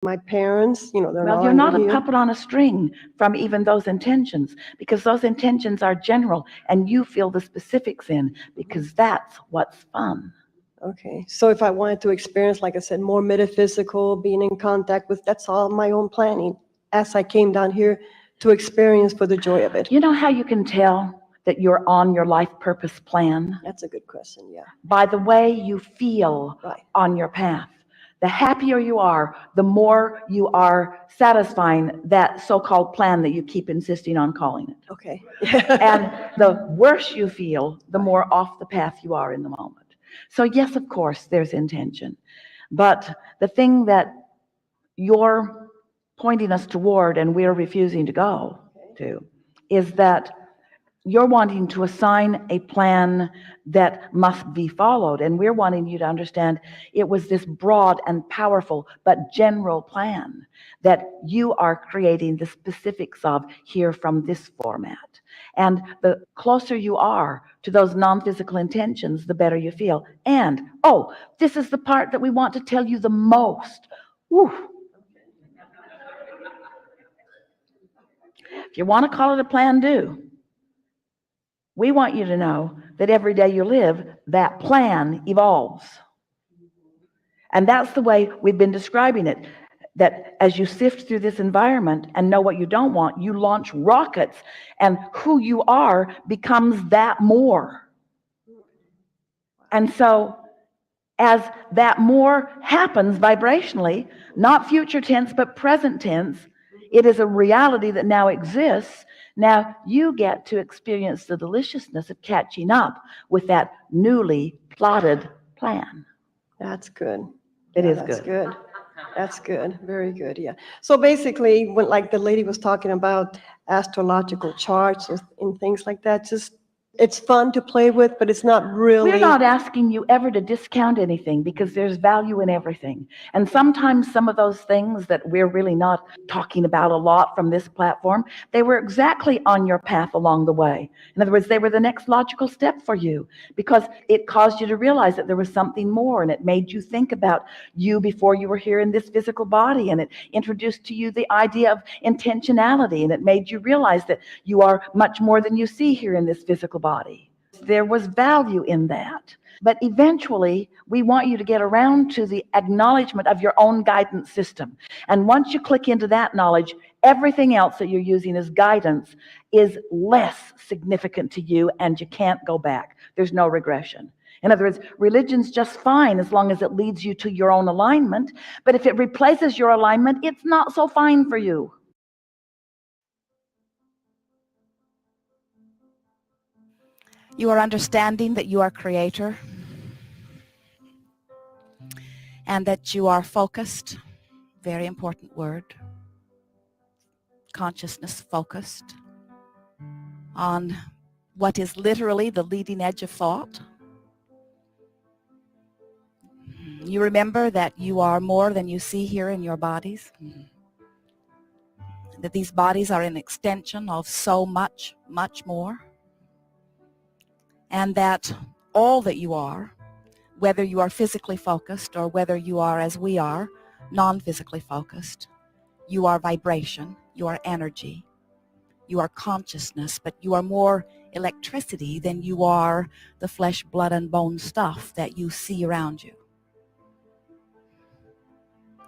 My parents, they're no Well, you're longer not a here. puppet on a string from even those intentions, because those intentions are general and you feel the specifics in, because that's what's fun. Okay, so if I wanted to experience, like I said, more metaphysical, being in contact with, that's all my own planning as I came down here to experience for the joy of it. You know how you can tell that you're on your life purpose plan? That's a good question, yeah. By the way you feel Right. on your path. The happier you are, the more you are satisfying that so-called plan that you keep insisting on calling it. Okay. And the worse you feel, the more off the path you are in the moment. So yes, of course, there's intention. But the thing that you're pointing us toward and we're refusing to go to is that you're wanting to assign a plan that must be followed, and we're wanting you to understand it was this broad and powerful but general plan that you are creating the specifics of here from this format. And the closer you are to those non-physical intentions, the better you feel. And this is the part that we want to tell you the most. Woo. If you want to call it a plan, do. We want you to know that every day you live, that plan evolves. And that's the way we've been describing it. That as you sift through this environment and know what you don't want, you launch rockets, and who you are becomes that more. And so as that more happens vibrationally, not future tense, but present tense, it is a reality that now exists. Now you get to experience the deliciousness of catching up with that newly plotted plan. That's good. It is That's good. good. That's good. Very good. Yeah. So basically, when like the lady was talking about astrological charts and things like that, just it's fun to play with, but it's not really. We're not asking you ever to discount anything, because there's value in everything. And sometimes some of those things that we're really not talking about a lot from this platform, they were exactly on your path along the way. In other words, they were the next logical step for you, because it caused you to realize that there was something more, and it made you think about you before you were here in this physical body, and it introduced to you the idea of intentionality, and it made you realize that you are much more than you see here in this physical body. There was value in that. But eventually, we want you to get around to the acknowledgement of your own guidance system. And once you click into that knowledge, everything else that you're using as guidance is less significant to you, and you can't go back. There's no regression. In other words, religion's just fine as long as it leads you to your own alignment. But if it replaces your alignment, it's not so fine for you. You are understanding that you are creator and that you are focused. Very important word. Consciousness focused on what is literally the leading edge of thought. You remember that you are more than you see here in your bodies. That these bodies are an extension of so much, much more. And that all that you are, whether you are physically focused or whether you are, as we are, non-physically focused, you are vibration, you are energy, you are consciousness, but you are more electricity than you are the flesh, blood, and bone stuff that you see around you.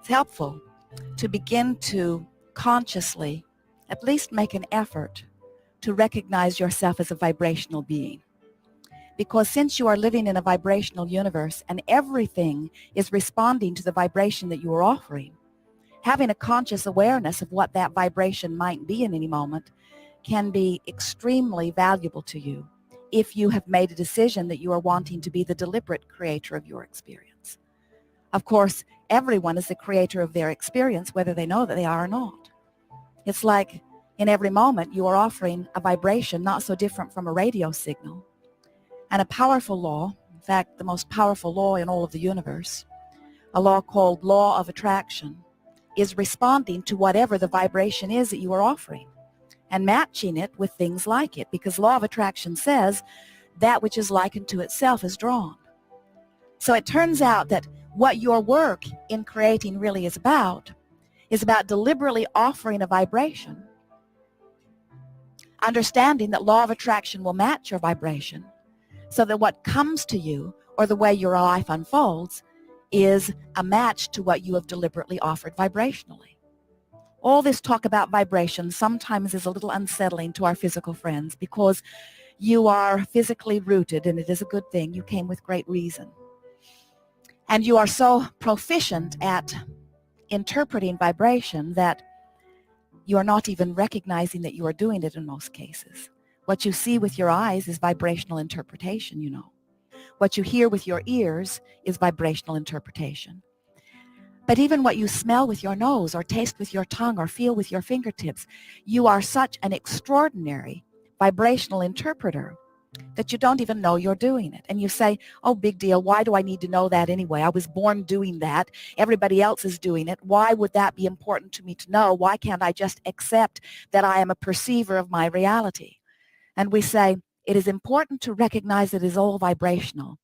It's helpful to begin to consciously at least make an effort to recognize yourself as a vibrational being. Because since you are living in a vibrational universe and everything is responding to the vibration that you are offering, having a conscious awareness of what that vibration might be in any moment can be extremely valuable to you if you have made a decision that you are wanting to be the deliberate creator of your experience. Of course, everyone is the creator of their experience, whether they know that they are or not. It's like in every moment you are offering a vibration not so different from a radio signal. And a powerful law, in fact, the most powerful law in all of the universe, a law called law of attraction, is responding to whatever the vibration is that you are offering and matching it with things like it, because law of attraction says that which is likened to itself is drawn. So it turns out that what your work in creating really is about is about deliberately offering a vibration, understanding that law of attraction will match your vibration, so that what comes to you or the way your life unfolds is a match to what you have deliberately offered vibrationally. All this talk about vibration sometimes is a little unsettling to our physical friends because you are physically rooted, and it is a good thing. You came with great reason. And you are so proficient at interpreting vibration that you are not even recognizing that you are doing it in most cases. What you see with your eyes is vibrational interpretation, you know. What you hear with your ears is vibrational interpretation. But even what you smell with your nose or taste with your tongue or feel with your fingertips, you are such an extraordinary vibrational interpreter that you don't even know you're doing it. And you say, oh, big deal. Why do I need to know that anyway? I was born doing that. Everybody else is doing it. Why would that be important to me to know? Why can't I just accept that I am a perceiver of my reality? And we say, it is important to recognize it is all vibrational,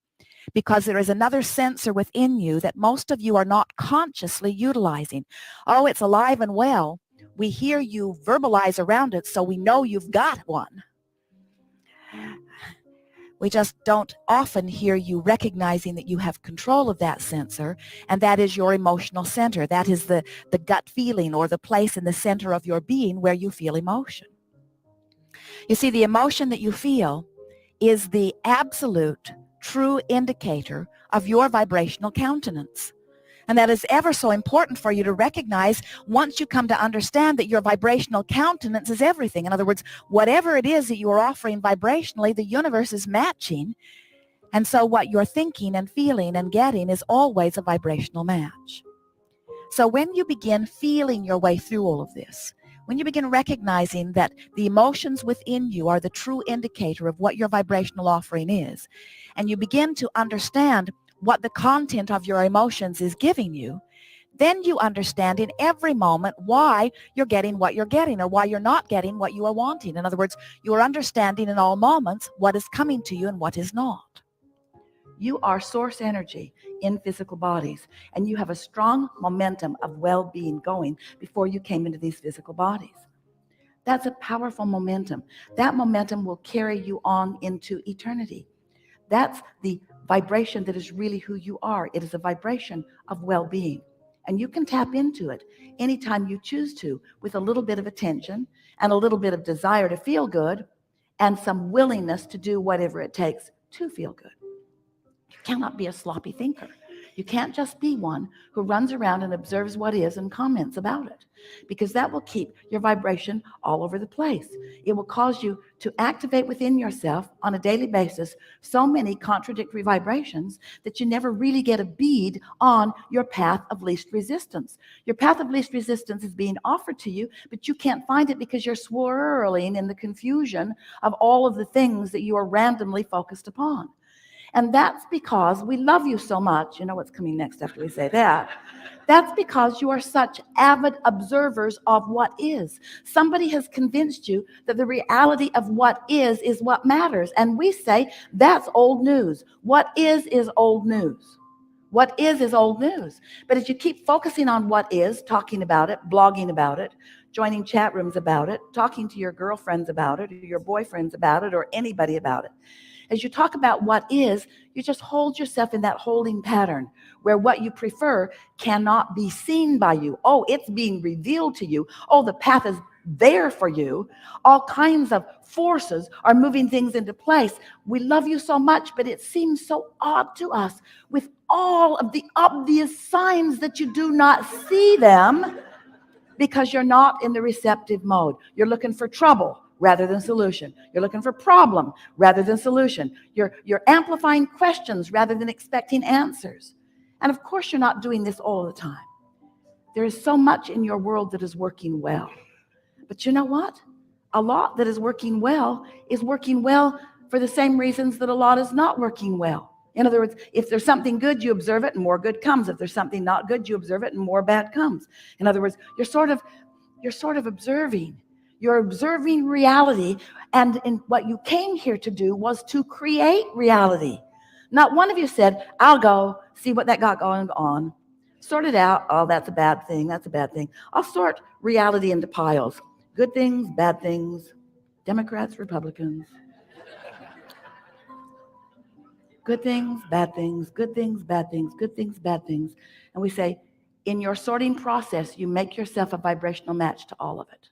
because there is another sensor within you that most of you are not consciously utilizing. Oh, it's alive and well. We hear you verbalize around it, so we know you've got one. We just don't often hear you recognizing that you have control of that sensor, and that is your emotional center. That is the gut feeling, or the place in the center of your being where you feel emotion. You see, the emotion that you feel is the absolute true indicator of your vibrational countenance. And that is ever so important for you to recognize once you come to understand that your vibrational countenance is everything. In other words, whatever it is that you are offering vibrationally, the universe is matching. And so what you're thinking and feeling and getting is always a vibrational match. So when you begin feeling your way through all of this, when you begin recognizing that the emotions within you are the true indicator of what your vibrational offering is, and you begin to understand what the content of your emotions is giving you, then you understand in every moment why you're getting what you're getting, or why you're not getting what you are wanting. In other words, you are understanding in all moments what is coming to you and what is not. You are source energy in physical bodies, and you have a strong momentum of well-being going before you came into these physical bodies. That's a powerful momentum. That momentum will carry you on into eternity. That's the vibration that is really who you are. It is a vibration of well-being. And you can tap into it anytime you choose to, with a little bit of attention and a little bit of desire to feel good and some willingness to do whatever it takes to feel good. You cannot be a sloppy thinker. You can't just be one who runs around and observes what is and comments about it, because that will keep your vibration all over the place. It will cause you to activate within yourself on a daily basis so many contradictory vibrations that you never really get a bead on your path of least resistance. Your path of least resistance is being offered to you, but you can't find it because you're swirling in the confusion of all of the things that you are randomly focused upon. And that's because we love you so much. You know what's coming next after we say that. That's because you are such avid observers of what is. Somebody has convinced you that the reality of what is what matters. And we say that's old news. What is old news. What is old news. But if you keep focusing on what is, talking about it, blogging about it, joining chat rooms about it, talking to your girlfriends about it, or your boyfriends about it, or anybody about it, as you talk about what is, you just hold yourself in that holding pattern where what you prefer cannot be seen by you. Oh, it's being revealed to you. Oh, the path is there for you. All kinds of forces are moving things into place. We love you so much, but it seems so odd to us with all of the obvious signs that you do not see them because you're not in the receptive mode. You're looking for trouble rather than solution. You're looking for problem rather than solution. You're amplifying questions rather than expecting answers. And of course, you're not doing this all the time. There is so much in your world that is working well. But you know what? A lot that is working well for the same reasons that a lot is not working well. In other words, if there's something good, you observe it and more good comes. If there's something not good, you observe it and more bad comes. In other words, you're sort of observing. You're observing reality, and what you came here to do was to create reality. Not one of you said, I'll go see what that got going on. Sort it out. Oh, that's a bad thing. That's a bad thing. I'll sort reality into piles. Good things, bad things, Democrats, Republicans. Good things, bad things, good things, bad things, good things, bad things. And we say, in your sorting process, you make yourself a vibrational match to all of it.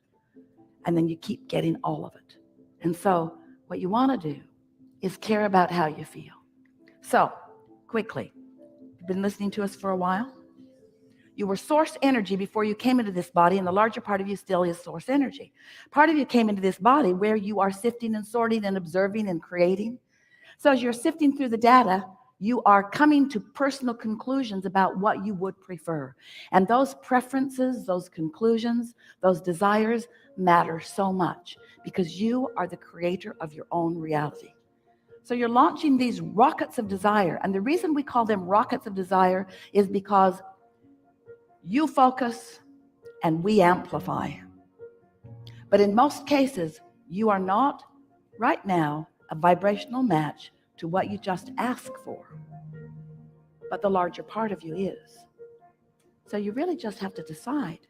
And then you keep getting all of it. And so what you want to do is care about how you feel. So, quickly, you've been listening to us for a while. You were source energy before you came into this body, and the larger part of you still is source energy. Part of you came into this body where you are sifting and sorting and observing and creating. So as you're sifting through the data, you are coming to personal conclusions about what you would prefer. And those preferences, those conclusions, those desires matter so much because you are the creator of your own reality. So you're launching these rockets of desire. And the reason we call them rockets of desire is because you focus and we amplify. But in most cases, you are not right now a vibrational match to what you just asked for. But the larger part of you is. So you really just have to decide,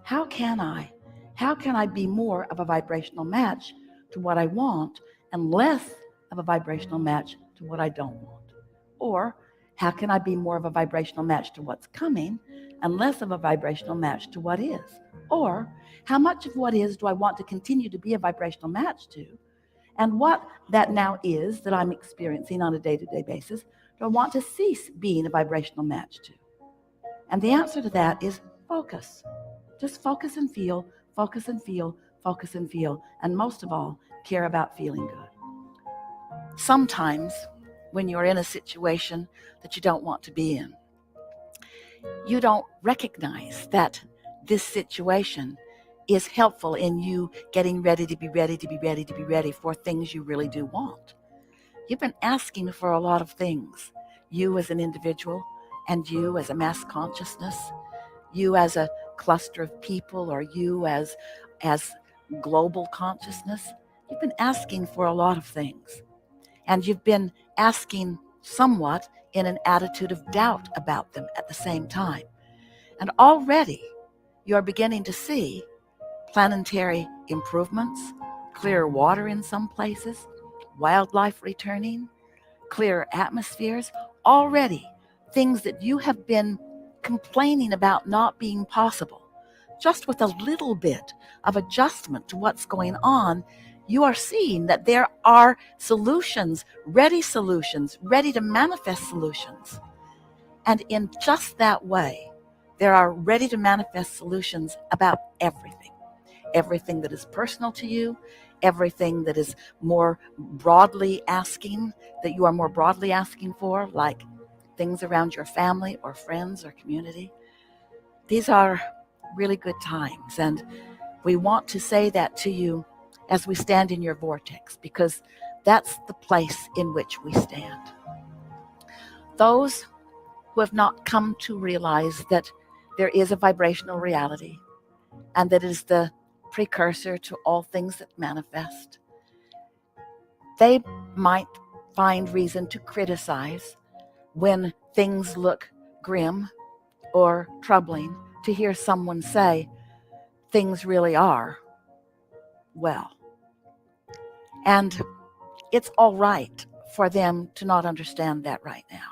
how can I be more of a vibrational match to what I want and less of a vibrational match to what I don't want? Or how can I be more of a vibrational match to what's coming and less of a vibrational match to what is? Or how much of what is do I want to continue to be a vibrational match to? And what that now is that I'm experiencing on a day-to-day basis, do I want to cease being a vibrational match to? And the answer to that is focus. Just focus and feel, focus and feel, focus and feel. And most of all, care about feeling good. Sometimes when you're in a situation that you don't want to be in, you don't recognize that this situation is helpful in you getting ready to be ready for things you really do want. You've been asking for a lot of things. You as an individual and you as a mass consciousness, you as a cluster of people, or you as global consciousness. You've been asking for a lot of things. And you've been asking somewhat in an attitude of doubt about them at the same time. And already you're beginning to see planetary improvements, clear water in some places, wildlife returning, clear atmospheres, already things that you have been complaining about not being possible. Just with a little bit of adjustment to what's going on, you are seeing that there are solutions, ready to manifest solutions. And in just that way, there are ready to manifest solutions about everything. Everything that is personal to you, everything that is more broadly asking, that you are more broadly asking for, like things around your family or friends or community. These are really good times, and we want to say that to you as we stand in your vortex, because that's the place in which we stand. Those who have not come to realize that there is a vibrational reality and that it is the precursor to all things that manifest, they might find reason to criticize when things look grim or troubling, to hear someone say things really are well. And it's all right for them to not understand that right now.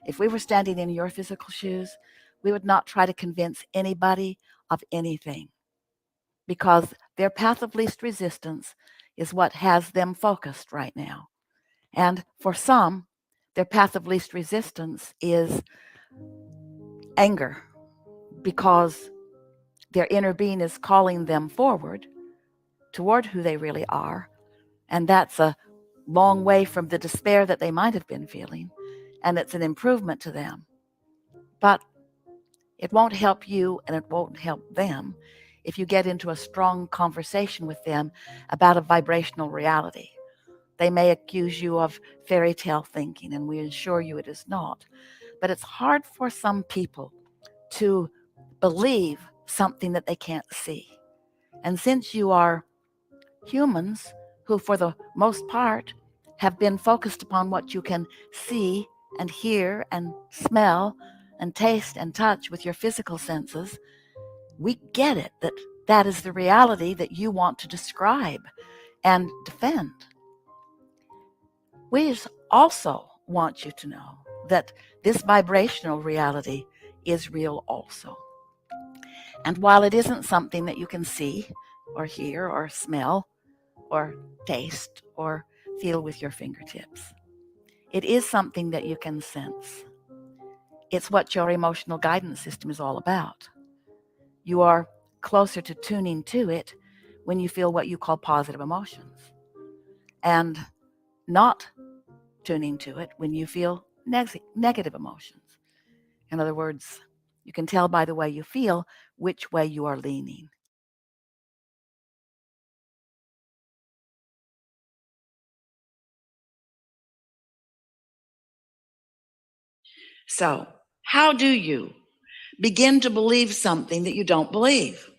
If we were standing in your physical shoes, we would not try to convince anybody of anything, because their path of least resistance is what has them focused right now. And for some, their path of least resistance is anger, because their inner being is calling them forward toward who they really are. And that's a long way from the despair that they might have been feeling. And it's an improvement to them. But it won't help you and it won't help them if you get into a strong conversation with them about a vibrational reality. They may accuse you of fairy tale thinking, and we assure you it is not. But it's hard for some people to believe something that they can't see. And since you are humans who, for the most part, have been focused upon what you can see and hear and smell and taste and touch with your physical senses, we get it that that is the reality that you want to describe and defend. We also want you to know that this vibrational reality is real also. And while it isn't something that you can see or hear or smell or taste or feel with your fingertips, it is something that you can sense. It's what your emotional guidance system is all about. You are closer to tuning to it when you feel what you call positive emotions, and not tuning to it when you feel negative emotions. In other words, you can tell by the way you feel which way you are leaning. So, how do you begin to believe something that you don't believe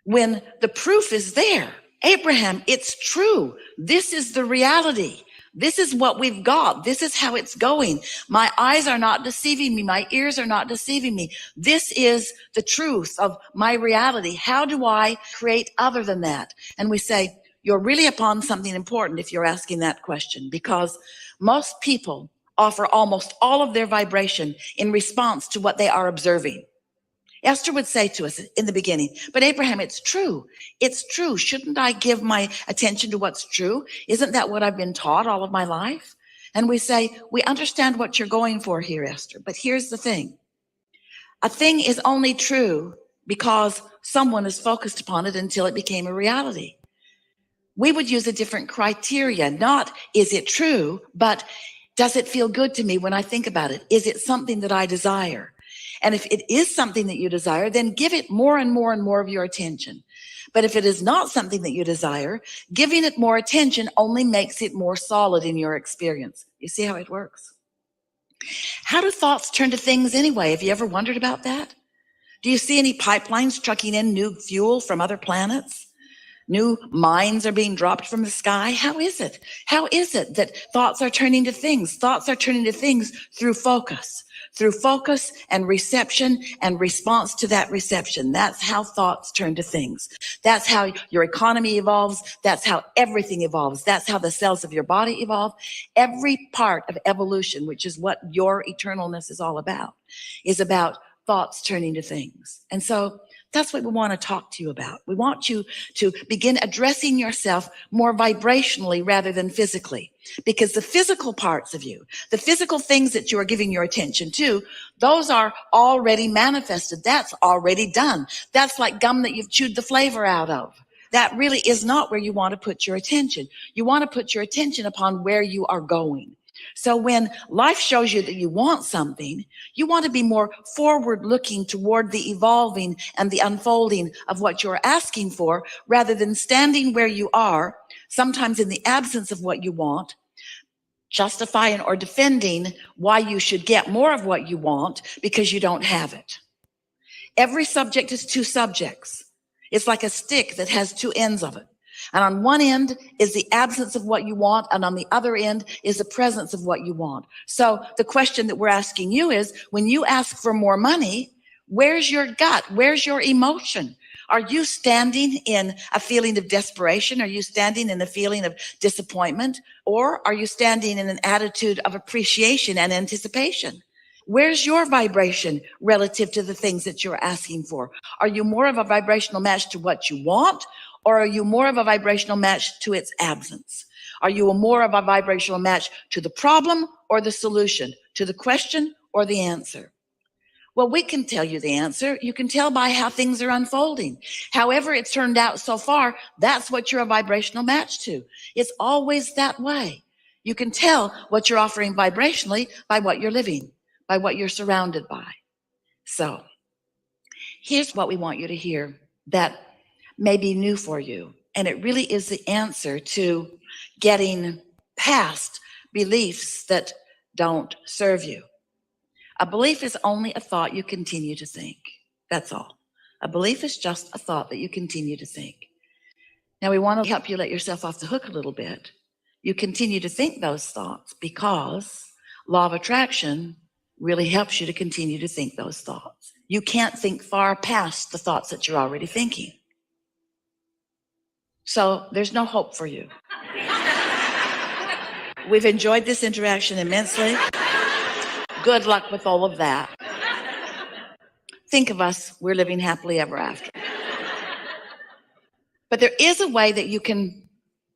when the proof is there? Abraham, it's true. This is the reality. This is what we've got. This is how it's going. My eyes are not deceiving me. My ears are not deceiving me. This is the truth of my reality. How do I create other than that? And we say, you're really upon something important if you're asking that question, because most people offer almost all of their vibration in response to what they are observing. Esther would say to us in the beginning, but Abraham, it's true. It's true. Shouldn't I give my attention to what's true? Isn't that what I've been taught all of my life? And we say, we understand what you're going for here, Esther, but here's the thing. A thing is only true because someone is focused upon it until it became a reality. We would use a different criteria, not is it true, but does it feel good to me when I think about it? Is it something that I desire? And if it is something that you desire, then give it more and more and more of your attention. But if it is not something that you desire, giving it more attention only makes it more solid in your experience. You see how it works? How do thoughts turn to things anyway? Have you ever wondered about that? Do you see any pipelines trucking in new fuel from other planets? New mines are being dropped from the sky. How is it? How is it that thoughts are turning to things? Thoughts are turning to things through focus and reception and response to that reception. That's how thoughts turn to things. That's how your economy evolves. That's how everything evolves. That's how the cells of your body evolve. Every part of evolution, which is what your eternalness is all about, is about thoughts turning to things. And so that's what we want to talk to you about. We want you to begin addressing yourself more vibrationally rather than physically, because the physical parts of you, the physical things that you are giving your attention to, those are already manifested. That's already done. That's like gum that you've chewed the flavor out of. That really is not where you want to put your attention. You want to put your attention upon where you are going. So when life shows you that you want something, you want to be more forward looking toward the evolving and the unfolding of what you're asking for, rather than standing where you are, sometimes in the absence of what you want, justifying or defending why you should get more of what you want because you don't have it. Every subject is two subjects. It's like a stick that has two ends of it. And on one end is the absence of what you want, and on the other end is the presence of what you want. So the question that we're asking you is, when you ask for more money, where's your gut? Where's your emotion? Are you standing in a feeling of desperation? Are you standing in a feeling of disappointment? Or are you standing in an attitude of appreciation and anticipation? Where's your vibration relative to the things that you're asking for? Are you more of a vibrational match to what you want? Or are you more of a vibrational match to its absence? Are you more of a vibrational match to the problem or the solution, to the question or the answer? Well, we can tell you the answer. You can tell by how things are unfolding. However it's turned out so far, that's what you're a vibrational match to. It's always that way. You can tell what you're offering vibrationally by what you're living, by what you're surrounded by. So here's what we want you to hear that may be new for you. And it really is the answer to getting past beliefs that don't serve you. A belief is only a thought you continue to think. That's all. A belief is just a thought that you continue to think. Now, we want to help you let yourself off the hook a little bit. You continue to think those thoughts because law of attraction really helps you to continue to think those thoughts. You can't think far past the thoughts that you're already thinking. So there's no hope for you. We've enjoyed this interaction immensely. Good luck with all of that. Think of us, we're living happily ever after. But there is a way that you can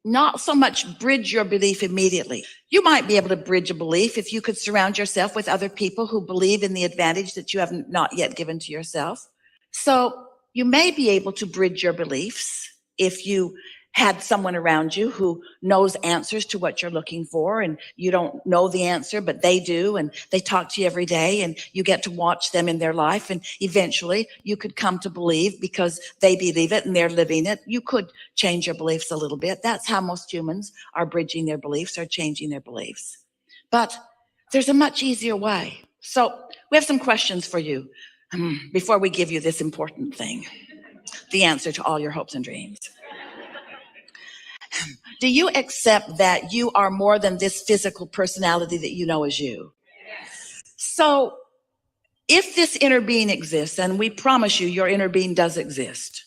not so much bridge your belief immediately. You might be able to bridge a belief if you could surround yourself with other people who believe in the advantage that you have not yet given to yourself. So you may be able to bridge your beliefs if you had someone around you who knows answers to what you're looking for, and you don't know the answer, but they do, and they talk to you every day, and you get to watch them in their life, and eventually you could come to believe because they believe it and they're living it. You could change your beliefs a little bit. That's how most humans are bridging their beliefs or changing their beliefs. But there's a much easier way. So we have some questions for you before we give you this important thing, the answer to all your hopes and dreams. Do you accept that you are more than this physical personality that you know as you? Yes. So if this inner being exists, and we promise you your inner being does exist,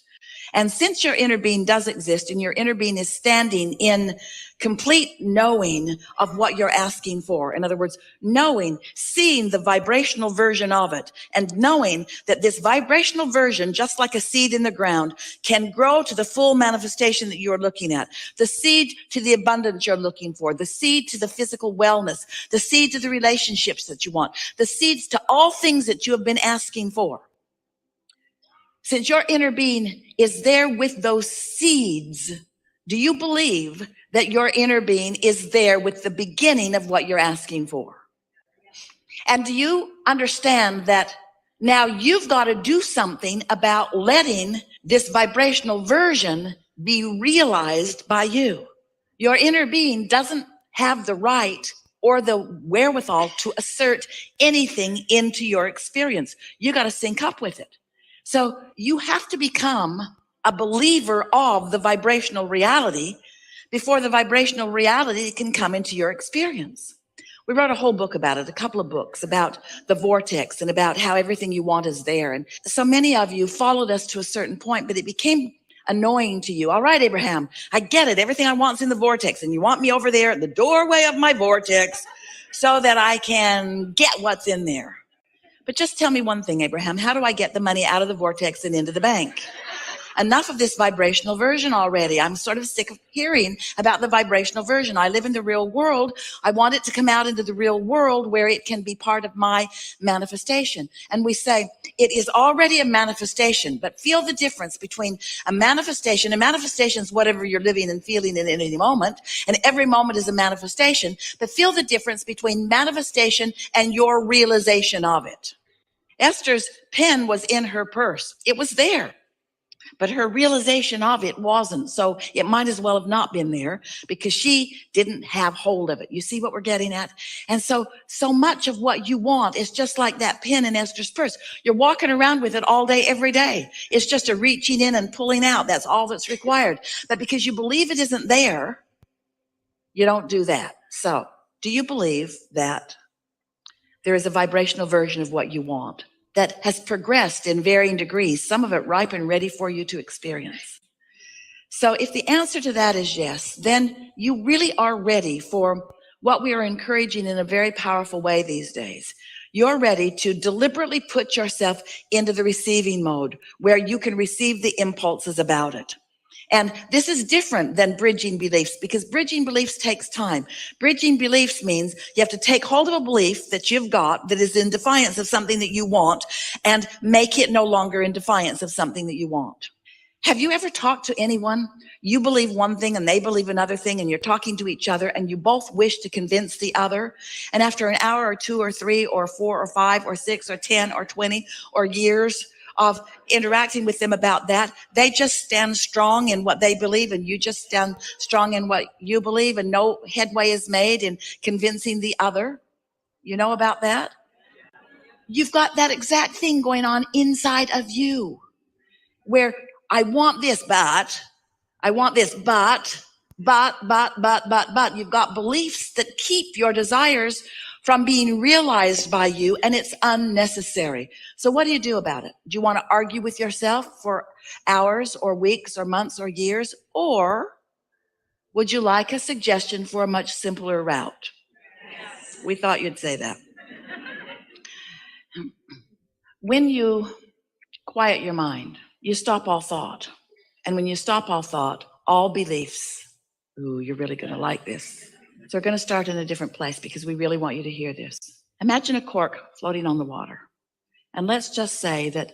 and since your inner being does exist and your inner being is standing in complete knowing of what you're asking for, in other words, knowing, seeing the vibrational version of it, and knowing that this vibrational version, just like a seed in the ground, can grow to the full manifestation that you're looking at, the seed to the abundance you're looking for, the seed to the physical wellness, the seed to the relationships that you want, the seeds to all things that you have been asking for. Since your inner being is there with those seeds, do you believe that your inner being is there with the beginning of what you're asking for? And do you understand that now you've got to do something about letting this vibrational version be realized by you? Your inner being doesn't have the right or the wherewithal to assert anything into your experience. You got to sync up with it. So you have to become a believer of the vibrational reality before the vibrational reality can come into your experience. We wrote a whole book about it, a couple of books about the vortex and about how everything you want is there. And so many of you followed us to a certain point, but it became annoying to you. All right, Abraham, I get it. Everything I want is in the vortex, and you want me over there at the doorway of my vortex so that I can get what's in there. But just tell me one thing, Abraham, how do I get the money out of the vortex and into the bank? Enough of this vibrational version already. I'm sort of sick of hearing about the vibrational version. I live in the real world. I want it to come out into the real world where it can be part of my manifestation. And we say, it is already a manifestation, but feel the difference between a manifestation. A manifestation is whatever you're living and feeling in any moment, and every moment is a manifestation. But feel the difference between manifestation and your realization of it. Esther's pen was in her purse. It was there. But her realization of it wasn't. So it might as well have not been there because she didn't have hold of it. You see what we're getting at? And so much of what you want is just like that pen in Esther's purse. You're walking around with it all day, every day. It's just a reaching in and pulling out. That's all that's required. But because you believe it isn't there, you don't do that. So do you believe that there is a vibrational version of what you want that has progressed in varying degrees, some of it ripe and ready for you to experience? So if the answer to that is yes, then you really are ready for what we are encouraging in a very powerful way these days. You're ready to deliberately put yourself into the receiving mode where you can receive the impulses about it. And this is different than bridging beliefs, because bridging beliefs takes time. Bridging beliefs means you have to take hold of a belief that you've got that is in defiance of something that you want and make it no longer in defiance of something that you want. Have you ever talked to anyone? You believe one thing and they believe another thing, and you're talking to each other and you both wish to convince the other. And after an hour or 2 or 3 or 4 or 5 or 6 or 10 or 20 or years of interacting with them about that, they just stand strong in what they believe and you just stand strong in what you believe, and no headway is made in convincing the other. You know about that? You've got that exact thing going on inside of you where I want this, but I want this, but you've got beliefs that keep your desires from being realized by you, and it's unnecessary. So what do you do about it? Do you want to argue with yourself for hours or weeks or months or years? Or would you like a suggestion for a much simpler route? We thought you'd say that. When you quiet your mind, you stop all thought. And when you stop all thought, all beliefs, ooh, you're really going to like this. So we're going to start in a different place because we really want you to hear this. Imagine a cork floating on the water. And let's just say that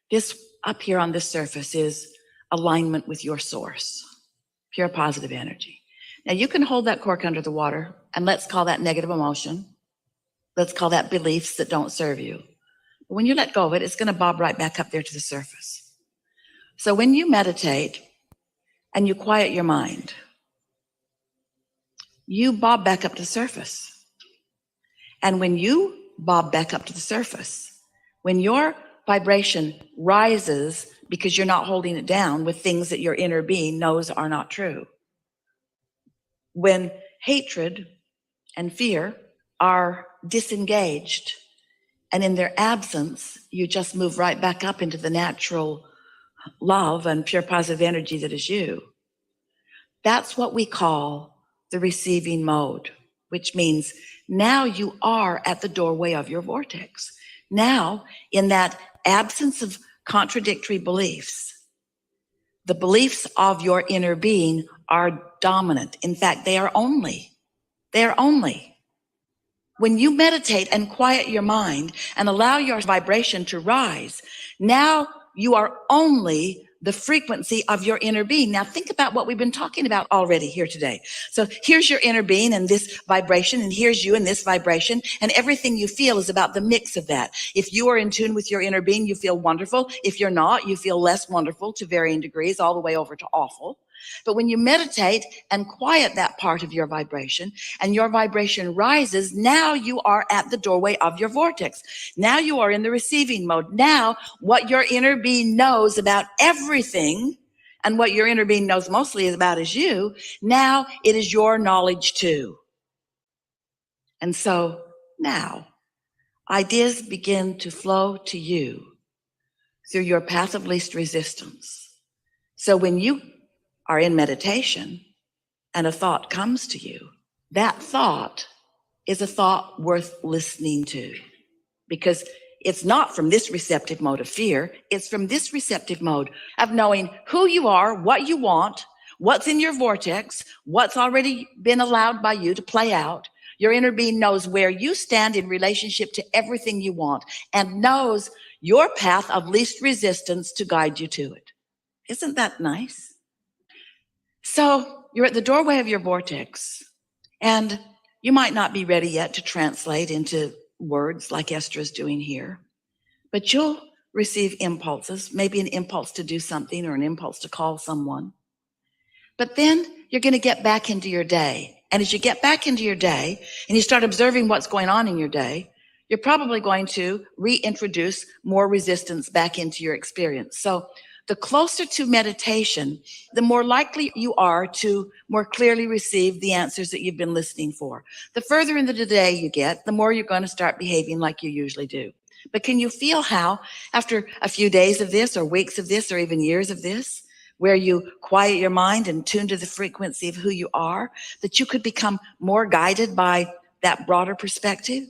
this up here on this surface is alignment with your source, pure positive energy. Now you can hold that cork under the water, and let's call that negative emotion. Let's call that beliefs that don't serve you. But when you let go of it, it's going to bob right back up there to the surface. So when you meditate and you quiet your mind, you bob back up to the surface. And when you bob back up to the surface, when your vibration rises because you're not holding it down with things that your inner being knows are not true, when hatred and fear are disengaged, and in their absence, you just move right back up into the natural love and pure positive energy that is you. That's what we call the receiving mode, which means now you are at the doorway of your vortex. Now, in that absence of contradictory beliefs, the beliefs of your inner being are dominant. In fact, they are only. When you meditate and quiet your mind and allow your vibration to rise, now you are only the frequency of your inner being. Now think about what we've been talking about already here today. So here's your inner being and this vibration, and here's you and this vibration, and everything you feel is about the mix of that. If you are in tune with your inner being, you feel wonderful. If you're not, you feel less wonderful to varying degrees, all the way over to awful. But when you meditate and quiet that part of your vibration and your vibration rises, now you are at the doorway of your vortex. Now you are in the receiving mode. Now what your inner being knows about everything, and what your inner being knows mostly about is you, now it is your knowledge too. And so now ideas begin to flow to you through your path of least resistance. So when you are in meditation and a thought comes to you, that thought is a thought worth listening to, because it's not from this receptive mode of fear. It's from this receptive mode of knowing who you are, what you want, what's in your vortex, what's already been allowed by you to play out. Your inner being knows where you stand in relationship to everything you want and knows your path of least resistance to guide you to it. Isn't that nice? So you're at the doorway of your vortex, and you might not be ready yet to translate into words like Esther is doing here, but you'll receive impulses, maybe an impulse to do something or an impulse to call someone. But then you're going to get back into your day. And as you get back into your day and you start observing what's going on in your day, you're probably going to reintroduce more resistance back into your experience. So the closer to meditation, the more likely you are to more clearly receive the answers that you've been listening for. The further into the day you get, the more you're going to start behaving like you usually do. But can you feel how, after a few days of this or weeks of this or even years of this, where you quiet your mind and tune to the frequency of who you are, that you could become more guided by that broader perspective?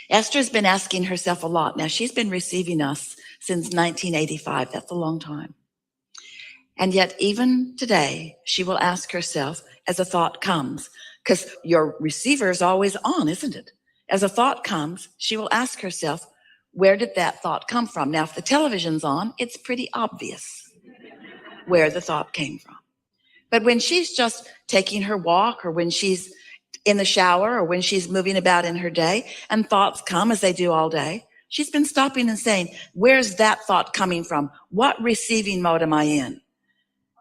Esther's been asking herself a lot. Now, she's been receiving us since 1985. That's a long time. And yet, even today, she will ask herself as a thought comes, because your receiver is always on, isn't it? As a thought comes, she will ask herself, where did that thought come from? Now, if the television's on, it's pretty obvious where the thought came from. But when she's just taking her walk, or when she's in the shower, or when she's moving about in her day, and thoughts come as they do all day, she's been stopping and saying, where's that thought coming from? What receiving mode am I in?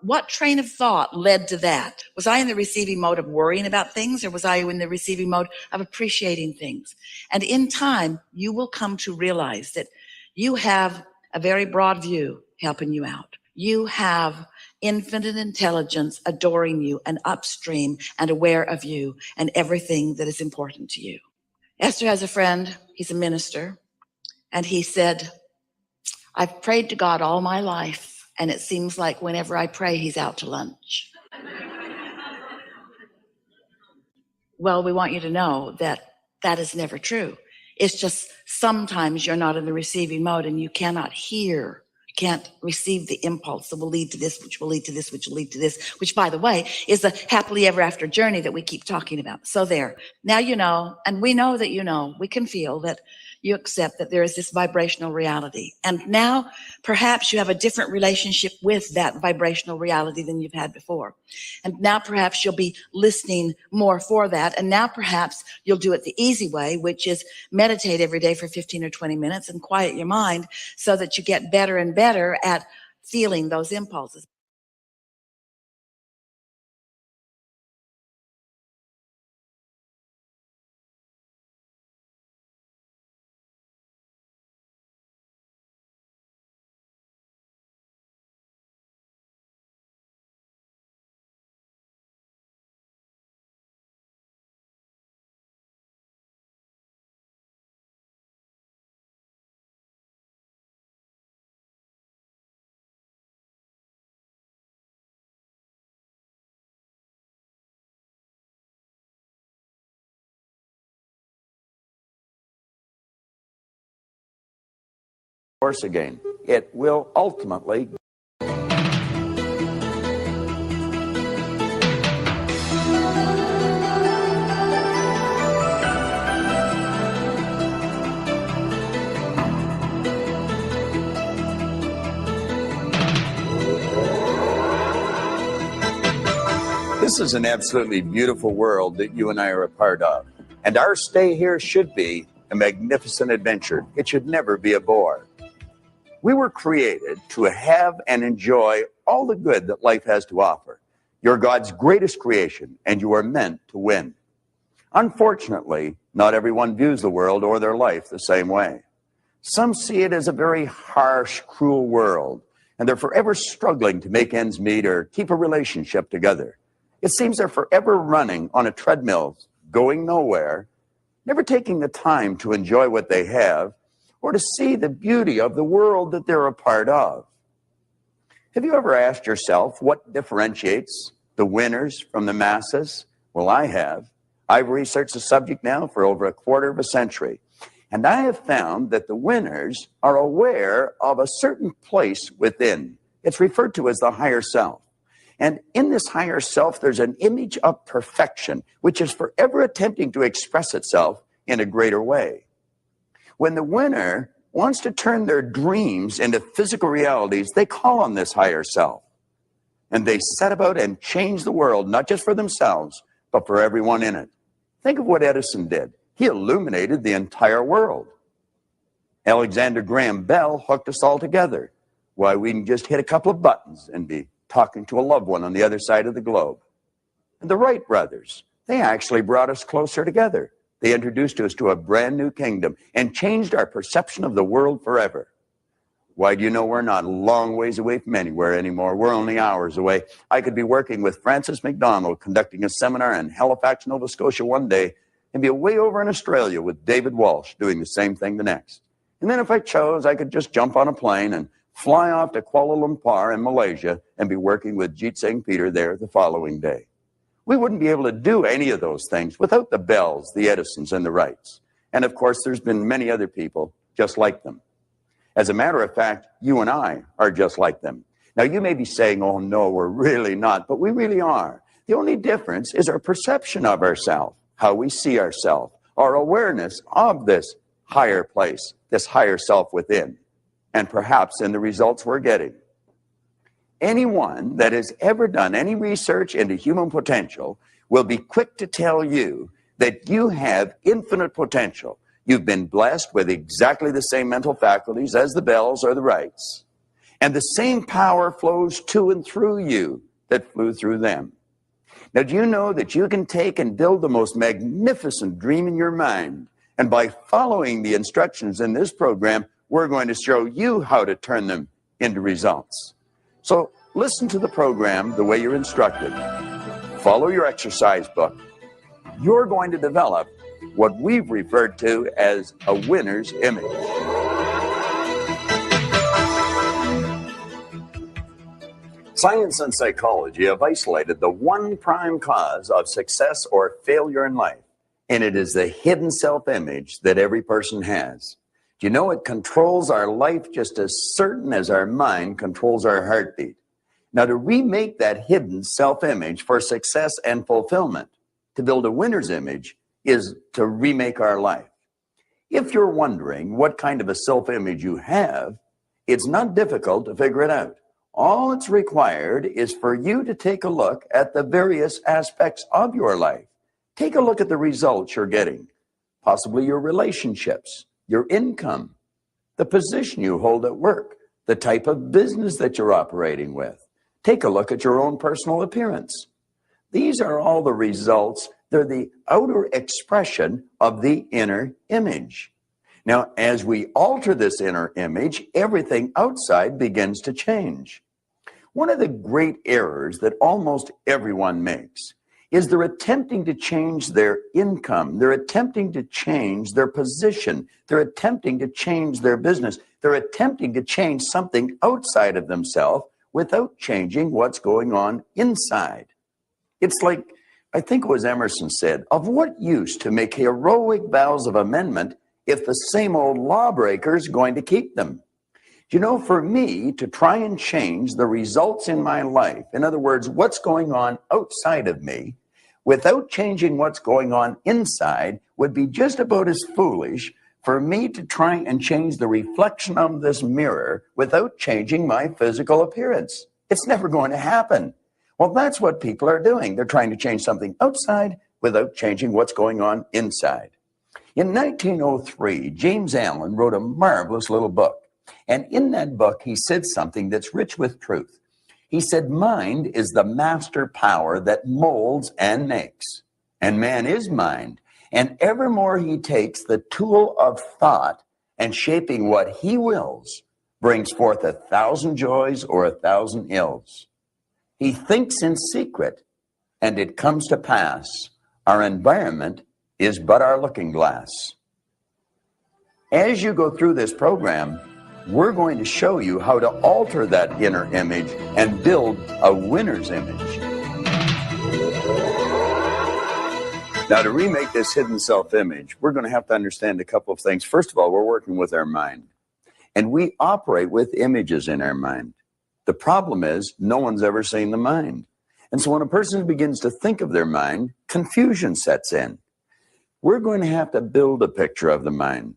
What train of thought led to that? Was I in the receiving mode of worrying about things, or was I in the receiving mode of appreciating things? And in time, you will come to realize that you have a very broad view helping you out. You have infinite intelligence adoring you and upstream and aware of you and everything that is important to you. Esther has a friend, he's a minister, and he said, I've prayed to God all my life, and it seems like whenever I pray, he's out to lunch. Well, we want you to know that that is never true. It's just sometimes you're not in the receiving mode and you cannot hear, you can't receive the impulse that will lead to this, which will lead to this, which will lead to this, which, by the way, is the happily ever after journey that we keep talking about. So there, now you know, and we know that you know, we can feel that you accept that there is this vibrational reality. And now perhaps you have a different relationship with that vibrational reality than you've had before. And now perhaps you'll be listening more for that. And now perhaps you'll do it the easy way, which is meditate every day for 15 or 20 minutes and quiet your mind so that you get better and better at feeling those impulses. Course again, it will ultimately. This is an absolutely beautiful world that you and I are a part of. And our stay here should be a magnificent adventure. It should never be a bore. We were created to have and enjoy all the good that life has to offer. You're God's greatest creation, and you are meant to win. Unfortunately, not everyone views the world or their life the same way. Some see it as a very harsh, cruel world, and they're forever struggling to make ends meet or keep a relationship together. It seems they're forever running on a treadmill, going nowhere, never taking the time to enjoy what they have, or to see the beauty of the world that they're a part of. Have you ever asked yourself what differentiates the winners from the masses? Well, I have. I've researched the subject now for over a quarter of a century, and I have found that the winners are aware of a certain place within. It's referred to as the higher self. And in this higher self, there's an image of perfection, which is forever attempting to express itself in a greater way. When the winner wants to turn their dreams into physical realities, they call on this higher self. And they set about and change the world, not just for themselves, but for everyone in it. Think of what Edison did. He illuminated the entire world. Alexander Graham Bell hooked us all together. Why, we can just hit a couple of buttons and be talking to a loved one on the other side of the globe. And the Wright brothers, they actually brought us closer together. They introduced us to a brand new kingdom and changed our perception of the world forever. Why, do you know we're not a long ways away from anywhere anymore? We're only hours away. I could be working with Francis McDonald conducting a seminar in Halifax, Nova Scotia one day and be way over in Australia with David Walsh doing the same thing the next. And then if I chose, I could just jump on a plane and fly off to Kuala Lumpur in Malaysia and be working with Jeet Singh Peter there the following day. We wouldn't be able to do any of those things without the Bells, the Edisons, and the Wrights. And of course, there's been many other people just like them. As a matter of fact, you and I are just like them. Now, you may be saying, oh, no, we're really not, but we really are. The only difference is our perception of ourselves, how we see ourselves, our awareness of this higher place, this higher self within, and perhaps in the results we're getting. Anyone that has ever done any research into human potential will be quick to tell you that you have infinite potential. You've been blessed with exactly the same mental faculties as the Bells or the Wrights. And the same power flows to and through you that flew through them. Now, do you know that you can take and build the most magnificent dream in your mind? And by following the instructions in this program, we're going to show you how to turn them into results. So listen to the program the way you're instructed. Follow your exercise book. You're going to develop what we've referred to as a winner's image. Science and psychology have isolated the one prime cause of success or failure in life, and it is the hidden self-image that every person has. Do you know it controls our life just as certain as our mind controls our heartbeat? Now, to remake that hidden self-image for success and fulfillment, to build a winner's image, is to remake our life. If you're wondering what kind of a self-image you have, it's not difficult to figure it out. All it's required is for you to take a look at the various aspects of your life. Take a look at the results you're getting, possibly your relationships, your income, the position you hold at work, the type of business that you're operating with. Take a look at your own personal appearance. These are all the results. They're the outer expression of the inner image. Now, as we alter this inner image, everything outside begins to change. One of the great errors that almost everyone makes is they're attempting to change their income. They're attempting to change their position. They're attempting to change their business. They're attempting to change something outside of themselves without changing what's going on inside. It's like, I think it was Emerson said, of what use to make heroic vows of amendment if the same old lawbreaker is going to keep them? You know, for me to try and change the results in my life, in other words, what's going on outside of me, without changing what's going on inside, would be just about as foolish for me to try and change the reflection of this mirror without changing my physical appearance. It's never going to happen. Well, that's what people are doing. They're trying to change something outside without changing what's going on inside. In 1903, James Allen wrote a marvelous little book. And in that book, he said something that's rich with truth. He said, mind is the master power that molds and makes. And man is mind. And evermore he takes the tool of thought and shaping what he wills, brings forth 1,000 joys or 1,000 ills. He thinks in secret, and it comes to pass. Our environment is but our looking glass. As you go through this program, we're going to show you how to alter that inner image and build a winner's image. Now, to remake this hidden self-image, we're going to have to understand a couple of things. First of all, we're working with our mind, and we operate with images in our mind. The problem is no one's ever seen the mind. And so when a person begins to think of their mind, confusion sets in. We're going to have to build a picture of the mind.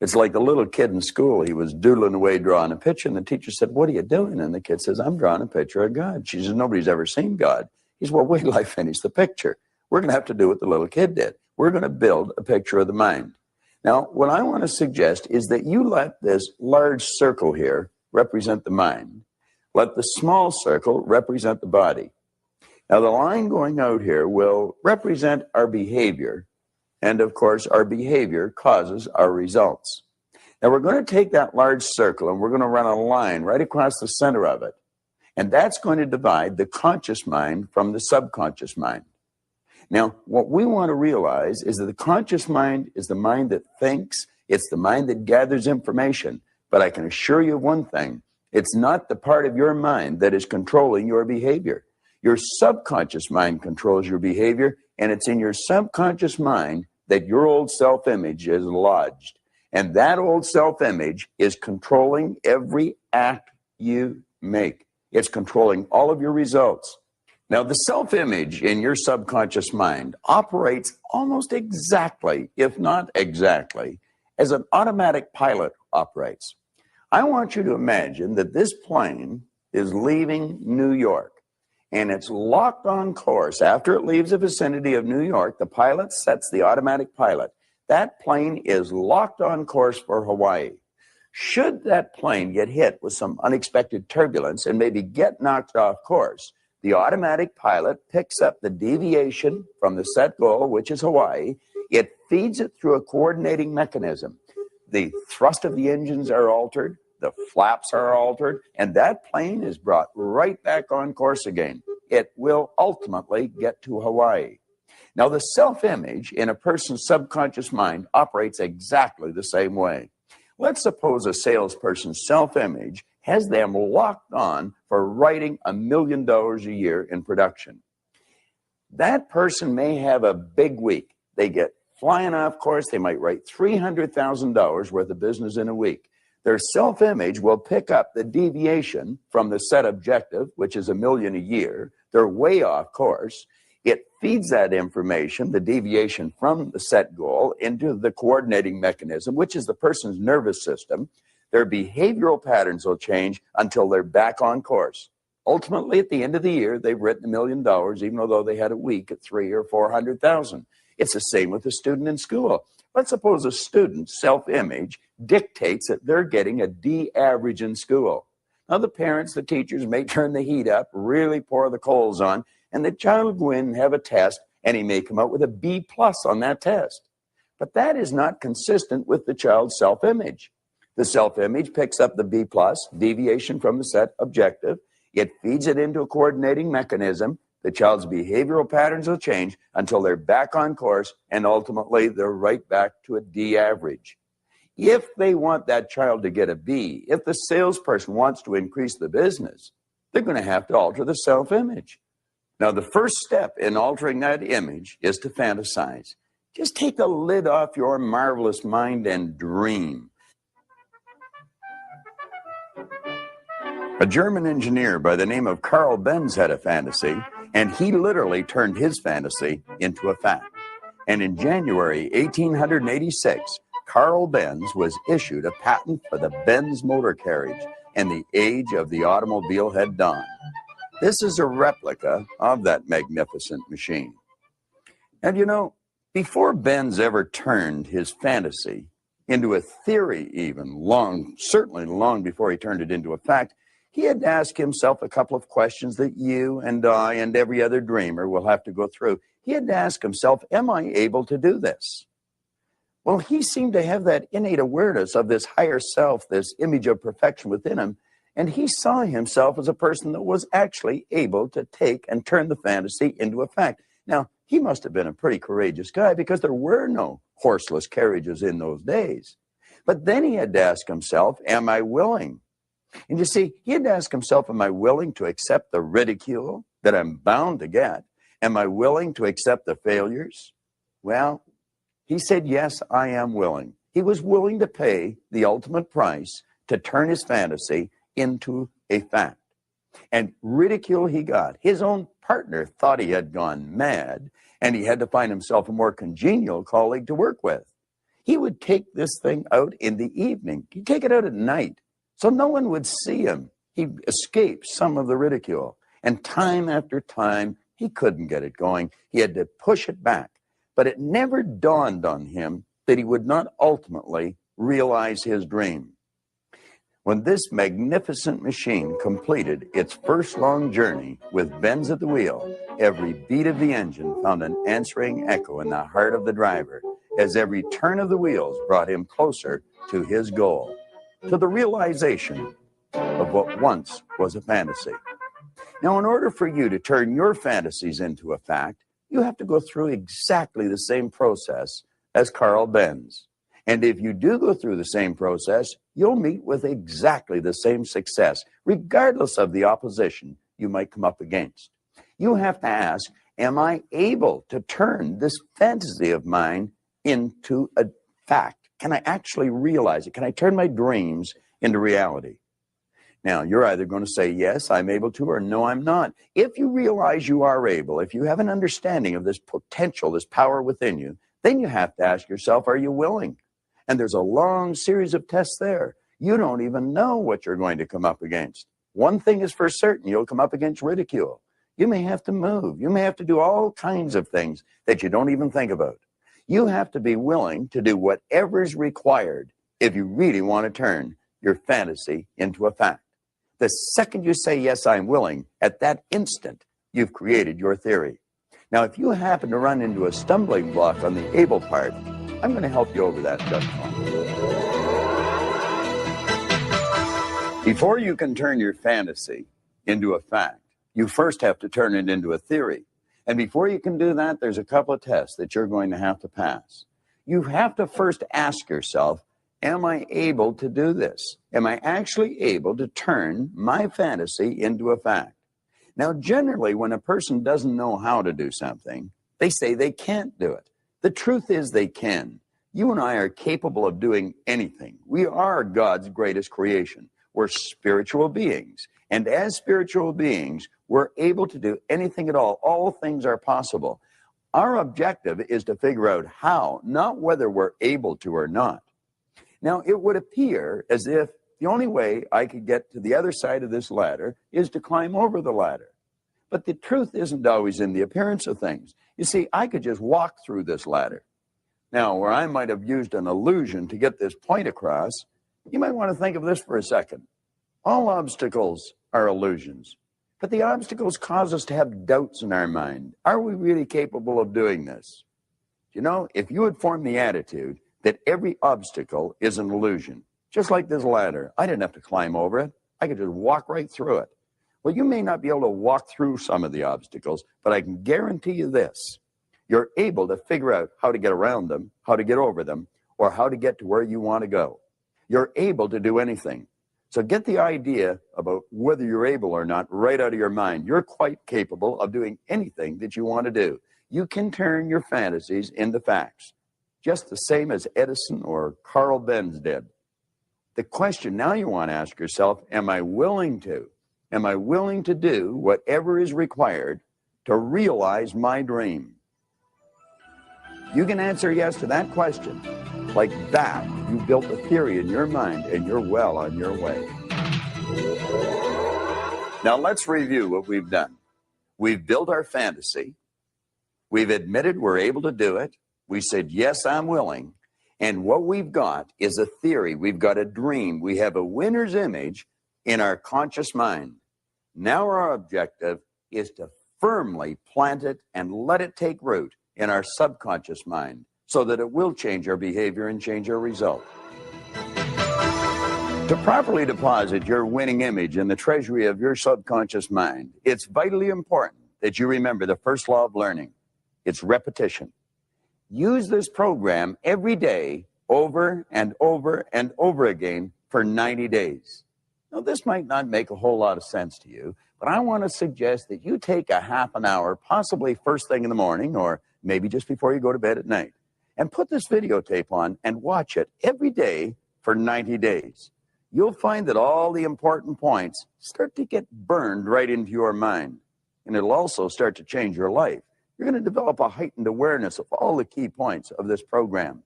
It's like the little kid in school. He was doodling away, drawing a picture, and the teacher said, "What are you doing?" And the kid says, "I'm drawing a picture of God." She says, "Nobody's ever seen God." He says, "Well, wait till I finish the picture." We're going to have to do what the little kid did. We're going to build a picture of the mind. Now, what I want to suggest is that you let this large circle here represent the mind. Let the small circle represent the body. Now, the line going out here will represent our behavior. And of course, our behavior causes our results. Now, we're going to take that large circle and we're going to run a line right across the center of it. And that's going to divide the conscious mind from the subconscious mind. Now, what we want to realize is that the conscious mind is the mind that thinks. It's the mind that gathers information. But I can assure you of one thing. It's not the part of your mind that is controlling your behavior. Your subconscious mind controls your behavior, and it's in your subconscious mind that your old self-image is lodged. And that old self-image is controlling every act you make. It's controlling all of your results. Now, the self-image in your subconscious mind operates almost exactly, if not exactly, as an automatic pilot operates. I want you to imagine that this plane is leaving New York. And it's locked on course. After it leaves the vicinity of New York, the pilot sets the automatic pilot. That plane is locked on course for Hawaii. Should that plane get hit with some unexpected turbulence and maybe get knocked off course, the automatic pilot picks up the deviation from the set goal, which is Hawaii. It feeds it through a coordinating mechanism. The thrust of the engines are altered. The flaps are altered, and that plane is brought right back on course again. It will ultimately get to Hawaii. Now, the self-image in a person's subconscious mind operates exactly the same way. Let's suppose a salesperson's self-image has them locked on for writing $1 million a year in production. That person may have a big week. They get flying off course. They might write $300,000 worth of business in a week. Their self-image will pick up the deviation from the set objective, which is $1 million a year. They're way off course. It feeds that information, the deviation from the set goal, into the coordinating mechanism, which is the person's nervous system. Their behavioral patterns will change until they're back on course. Ultimately, at the end of the year, they've written $1 million, even though they had a week at $300,000 or $400,000. It's the same with a student in school. Let's suppose a student's self-image dictates that they're getting a D average in school. Now, the parents, the teachers may turn the heat up, really pour the coals on, and the child will go in and have a test, and he may come out with a B+ on that test. But that is not consistent with the child's self-image. The self-image picks up the B+, deviation from the set objective. It feeds it into a coordinating mechanism. The child's behavioral patterns will change until they're back on course, and ultimately they're right back to a D average. If they want that child to get a B, if the salesperson wants to increase the business, they're going to have to alter the self-image. Now, the first step in altering that image is to fantasize. Just take the lid off your marvelous mind and dream. A German engineer by the name of Carl Benz had a fantasy, and he literally turned his fantasy into a fact. And in January 1886, Carl Benz was issued a patent for the Benz motor carriage, and the age of the automobile had dawned. This is a replica of that magnificent machine. And you know, before Benz ever turned his fantasy into a theory, certainly long before he turned it into a fact, he had to ask himself a couple of questions that you and I and every other dreamer will have to go through. He had to ask himself, am I able to do this? Well, he seemed to have that innate awareness of this higher self, this image of perfection within him, and he saw himself as a person that was actually able to take and turn the fantasy into a fact. Now, he must have been a pretty courageous guy because there were no horseless carriages in those days. But then he had to ask himself, am I willing? And you see, he had to ask himself, am I willing to accept the ridicule that I'm bound to get? Am I willing to accept the failures? Well, he said, yes, I am willing. He was willing to pay the ultimate price to turn his fantasy into a fact. And ridicule he got. His own partner thought he had gone mad, and he had to find himself a more congenial colleague to work with. He would take this thing out in the evening. He'd take it out at night, so no one would see him. He'd escape some of the ridicule. And time after time, he couldn't get it going. He had to push it back. But it never dawned on him that he would not ultimately realize his dream. When this magnificent machine completed its first long journey with Benz at the wheel, every beat of the engine found an answering echo in the heart of the driver, as every turn of the wheels brought him closer to his goal, to the realization of what once was a fantasy. Now, in order for you to turn your fantasies into a fact, you have to go through exactly the same process as Carl Benz. And if you do go through the same process, you'll meet with exactly the same success, regardless of the opposition you might come up against. You have to ask, am I able to turn this fantasy of mine into a fact? Can I actually realize it? Can I turn my dreams into reality? Now, you're either going to say, yes, I'm able to, or no, I'm not. If you realize you are able, if you have an understanding of this potential, this power within you, then you have to ask yourself, are you willing? And there's a long series of tests there. You don't even know what you're going to come up against. One thing is for certain, you'll come up against ridicule. You may have to move. You may have to do all kinds of things that you don't even think about. You have to be willing to do whatever is required if you really want to turn your fantasy into a fact. The second you say, yes, I'm willing, at that instant, you've created your theory. Now, if you happen to run into a stumbling block on the able part, I'm going to help you over that just fine. Before you can turn your fantasy into a fact, you first have to turn it into a theory. And before you can do that, there's a couple of tests that you're going to have to pass. You have to first ask yourself, am I able to do this? Am I actually able to turn my fantasy into a fact? Now, generally, when a person doesn't know how to do something, they say they can't do it. The truth is they can. You and I are capable of doing anything. We are God's greatest creation. We're spiritual beings. And as spiritual beings, we're able to do anything at all. All things are possible. Our objective is to figure out how, not whether we're able to or not. Now, it would appear as if the only way I could get to the other side of this ladder is to climb over the ladder. But the truth isn't always in the appearance of things. You see, I could just walk through this ladder. Now, where I might have used an illusion to get this point across, you might want to think of this for a second. All obstacles are illusions, but the obstacles cause us to have doubts in our mind. Are we really capable of doing this? You know, if you had formed the attitude that every obstacle is an illusion, just like this ladder, I didn't have to climb over it. I could just walk right through it. Well, you may not be able to walk through some of the obstacles, but I can guarantee you this. You're able to figure out how to get around them, how to get over them, or how to get to where you want to go. You're able to do anything. So get the idea about whether you're able or not right out of your mind. You're quite capable of doing anything that you want to do. You can turn your fantasies into facts, just the same as Edison or Carl Benz did. The question now you want to ask yourself, am I willing to? Am I willing to do whatever is required to realize my dream? You can answer yes to that question. Like that, you built a theory in your mind and you're well on your way. Now let's review what we've done. We've built our fantasy. We've admitted we're able to do it. We said, yes, I'm willing. And what we've got is a theory. We've got a dream. We have a winner's image in our conscious mind. Now our objective is to firmly plant it and let it take root in our subconscious mind so that it will change our behavior and change our result. To properly deposit your winning image in the treasury of your subconscious mind, it's vitally important that you remember the first law of learning. It's repetition. Use this program every day over and over and over again for 90 days. Now, this might not make a whole lot of sense to you, but I want to suggest that you take a half an hour, possibly first thing in the morning, or maybe just before you go to bed at night, and put this videotape on and watch it every day for 90 days. You'll find that all the important points start to get burned right into your mind, and it'll also start to change your life. You're going to develop a heightened awareness of all the key points of this program.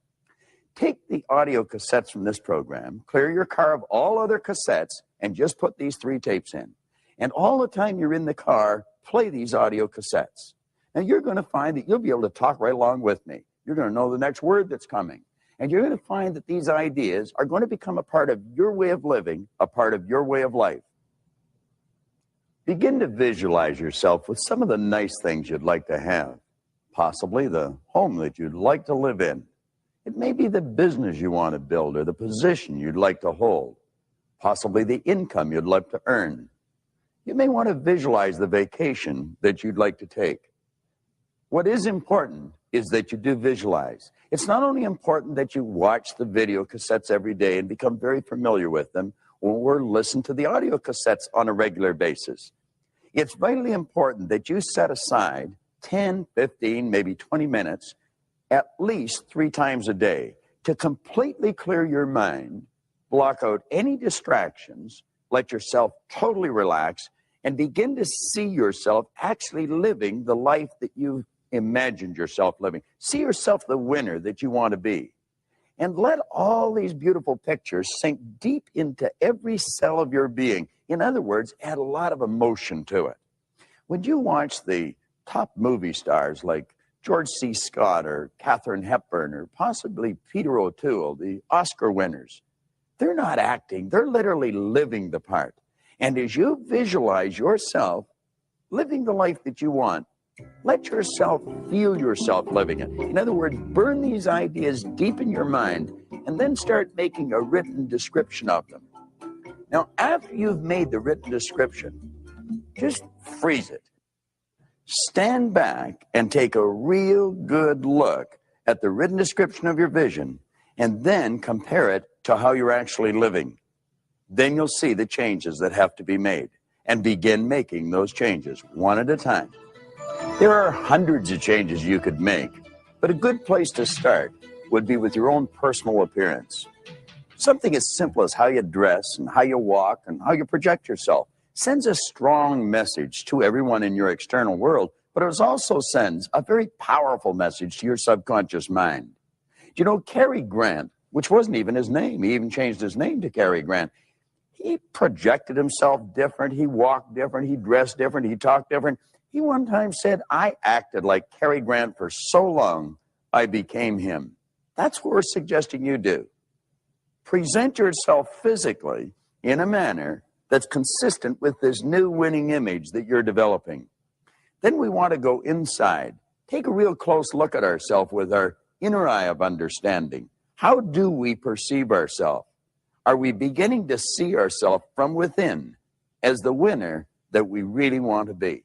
Take the audio cassettes from this program, clear your car of all other cassettes, and just put these 3 tapes in. And all the time you're in the car, play these audio cassettes. And you're going to find that you'll be able to talk right along with me. You're going to know the next word that's coming. And you're going to find that these ideas are going to become a part of your way of living, a part of your way of life. Begin to visualize yourself with some of the nice things you'd like to have. Possibly the home that you'd like to live in. It may be the business you want to build or the position you'd like to hold. Possibly the income you'd like to earn. You may want to visualize the vacation that you'd like to take. What is important is that you do visualize. It's not only important that you watch the video cassettes every day and become very familiar with them, or listen to the audio cassettes on a regular basis. It's vitally important that you set aside 10, 15, maybe 20 minutes, at least 3 times a day, to completely clear your mind, block out any distractions, let yourself totally relax, and begin to see yourself actually living the life that you've imagined yourself living. See yourself the winner that you want to be. And let all these beautiful pictures sink deep into every cell of your being. In other words, add a lot of emotion to it. When you watch the top movie stars like George C. Scott or Katharine Hepburn or possibly Peter O'Toole, the Oscar winners, they're not acting, they're literally living the part. And as you visualize yourself living the life that you want, let yourself feel yourself living it. In other words, burn these ideas deep in your mind and then start making a written description of them. Now, after you've made the written description, just freeze it. Stand back and take a real good look at the written description of your vision and then compare it to how you're actually living. Then you'll see the changes that have to be made and begin making those changes one at a time. There are hundreds of changes you could make, but a good place to start would be with your own personal appearance. Something as simple as how you dress and how you walk and how you project yourself sends a strong message to everyone in your external world, but it also sends a very powerful message to your subconscious mind. You know, Cary Grant, which wasn't even his name, he even changed his name to Cary Grant. He projected himself different, he walked different, he dressed different, he talked different. He one time said, I acted like Cary Grant for so long, I became him. That's what we're suggesting you do. Present yourself physically in a manner that's consistent with this new winning image that you're developing. Then we want to go inside. Take a real close look at ourselves with our inner eye of understanding. How do we perceive ourselves? Are we beginning to see ourselves from within as the winner that we really want to be?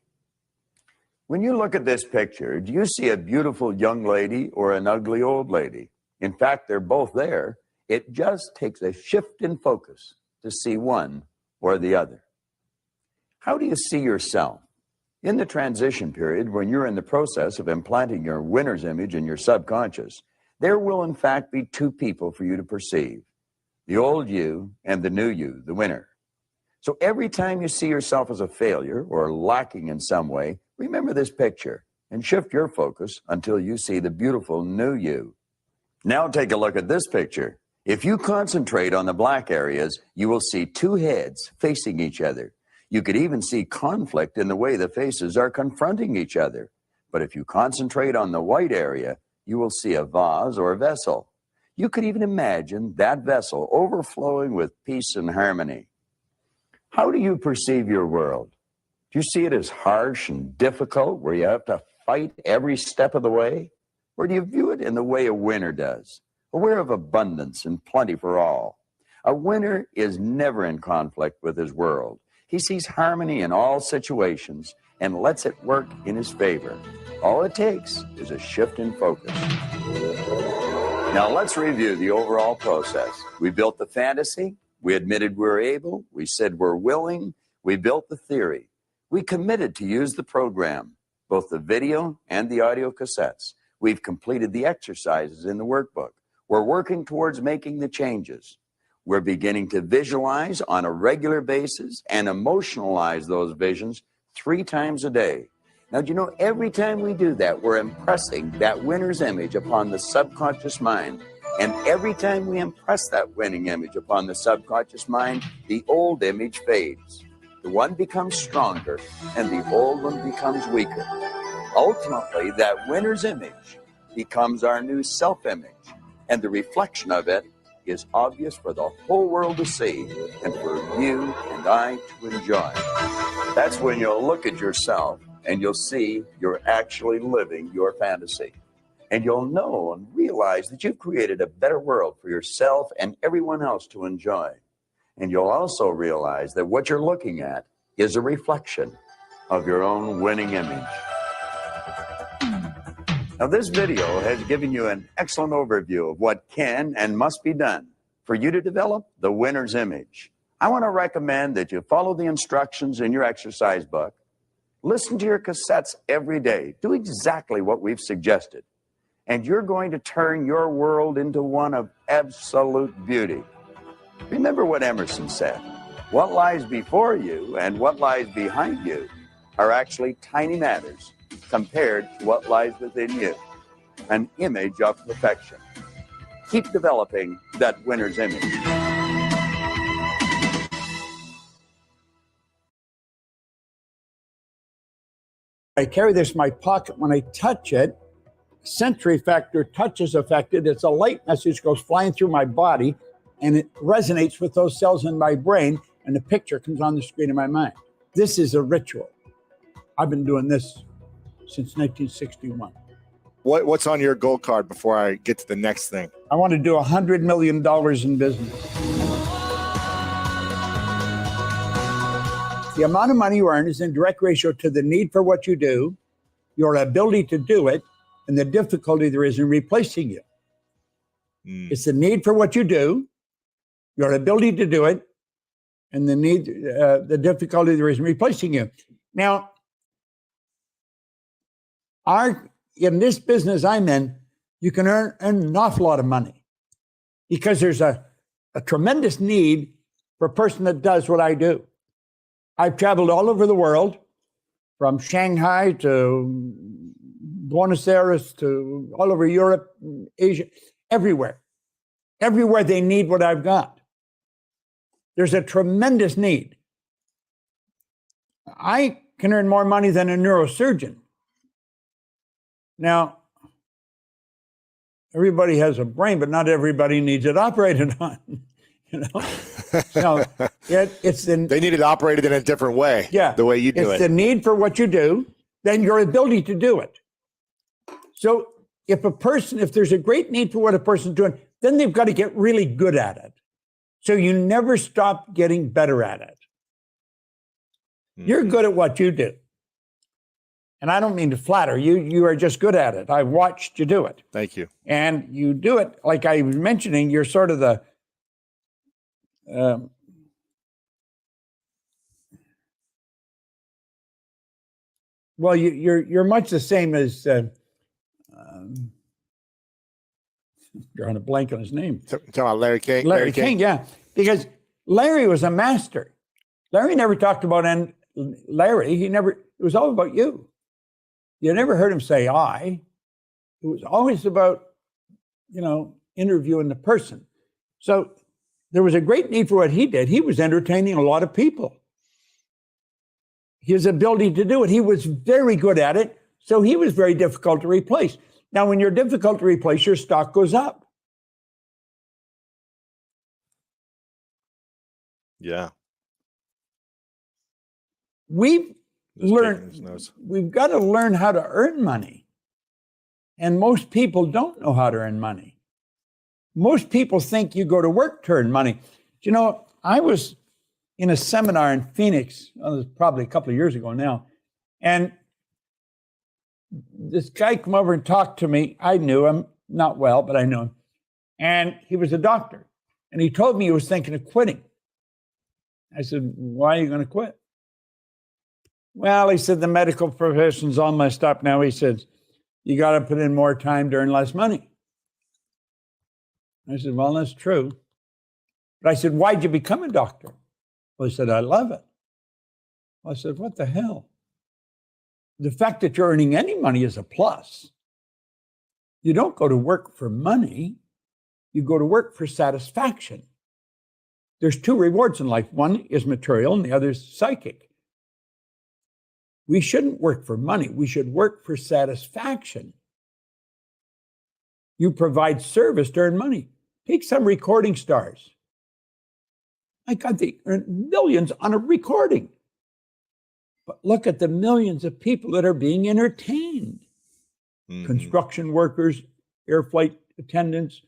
When you look at this picture, do you see a beautiful young lady or an ugly old lady? In fact, they're both there. It just takes a shift in focus to see one or the other. How do you see yourself? In the transition period, when you're in the process of implanting your winner's image in your subconscious, there will in fact be two people for you to perceive, the old you and the new you, the winner. So every time you see yourself as a failure or lacking in some way, remember this picture and shift your focus until you see the beautiful new you. Now take a look at this picture. If you concentrate on the black areas, you will see two heads facing each other. You could even see conflict in the way the faces are confronting each other. But if you concentrate on the white area, you will see a vase or a vessel. You could even imagine that vessel overflowing with peace and harmony. How do you perceive your world? Do you see it as harsh and difficult, where you have to fight every step of the way? Or do you view it in the way a winner does? Aware of abundance and plenty for all. A winner is never in conflict with his world. He sees harmony in all situations and lets it work in his favor. All it takes is a shift in focus. Now let's review the overall process. We built the fantasy, we admitted we're able, we said we're willing, we built the theory. We committed to use the program, both the video and the audio cassettes. We've completed the exercises in the workbook. We're working towards making the changes. We're beginning to visualize on a regular basis and emotionalize those visions 3 times a day. Now, do you know, every time we do that, we're impressing that winner's image upon the subconscious mind. And every time we impress that winning image upon the subconscious mind, the old image fades. The one becomes stronger and the old one becomes weaker. Ultimately, that winner's image becomes our new self-image. And the reflection of it is obvious for the whole world to see and for you and I to enjoy. That's when you'll look at yourself and you'll see you're actually living your fantasy. And you'll know and realize that you've created a better world for yourself and everyone else to enjoy. And you'll also realize that what you're looking at is a reflection of your own winning image. Now, this video has given you an excellent overview of what can and must be done for you to develop the winner's image. I want to recommend that you follow the instructions in your exercise book, listen to your cassettes every day, do exactly what we've suggested, and you're going to turn your world into one of absolute beauty. Remember what Emerson said, what lies before you and what lies behind you are actually tiny matters compared to what lies within you, an image of perfection. Keep developing that winner's image. I carry this in my pocket. When I touch it, sensory factor, touch is affected. It's a light message goes flying through my body, and it resonates with those cells in my brain, and the picture comes on the screen in my mind. This is a ritual. I've been doing this since 1961. What's on your goal card before I get to the next thing? I want to do $100 million in business. The amount of money you earn is in direct ratio to the need for what you do your ability to do it and the difficulty there is in replacing you. It's the need for what you do, your ability to do it, and the difficulty there is in replacing you. Now, in this business I'm in, you can earn an awful lot of money because there's a tremendous need for a person that does what I do. I've traveled all over the world, from Shanghai to Buenos Aires to all over Europe, Asia, everywhere. Everywhere they need what I've got. There's a tremendous need. I can earn more money than a neurosurgeon. Now, everybody has a brain, but not everybody needs it operated on. So they need it operated in a different way. Yeah, the way you do it. It's the need for what you do, then your ability to do it. So if there's a great need for what a person's doing, then they've got to get really good at it. So you never stop getting better at it. You're good at what you do. And I don't mean to flatter you. You are just good at it. I've watched you do it. Thank you. And you do it, like I was mentioning, you're sort of the well, you're much the same as drawing a blank on his name. Talking about Larry King. Larry King, yeah, because Larry was a master. Larry never talked about Larry. It was all about you. You never heard him say I. It was always about, interviewing the person. So there was a great need for what he did. He was entertaining a lot of people. His ability to do it, he was very good at it. So he was very difficult to replace. Now, when you're difficult to replace, your stock goes up. Yeah. We've got to learn how to earn money. And most people don't know how to earn money. Most people think you go to work to earn money. I was in a seminar in Phoenix, it was probably a couple of years ago now, and this guy came over and talked to me. I knew him, not well, but I knew him. And he was a doctor. And he told me he was thinking of quitting. I said, why are you going to quit? Well, he said, the medical profession's all messed up now. He said, you got to put in more time to earn less money. I said, well, that's true. But I said, why'd you become a doctor? Well, he said, I love it. I said, what the hell? The fact that you're earning any money is a plus. You don't go to work for money. You go to work for satisfaction. There's two rewards in life. One is material and the other is psychic. We shouldn't work for money. We should work for satisfaction. You provide service to earn money. Take some recording stars. My God, they earn millions on a recording. But look at the millions of people that are being entertained. Mm-hmm. Construction workers, air flight attendants,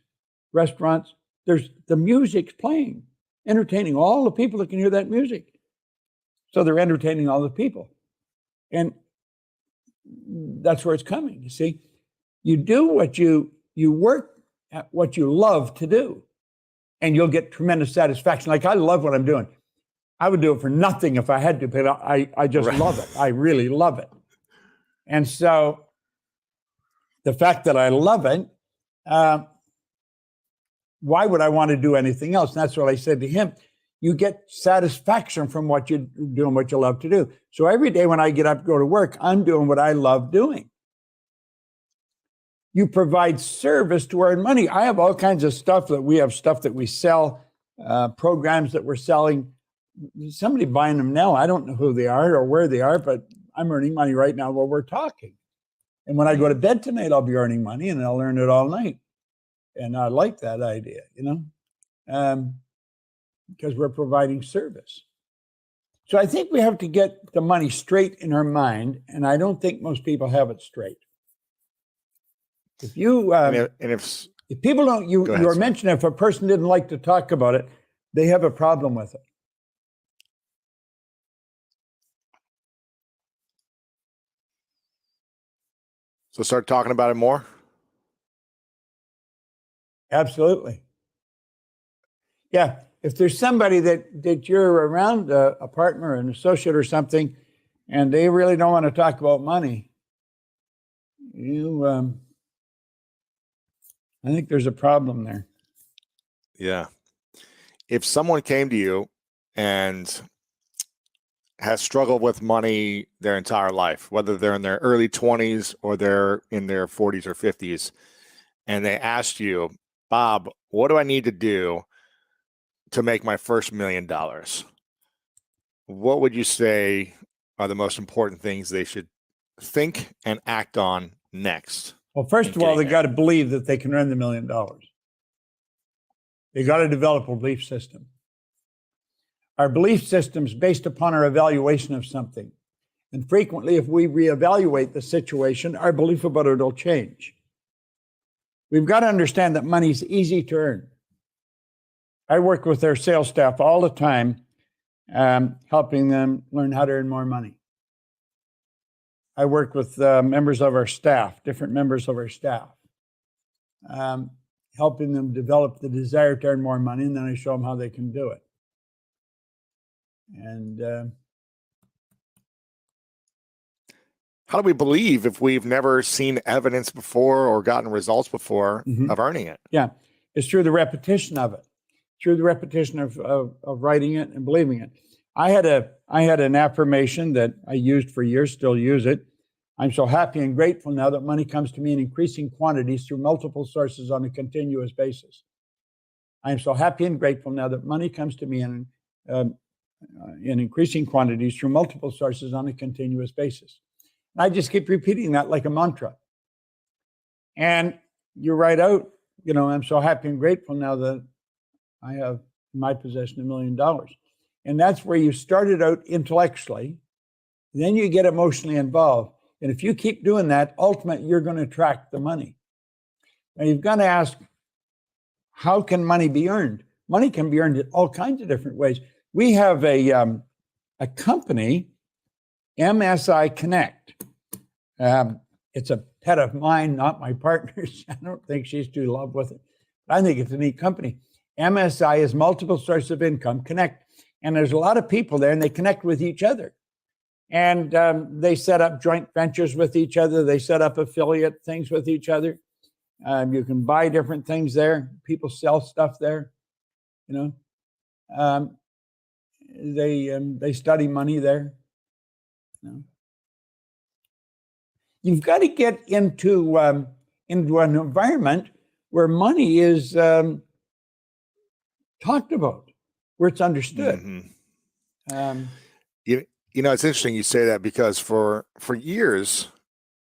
restaurants. There's the music's playing, entertaining all the people that can hear that music. So they're entertaining all the people. And that's where it's coming, you see. You do what you work at what you love to do, and you'll get tremendous satisfaction. Like, I love what I'm doing. I would do it for nothing if I had to, but I just love it. I really love it. And so the fact that I love it, why would I want to do anything else? And that's what I said to him. You get satisfaction from what you're doing, what you love to do. So every day when I get up to go to work, I'm doing what I love doing. You provide service to earn money. I have all kinds of stuff that we sell, programs that we're selling. Somebody buying them now. I don't know who they are or where they are, but I'm earning money right now while we're talking. And when I go to bed tonight, I'll be earning money, and I'll earn it all night. And I like that idea, because we're providing service. So I think we have to get the money straight in our mind, and I don't think most people have it straight. If you if people don't, you were mentioning if a person didn't like to talk about it, they have a problem with it. So start talking about it more. Absolutely. Yeah. If there's somebody that you're around, a partner, an associate or something, and they really don't want to talk about money, I think there's a problem there. Yeah. If someone came to you and has struggled with money their entire life, whether they're in their early 20s or they're in their 40s or 50s, and they asked you, Bob, what do I need to do to make my first $1 million? What would you say are the most important things they should think and act on next? Well, first in of all, getting they there? got to believe that they can earn the $1 million. They got to develop a belief system. Our belief system is based upon our evaluation of something. And frequently, if we reevaluate the situation, our belief about it will change. We've got to understand that money's easy to earn. I work with their sales staff all the time, helping them learn how to earn more money. I work with members of our staff, different members of our staff, helping them develop the desire to earn more money, and then I show them how they can do it. And how do we believe if we've never seen evidence before or gotten results before of earning it? yeah, it's through the repetition of it, through the repetition of writing it and believing it. I had an affirmation that I used for years, still use it. I'm so happy and grateful now that money comes to me in increasing quantities through multiple sources on a continuous basis. I'm so happy and grateful now that money comes to me in increasing quantities through multiple sources on a continuous basis. And I just keep repeating that like a mantra. And you write out, I'm so happy and grateful now that I have in my possession $1 million. And that's where you started out intellectually, then you get emotionally involved. And if you keep doing that, ultimately, you're going to attract the money. Now, you've got to ask, how can money be earned? Money can be earned in all kinds of different ways. We have a company, MSI Connect. It's a pet of mine, not my partner's. I don't think she's too in love with it. But I think it's a neat company. MSI is multiple sources of income, connect. And there's a lot of people there, and they connect with each other. And they set up joint ventures with each other. They set up affiliate things with each other. You can buy different things there. People sell stuff there. They study money there. You've got to get into an environment where money is talked about, where it's understood. It's interesting you say that, because for years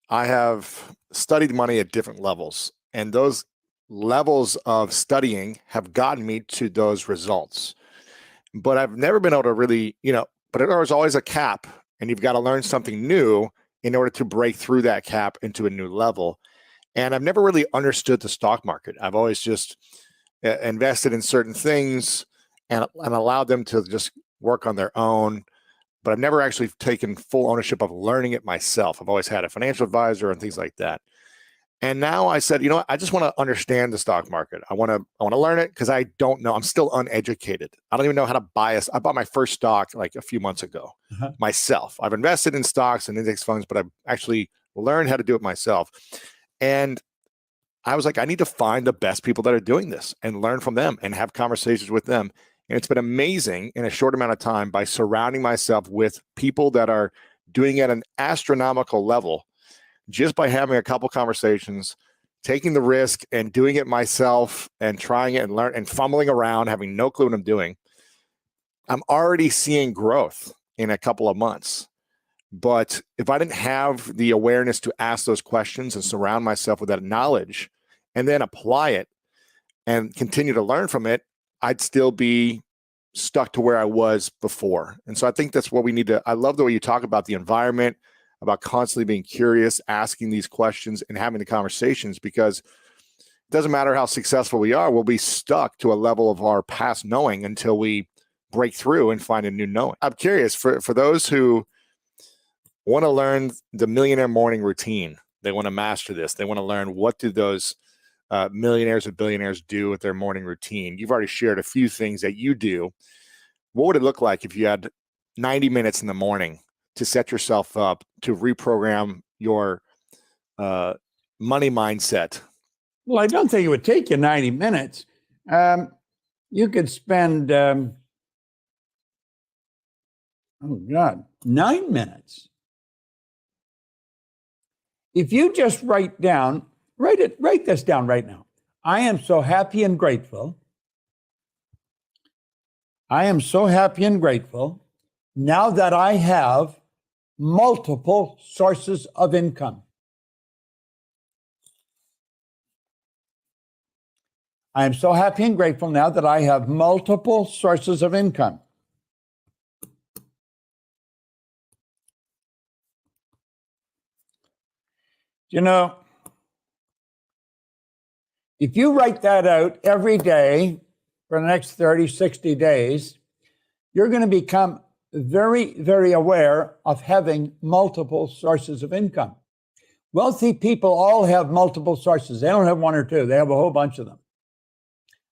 I have studied money at different levels, and those levels of studying have gotten me to those results. But I've never been able to really, but there's always a cap, and you've got to learn something new in order to break through that cap into a new level. And I've never really understood the stock market. I've always just invested in certain things and allowed them to just work on their own. But I've never actually taken full ownership of learning it myself. I've always had a financial advisor and things like that. And now I said, I just want to understand the stock market. I want to learn it, because I don't know. I'm still uneducated. I don't even know how to buy I bought my first stock like a few months ago myself. I've invested in stocks and index funds, but I've actually learned how to do it myself. And I was like, I need to find the best people that are doing this and learn from them and have conversations with them. And it's been amazing in a short amount of time by surrounding myself with people that are doing it at an astronomical level, just by having a couple conversations, taking the risk and doing it myself and trying it and learn and fumbling around, having no clue what I'm doing. I'm already seeing growth in a couple of months. But if I didn't have the awareness to ask those questions and surround myself with that knowledge and then apply it and continue to learn from it, I'd still be stuck to where I was before. And so I think that's what we need to, I love the way you talk about the environment, about constantly being curious, asking these questions and having the conversations, because it doesn't matter how successful we are, we'll be stuck to a level of our past knowing until we break through and find a new knowing. I'm curious, for those who want to learn the Millionaire Morning Routine They want to master this. They want to learn, what do those millionaires and billionaires do with their morning routine. You've already shared a few things that you do. What would it look like if you had 90 minutes in the morning to set yourself up to reprogram your money mindset? Well, I don't think it would take you 90 minutes. You could spend, 9 minutes. If you just write this down right now. I am so happy and grateful. I am so happy and grateful now that I have multiple sources of income. I am so happy and grateful now that I have multiple sources of income. You know, if you write that out every day for the next 30, 60 days, you're going to become very, very aware of having multiple sources of income. Wealthy people all have multiple sources. They don't have one or two. They have a whole bunch of them.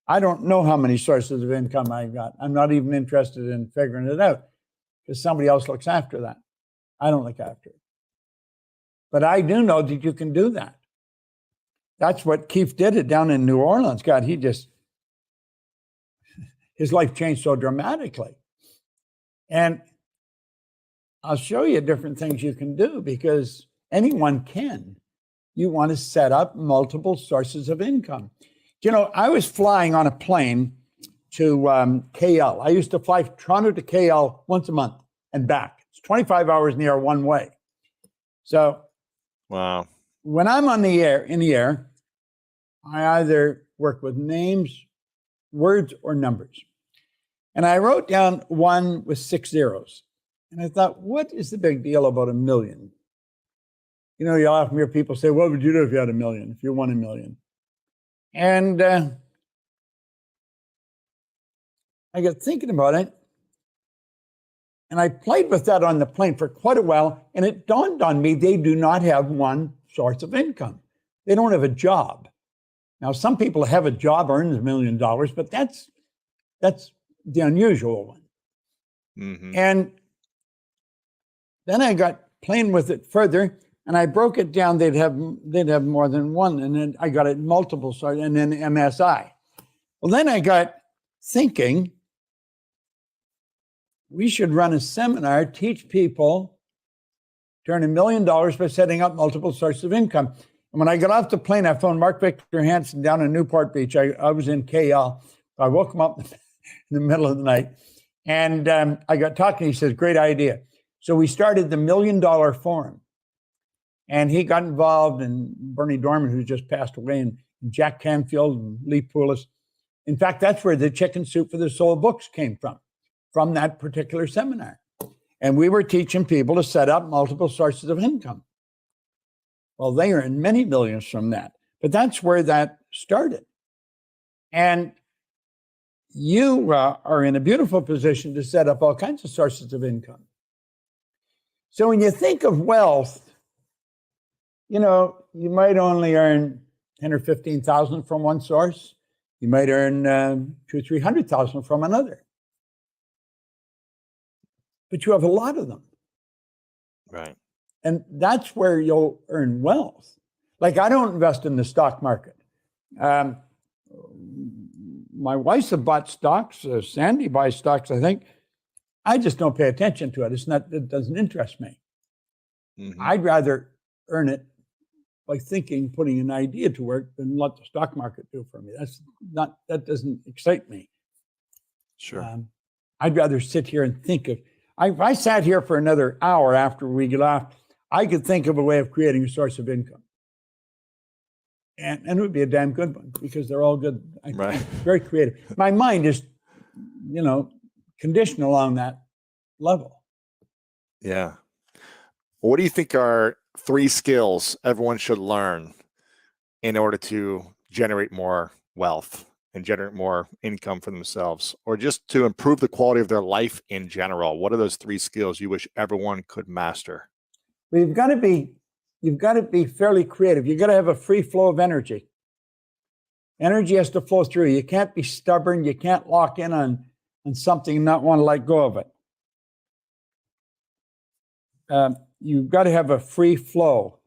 I don't know how many sources of income I've got. I'm not even interested in figuring it out because somebody else looks after that. I don't look after it. But I do know that you can do that. That's what Keith did it down in New Orleans. God, his life changed so dramatically. And I'll show you different things you can do because anyone can. You want to set up multiple sources of income. You know, I was flying on a plane to KL. I used to fly Toronto to KL once a month and back. It's 25 hours in the air one way. So, wow. When I'm in the air, I either work with names, words, or numbers. And I wrote down 1 with 6 zeros. And I thought, what is the big deal about $1 million? You know, you often hear people say, what would you do if you had $1 million, if you won $1 million? And I got thinking about it. And I played with that on the plane for quite a while. And it dawned on me, they do not have one source of income. They don't have a job. Now, some people have a job, earns $1 million, but that's the unusual one. Mm-hmm. And then I got playing with it further, and I broke it down. They'd have more than one, and then I got it multiple, and then MSI. Well, then I got thinking we should run a seminar, teach people to earn $1 million by setting up multiple sources of income. And when I got off the plane, I phoned Mark Victor Hansen down in Newport Beach. I was in KL. I woke him up in the middle of the night. And I got talking. He says, great idea. So we started the $1 Million Forum. And he got involved, and Bernie Dorman, who just passed away, and Jack Canfield and Lee Poulos. In fact, that's where the Chicken Soup for the Soul books came from that particular seminar. And we were teaching people to set up multiple sources of income. Well, they earned many millions from that. But that's where that started. And you are in a beautiful position to set up all kinds of sources of income. So when you think of wealth, you know, you might only earn 10 or 15,000 from one source. You might earn 200,000 or 300,000 from another. But you have a lot of them. Right. And that's where you'll earn wealth. Like, I don't invest in the stock market. My wife have bought stocks. Sandy buys stocks, I think. I just don't pay attention to it. It doesn't interest me. Mm-hmm. I'd rather earn it by putting an idea to work than let the stock market do for me. That doesn't excite me. Sure. I'd rather sit here and think of, if I sat here for another hour after we get off, I could think of a way of creating a source of income. And it would be a damn good one because they're all good. Right. Very creative. My mind is, conditioned along that level. Yeah. What do you think are 3 skills everyone should learn in order to generate more wealth and generate more income for themselves, or just to improve the quality of their life in general? What are those 3 skills you wish everyone could master? We've got to be you've got to be fairly creative. You've got to have a free flow of energy. Energy has to flow through. You can't be stubborn. You can't lock in on something and not want to let go of it. You've got to have a free flow.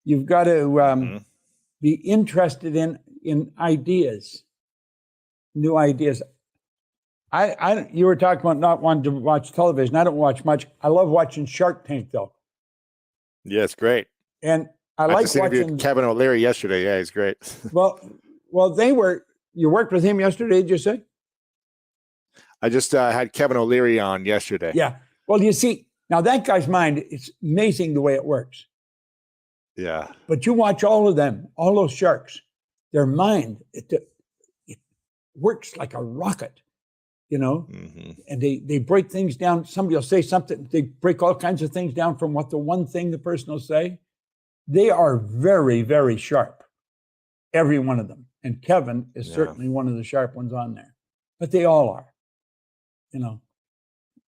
You've got to be interested in ideas, new ideas. You were talking about not wanting to watch television. I don't watch much. I love watching Shark Tank, though. Yeah, it's great. And I I like just interviewed watching Kevin O'Leary yesterday. Yeah, he's great. Well, you worked with him yesterday, did you say? I just had Kevin O'Leary on yesterday. Yeah. Well, you see, now that guy's mind, it's amazing the way it works. Yeah. But you watch all of them, all those sharks, their mind, it works like a rocket, you know? Mm-hmm. And they break things down. Somebody will say something, they break all kinds of things down from what the one thing the person will say. They are very, very sharp, every one of them. And Kevin is certainly one of the sharp ones on there. But they all are, you know.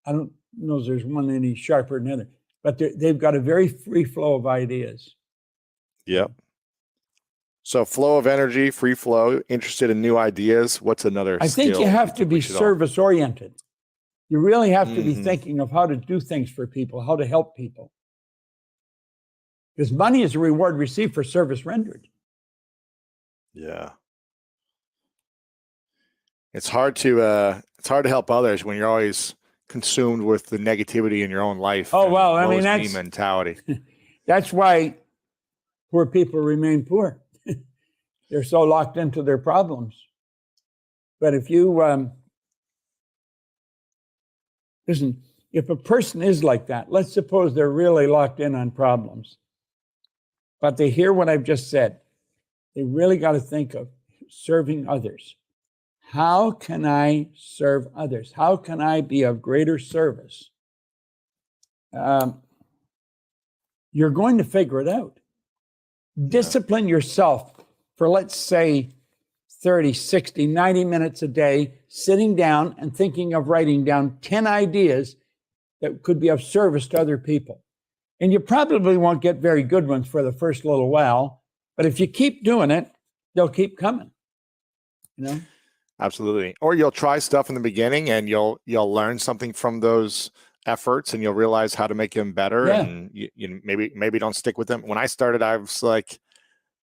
I don't know if there's one any sharper than the other, but they've got a very free flow of ideas. Yep. So flow of energy, free flow, interested in new ideas. What's another I think skill you have to be we should all- service oriented. You really have to be thinking of how to do things for people, how to help people. Because money is a reward received for service rendered. Yeah. It's hard to help others when you're always consumed with the negativity in your own life. Oh, and well, I woe mean, is me that's- mentality. That's why poor people remain poor. They're so locked into their problems. But if you, listen, if a person is like that, let's suppose they're really locked in on problems, but they hear what I've just said, they really got to think of serving others. How can I serve others? How can I be of greater service? You're going to figure it out. Discipline yourself for, let's say, 30, 60, 90 minutes a day, sitting down and thinking of writing down 10 ideas that could be of service to other people. And you probably won't get very good ones for the first little while, but if you keep doing it, they'll keep coming, you know? Absolutely. Or you'll try stuff in the beginning and you'll learn something from those efforts and you'll realize how to make them better. Yeah. And you maybe don't stick with them. When I started, I was like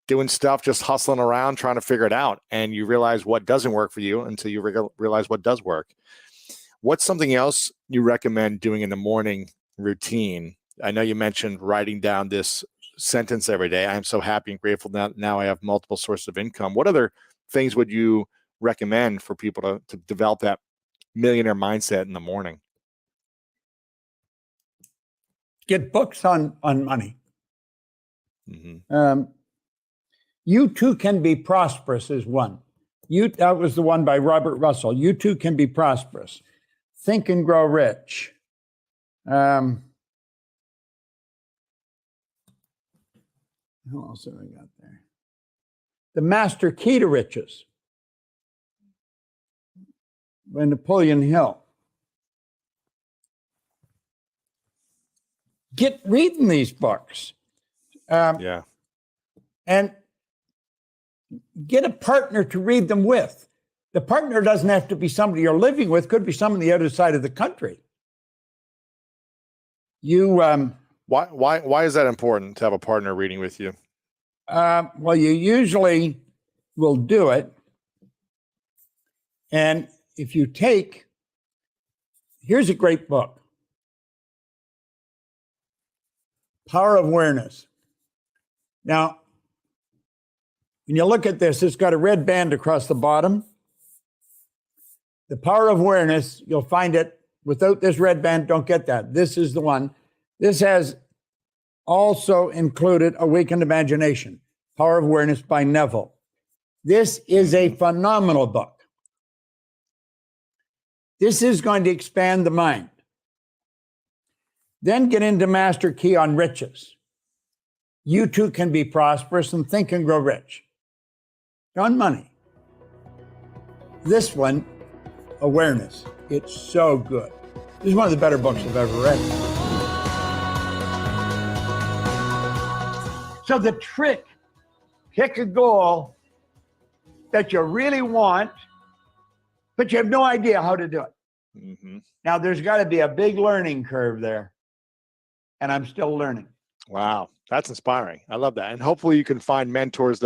doing stuff, just hustling around, trying to figure it out. And you realize what doesn't work for you until you realize what does work. What's something else you recommend doing in the morning routine? I know you mentioned writing down this sentence every day. I am so happy and grateful that now I have multiple sources of income. What other things would you recommend for people to develop that millionaire mindset in the morning? Get books on money. Mm-hmm. You Too Can Be Prosperous is one. That was the one by Robert Russell. You Too Can Be Prosperous. Think and Grow Rich. Who else have I got there? The Master Key to Riches by Napoleon Hill. Get reading these books. Yeah. And get a partner to read them with. The partner doesn't have to be somebody you're living with, could be someone on the other side of the country. Why is that important to have a partner reading with you? Well, you usually will do it. And if you here's a great book, Power of Awareness. Now, when you look at this, it's got a red band across the bottom. The Power of Awareness, you'll find it without this red band, don't get that. This is the one. This has also included Awakened Imagination, Power of Awareness by Neville. This is a phenomenal book. This is going to expand the mind. Then get into Master Key on Riches. You Too Can Be Prosperous and Think and Grow Rich. On money. This one, Awareness. It's so good. This is one of the better books I've ever read. So the trick, pick a goal that you really want, but you have no idea how to do it. Mm-hmm. Now, there's got to be a big learning curve there, and I'm still learning. Wow, that's inspiring. I love that. And hopefully you can find mentors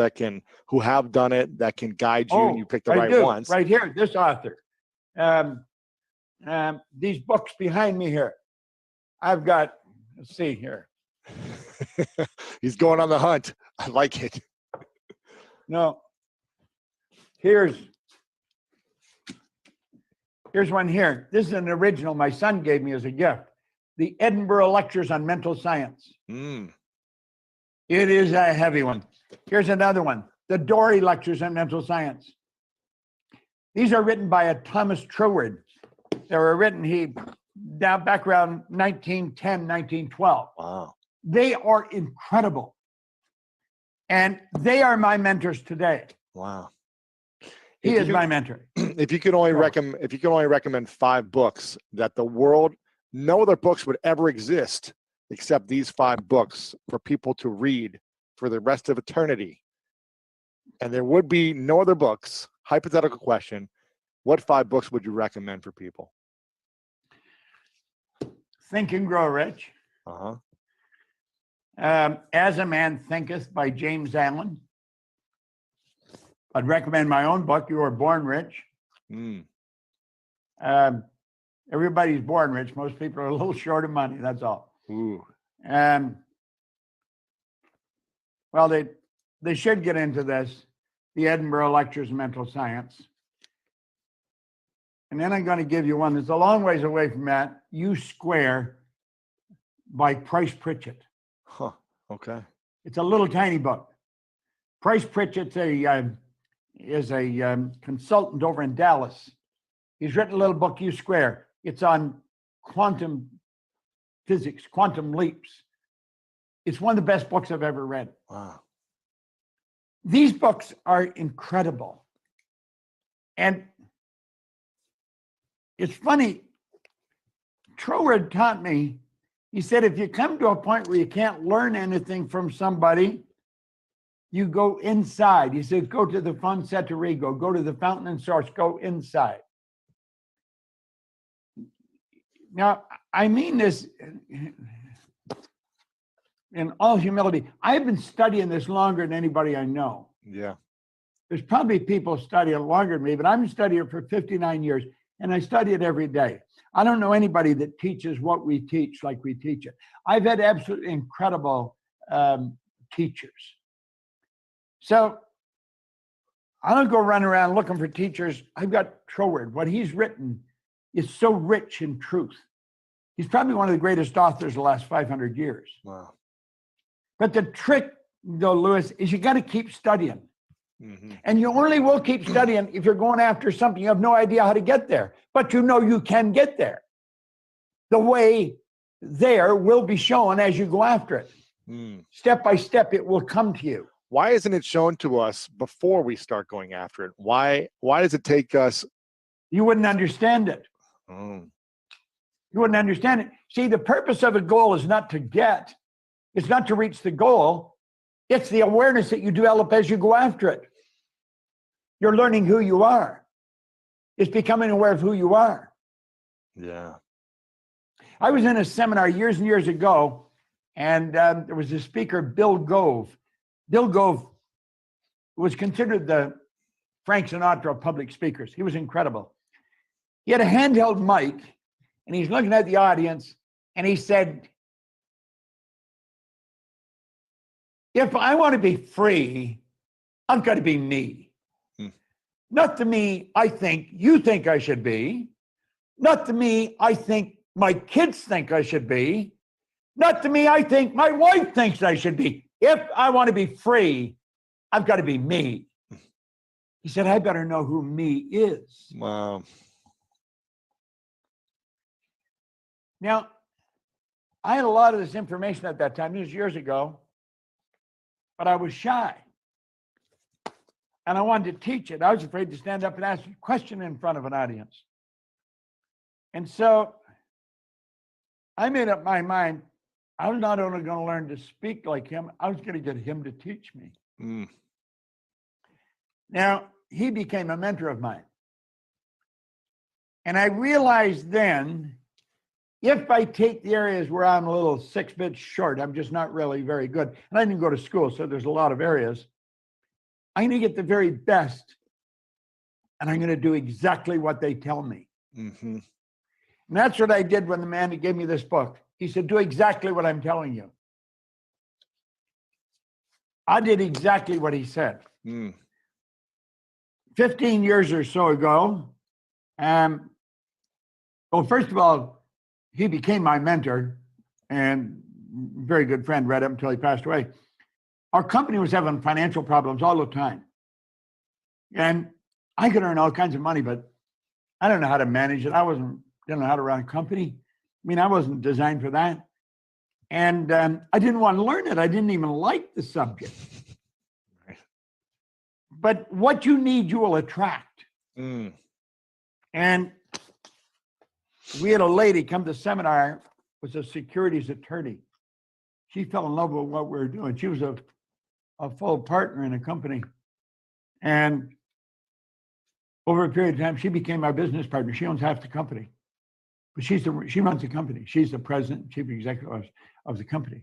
who have done it, that can guide you, and you pick the I right do. ones. Right here, this author. These books behind me here. I've got, let's see here. He's going on the hunt. I like it. No, here's one here. This is an original my son gave me as a gift. The Edinburgh Lectures on Mental Science. Mm. It is a heavy one. Here's another one. The Dory Lectures on Mental Science. These are written by a Thomas Troward. They were written back around 1910, 1912. Wow. They are incredible. And they are my mentors today. Wow. He is my mentor. If you could only recommend 5 books that no other books would ever exist except these 5 books for people to read for the rest of eternity, and there would be no other books, hypothetical question, what 5 books would you recommend for people? Think and Grow Rich. Uh-huh. As a Man Thinketh by James Allen. I'd recommend my own book, You Were Born Rich. Mm. Everybody's born rich. Most people are a little short of money, that's all. Ooh. Well, they should get into this, the Edinburgh Lectures on Mental Science. And then I'm going to give you one that's a long ways away from that, U Square by Price Pritchett. Huh. Okay. It's a little tiny book. Price Pritchett is a consultant over in Dallas. He's written a little book, U Square. It's on quantum physics, quantum leaps. It's one of the best books I've ever read. Wow. These books are incredible. And it's funny, Troward taught me, he said, if you come to a point where you can't learn anything from somebody, you go inside. He said, go to the Fon Setterigo, go to the fountain and source, go inside. Now, I mean this in all humility. I've been studying this longer than anybody I know. Yeah. There's probably people study it longer than me, but I've been studying it for 59 years, and I study it every day. I don't know anybody that teaches what we teach like we teach it. I've had absolutely incredible teachers. So I don't go run around looking for teachers. I've got Troward. What he's written is so rich in truth. He's probably one of the greatest authors of the last 500 years. Wow. But the trick, though, Lewis, is you got to keep studying. Mm-hmm. And you only will keep studying if you're going after something you have no idea how to get there. But you know you can get there. The way there will be shown as you go after it. Mm. Step by step, it will come to you. Why isn't it shown to us before we start going after it? Why does it take us? You wouldn't understand it. Oh. You wouldn't understand it. See, the purpose of a goal is not to get. It's not to reach the goal. It's the awareness that you develop as you go after it. You're learning who you are. It's becoming aware of who you are. Yeah. I was in a seminar years and years ago, and there was a speaker, Bill Gove. Bill Gove was considered the Frank Sinatra of public speakers. He was incredible. He had a handheld mic, and he's looking at the audience, and he said, if I want to be free, I've got to be me. Not to me, I think you think I should be. Not to me, I think my kids think I should be. Not to me, I think my wife thinks I should be. If I want to be free, I've got to be me. He said, I better know who me is. Wow. Now, I had a lot of this information at that time. This was years ago, but I was shy. And I wanted to teach it. I was afraid to stand up and ask a question in front of an audience. And so I made up my mind, I was not only going to learn to speak like him, I was going to get him to teach me. Mm. Now, he became a mentor of mine. And I realized then, if I take the areas where I'm a little 6 bits short, I'm just not really very good. And I didn't go to school, so there's a lot of areas. I'm going to get the very best, and I'm going to do exactly what they tell me. Mm-hmm. And that's what I did when the man who gave me this book, he said, do exactly what I'm telling you. I did exactly what he said. Mm. 15 years or so ago, well, first of all, he became my mentor and very good friend right up until he passed away. Our company was having financial problems all the time. And I could earn all kinds of money, but I don't know how to manage it. Didn't know how to run a company. I mean, I wasn't designed for that. And I didn't want to learn it. I didn't even like the subject. But what you need, you will attract. Mm. And we had a lady come to seminar, was a securities attorney. She fell in love with what we were doing. She was a full partner in a company. And over a period of time, she became our business partner. She owns half the company. But she runs the company. She's the president, chief executive of the company.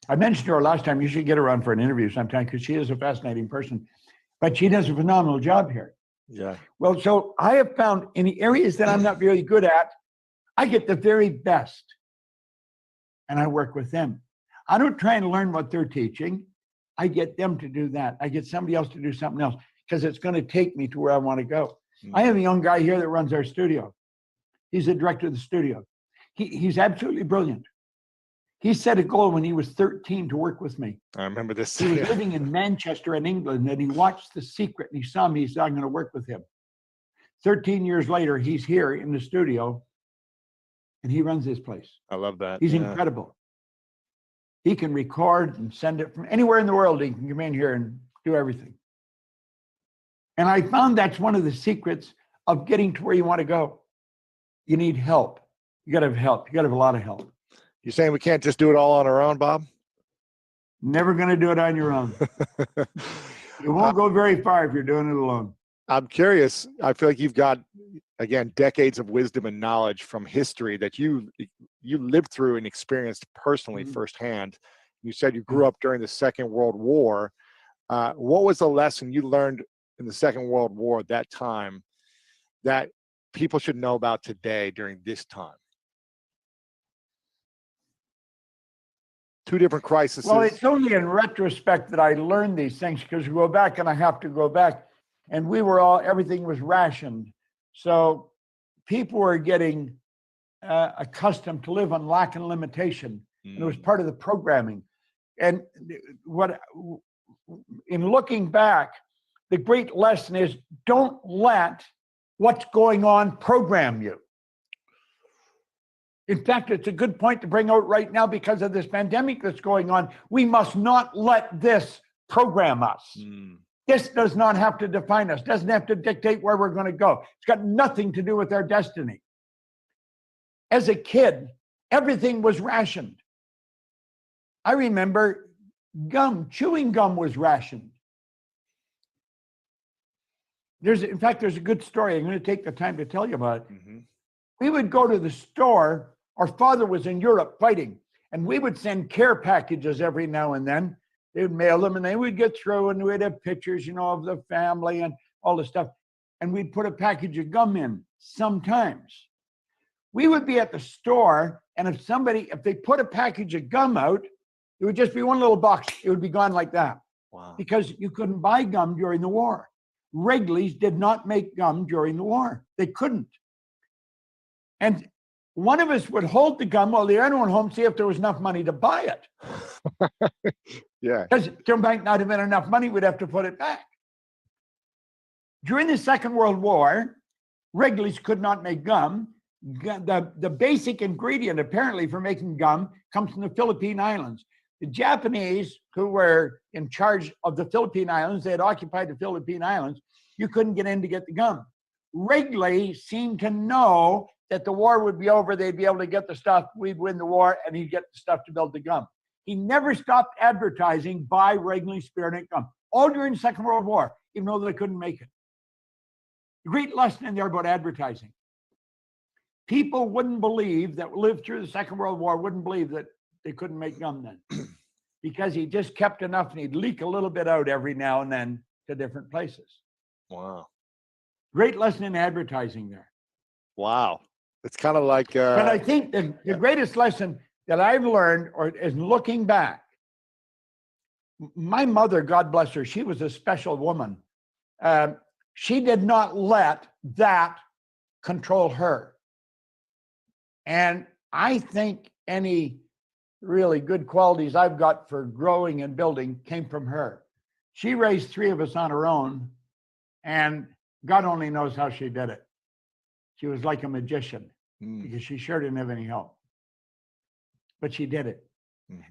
I mentioned to her last time, you should get her on for an interview sometime because she is a fascinating person. But she does a phenomenal job here. Yeah. Well, so I have found in the areas that I'm not really good at, I get the very best. And I work with them. I don't try and learn what they're teaching. I get them to do that. I get somebody else to do something else because it's going to take me to where I want to go. Mm. I have a young guy here that runs our studio. He's the director of the studio. He's absolutely brilliant. He set a goal when he was 13 to work with me. I remember this. He was living in Manchester in England, and he watched The Secret, and he saw me. He said, I'm going to work with him. 13 years later, he's here in the studio, and he runs this place. I love that. He's Yeah. incredible. He can record and send it from anywhere in the world. He can come in here and do everything. And I found that's one of the secrets of getting to where you want to go. You need help. You got to have help. You got to have a lot of help. You're saying we can't just do it all on our own, Bob? Never going to do it on your own. You won't go very far if you're doing it alone. I'm curious. I feel like you've got, again, decades of wisdom and knowledge from history that you lived through and experienced personally firsthand. You said you grew up during the Second World War. What was the lesson you learned in the Second World War at that time that people should know about today during this time? Two different crises. Well, it's only in retrospect that I learned these things because we go back and I have to go back. And everything was rationed. So people were getting accustomed to live on lack and limitation. And it was part of the programming. And in looking back, the great lesson is don't let what's going on program you. In fact, it's a good point to bring out right now because of this pandemic that's going on. We must not let this program us. This does not have to define us, doesn't have to dictate where we're going to go. It's got nothing to do with our destiny. As a kid, everything was rationed. I remember chewing gum was rationed. In fact, there's a good story. I'm going to take the time to tell you about it. We would go to the store. Our father was in Europe fighting, and we would send care packages every now and then. They would mail them, and they would get through, and we'd have pictures, of the family and all the stuff. And we'd put a package of gum in sometimes. We would be at the store, and if they put a package of gum out, it would just be one little box. It would be gone like that. Wow. Because you couldn't buy gum during the war. Wrigley's did not make gum during the war. They couldn't. And one of us would hold the gum while the other one home, see if there was enough money to buy it. Yeah. Because there might not have been enough money, we'd have to put it back. During the Second World War, Wrigley's could not make gum. The basic ingredient, apparently, for making gum comes from the Philippine Islands. The Japanese, who were in charge of the Philippine Islands, they had occupied the Philippine Islands, you couldn't get in to get the gum. Wrigley seemed to know that the war would be over, they'd be able to get the stuff, we'd win the war, and he'd get the stuff to build the gum. He never stopped advertising, buy Wrigley Spearmint Gum, all during the Second World War, even though they couldn't make it. A great lesson in there about advertising. People wouldn't believe that lived through the Second World War, wouldn't believe that they couldn't make gum then. Because he just kept enough and he'd leak a little bit out every now and then to different places. Wow. Great lesson in advertising there. Wow. It's kind of like But I think the greatest lesson that I've learned is looking back. My mother, God bless her, she was a special woman. She did not let that control her. And I think any really good qualities I've got for growing and building came from her. She raised 3 of us on her own, and God only knows how she did it. She was like a magician because she sure didn't have any help. But she did it.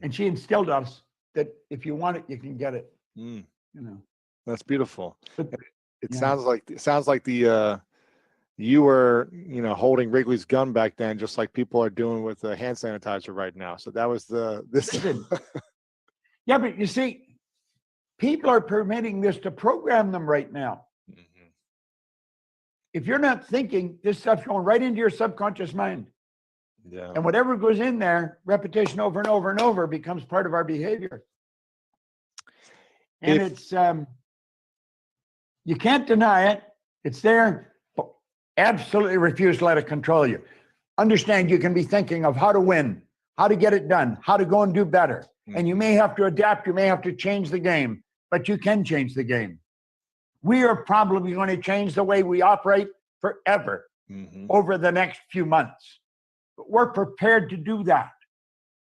And she instilled us that if you want it, you can get it. You know. That's beautiful. But, It yeah. sounds like the you were, you know, holding Wrigley's gun back then, just like people are doing with the hand sanitizer right now. So that was this. Yeah, but you see, people are permitting this to program them right now. If you're not thinking, this stuff's going right into your subconscious mind. Yeah. And whatever goes in there, repetition over and over and over becomes part of our behavior. And it's, you can't deny it. It's there. Absolutely refuse to let it control you. Understand you can be thinking of how to win, how to get it done, how to go and do better. And you may have to adapt, you may have to change the game, but you can change the game. We are probably going to change the way we operate forever over the next few months. But we're prepared to do that.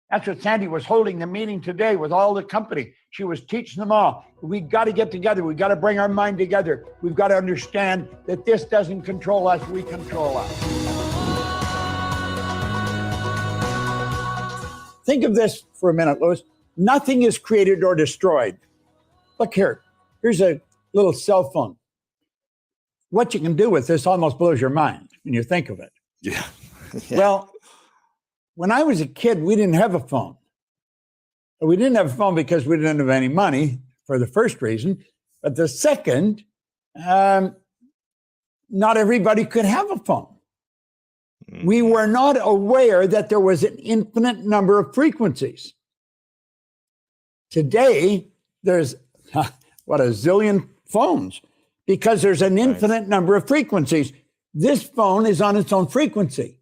That's what Sandy was holding the meeting today with all the company. She was teaching them all. We got to get together. We got to bring our mind together. We've got to understand that this doesn't control us. We control us. Think of this for a minute, Louis. Nothing is created or destroyed. Look here. Here's a little cell phone. What you can do with this almost blows your mind when you think of it. Yeah. Well, when I was a kid, we didn't have a phone. We didn't have a phone because we didn't have any money, for the first reason. But the second, not everybody could have a phone. We were not aware that there was an infinite number of frequencies. Today, there's, what, a zillion phones because there's an infinite number of frequencies. This phone is on its own frequency.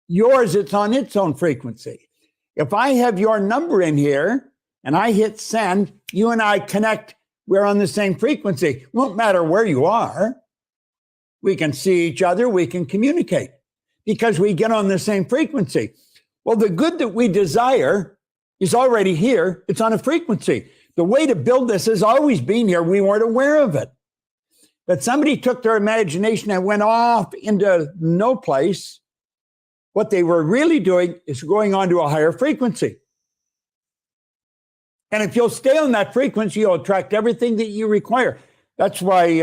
Yours, it's on its own frequency. If I have your number in here and I hit send, you and I connect, we're on the same frequency. It won't matter where you are. We can see each other, we can communicate because we get on the same frequency. Well, the good that we desire is already here. It's on a frequency. The way to build this has always been here. We weren't aware of it. But somebody took their imagination and went off into no place. What they were really doing is going on to a higher frequency. And if you'll stay on that frequency, you'll attract everything that you require. That's why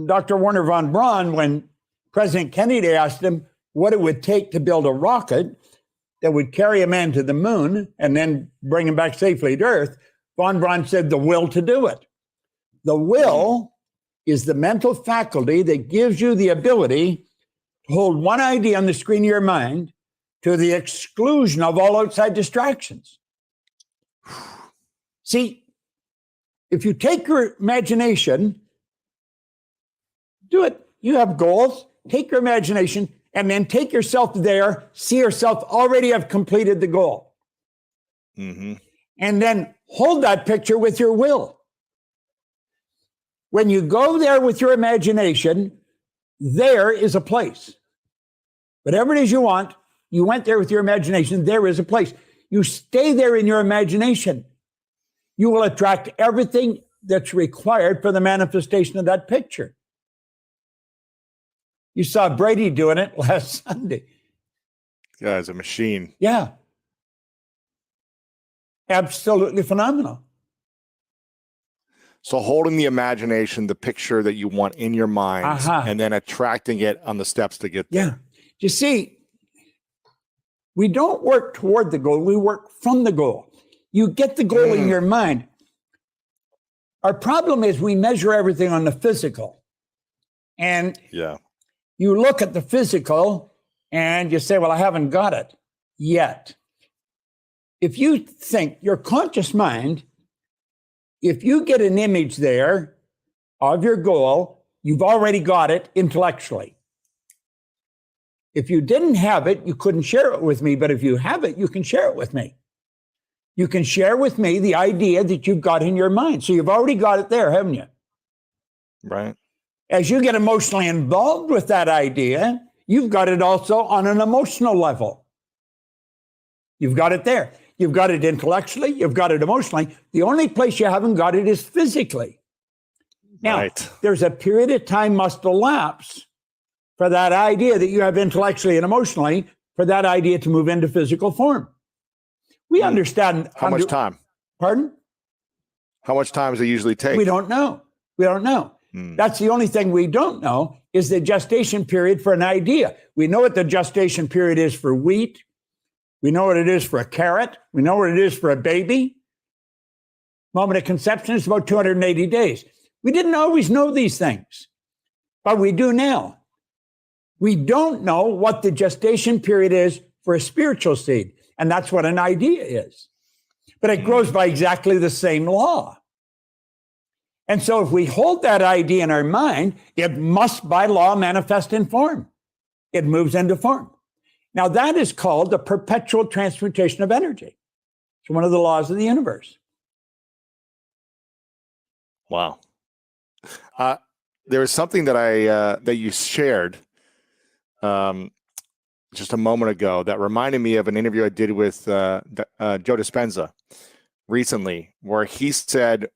Dr. Wernher von Braun, when President Kennedy asked him what it would take to build a rocket that would carry a man to the moon and then bring him back safely to Earth, von Braun said the will to do it. The will is the mental faculty that gives you the ability to hold one idea on the screen of your mind to the exclusion of all outside distractions. See, if you take your imagination, do it. You have goals, take your imagination, and then take yourself there, see yourself already have completed the goal. And then hold that picture with your will. When you go there with your imagination, there is a place. Whatever it is you want, you went there with your imagination, there is a place. You stay there in your imagination. You will attract everything that's required for the manifestation of that picture. You saw Brady doing it last Sunday. Guy's a machine. Yeah. Absolutely phenomenal. So holding the imagination, the picture that you want in your mind, and then attracting it on the steps to get there. Yeah. You see, we don't work toward the goal, we work from the goal. You get the goal in your mind. Our problem is we measure everything on the physical. And you look at the physical and you say, well, I haven't got it yet. If you think your conscious mind, if you get an image there of your goal, you've already got it intellectually. If you didn't have it, you couldn't share it with me. But if you have it, you can share it with me. You can share with me the idea that you've got in your mind. So you've already got it there, haven't you? Right. As you get emotionally involved with that idea, you've got it also on an emotional level. You've got it there. You've got it intellectually. You've got it emotionally. The only place you haven't got it is physically. Now, there's a period of time must elapse for that idea that you have intellectually and emotionally, for that idea to move into physical form. We understand. How much time? Pardon? How much time does it usually take? We don't know. We don't know. That's the only thing we don't know is the gestation period for an idea. We know what the gestation period is for wheat. We know what it is for a carrot. We know what it is for a baby. Moment of conception is about 280 days. We didn't always know these things, but we do now. We don't know what the gestation period is for a spiritual seed, and that's what an idea is. But it grows by exactly the same law. And so if we hold that idea in our mind, it must by law manifest in form. It moves into form. Now that is called the perpetual transmutation of energy. It's one of the laws of the universe. Wow. There was something that that you shared just a moment ago that reminded me of an interview I did with Joe Dispenza recently, where he said,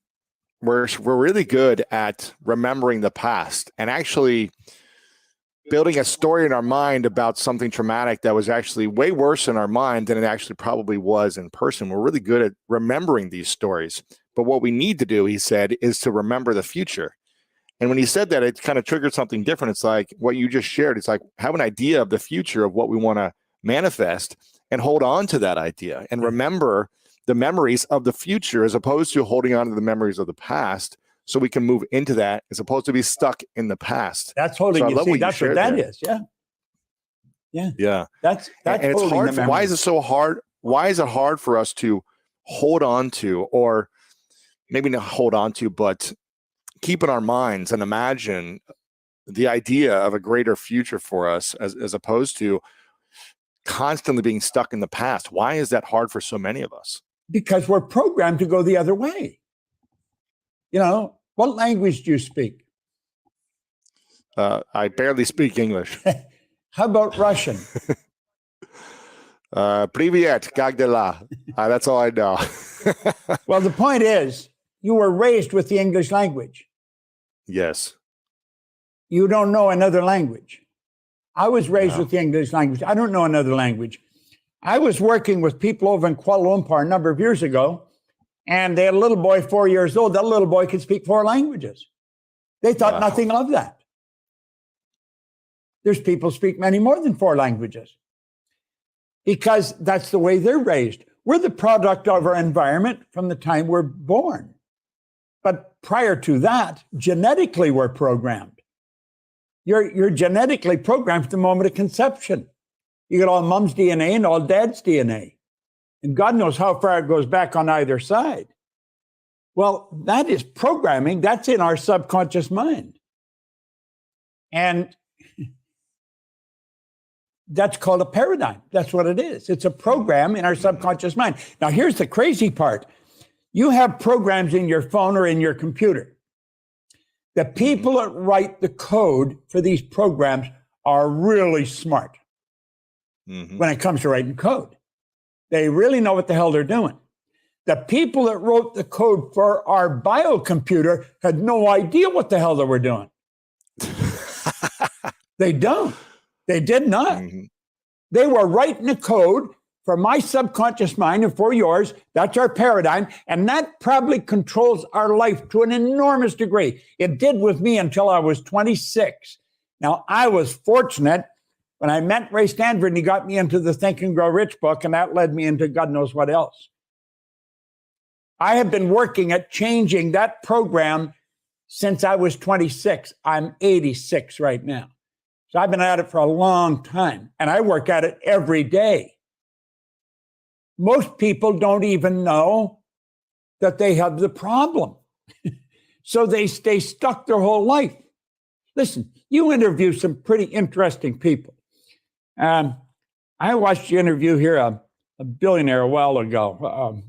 we're really good at remembering the past and actually building a story in our mind about something traumatic that was actually way worse in our mind than it actually probably was in person. We're really good at remembering these stories. But what we need to do, he said, is to remember the future. And when he said that, it kind of triggered something different. It's like what you just shared. It's like have an idea of the future of what we want to manifest and hold on to that idea and remember the memories of the future as opposed to holding on to the memories of the past, so we can move into that as opposed to be stuck in the past. That's holding. So you see, that's what that is. Yeah. Yeah. That's and it's hard. Why is it so hard? Why is it hard for us to hold on to, or maybe not hold on to, but keep in our minds and imagine the idea of a greater future for us as opposed to constantly being stuck in the past? Why is that hard for so many of us? Because we're programmed to go the other way. You know, what language do you speak? I barely speak English. How about Russian? Привет, как дела? That's all I know. Well, the point is, you were raised with the English language. Yes. You don't know another language. I was raised with the English language. I don't know another language. I was working with people over in Kuala Lumpur a number of years ago, and they had a little boy, 4 years old. That little boy could speak 4 languages. They thought nothing of that. There's people speak many more than 4 languages because that's the way they're raised. We're the product of our environment from the time we're born. But prior to that, genetically, we're programmed. You're genetically programmed from the moment of conception. You got all mom's DNA and all dad's DNA. And God knows how far it goes back on either side. Well, that is programming. That's in our subconscious mind. And that's called a paradigm. That's what it is. It's a program in our subconscious mind. Now, here's the crazy part. You have programs in your phone or in your computer. The people that write the code for these programs are really smart when it comes to writing code. They really know what the hell they're doing. The people that wrote the code for our biocomputer had no idea what the hell they were doing. They don't. They did not. They were writing the code for my subconscious mind and for yours, that's our paradigm. And that probably controls our life to an enormous degree. It did with me until I was 26. Now, I was fortunate when I met Ray Stanford and he got me into the Think and Grow Rich book, and that led me into God knows what else. I have been working at changing that program since I was 26. I'm 86 right now. So I've been at it for a long time, and I work at it every day. Most people don't even know that they have the problem. So they stay stuck their whole life. Listen, you interview some pretty interesting people. I watched you interview here a billionaire a while ago.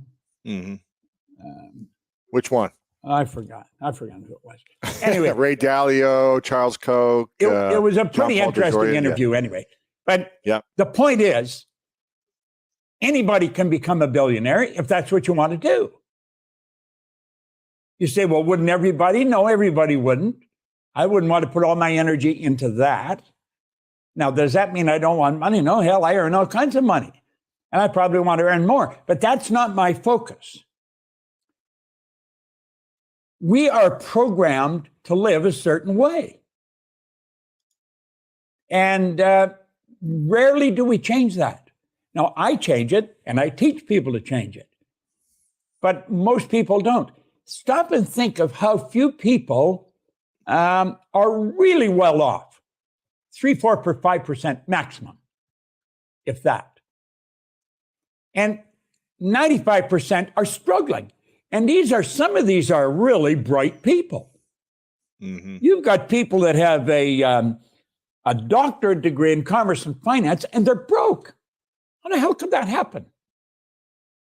Which one? I forgot who it was. Anyway, Ray Dalio, Charles Koch. it was a pretty John Paul interesting DeJoria, interview anyway. But the point is, anybody can become a billionaire if that's what you want to do. You say, well, wouldn't everybody? No, everybody wouldn't. I wouldn't want to put all my energy into that. Now, does that mean I don't want money? No, hell, I earn all kinds of money. And I probably want to earn more. But that's not my focus. We are programmed to live a certain way. And rarely do we change that. Now, I change it, and I teach people to change it. But most people don't. Stop and think of how few people are really well off. 3-4-5% maximum, if that. And 95% are struggling. And some of these are really bright people. Mm-hmm. You've got people that have a doctorate degree in commerce and finance, and they're broke. How the hell could that happen?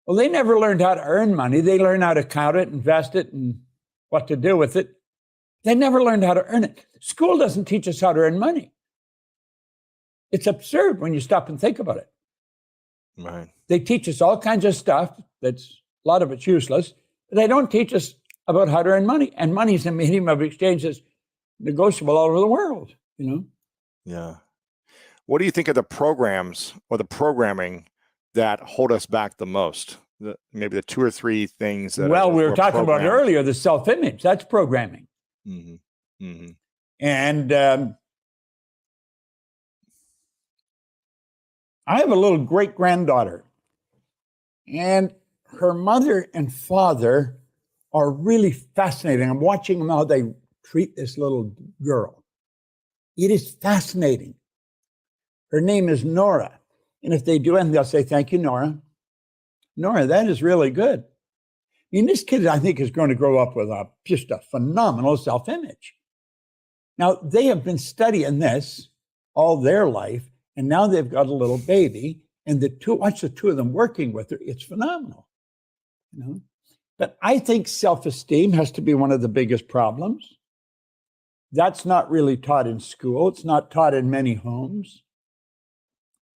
Well, they never learned how to earn money. They learned how to count it, invest it, and what to do with it. They never learned how to earn it. School doesn't teach us how to earn money. It's absurd when you stop and think about it. Right. They teach us all kinds of stuff that's, a lot of it's useless, but they don't teach us about how to earn money. And money is a medium of exchange that's negotiable all over the world, you know? Yeah. What do you think of the programs or the programming that hold us back the most? Maybe the 2 or 3 things that we were talking about earlier, the self-image, that's programming. Mm-hmm. Mm-hmm. And I have a little great-granddaughter, and her mother and father are really fascinating. I'm watching them how they treat this little girl. It is fascinating. Her name is Nora. And if they do anything, they'll say, thank you, Nora. Nora, that is really good. I mean, this kid, I think, is going to grow up with just a phenomenal self-image. Now, they have been studying this all their life, and now they've got a little baby, and watch the two of them working with her. It's phenomenal, you know. But I think self-esteem has to be one of the biggest problems. That's not really taught in school. It's not taught in many homes.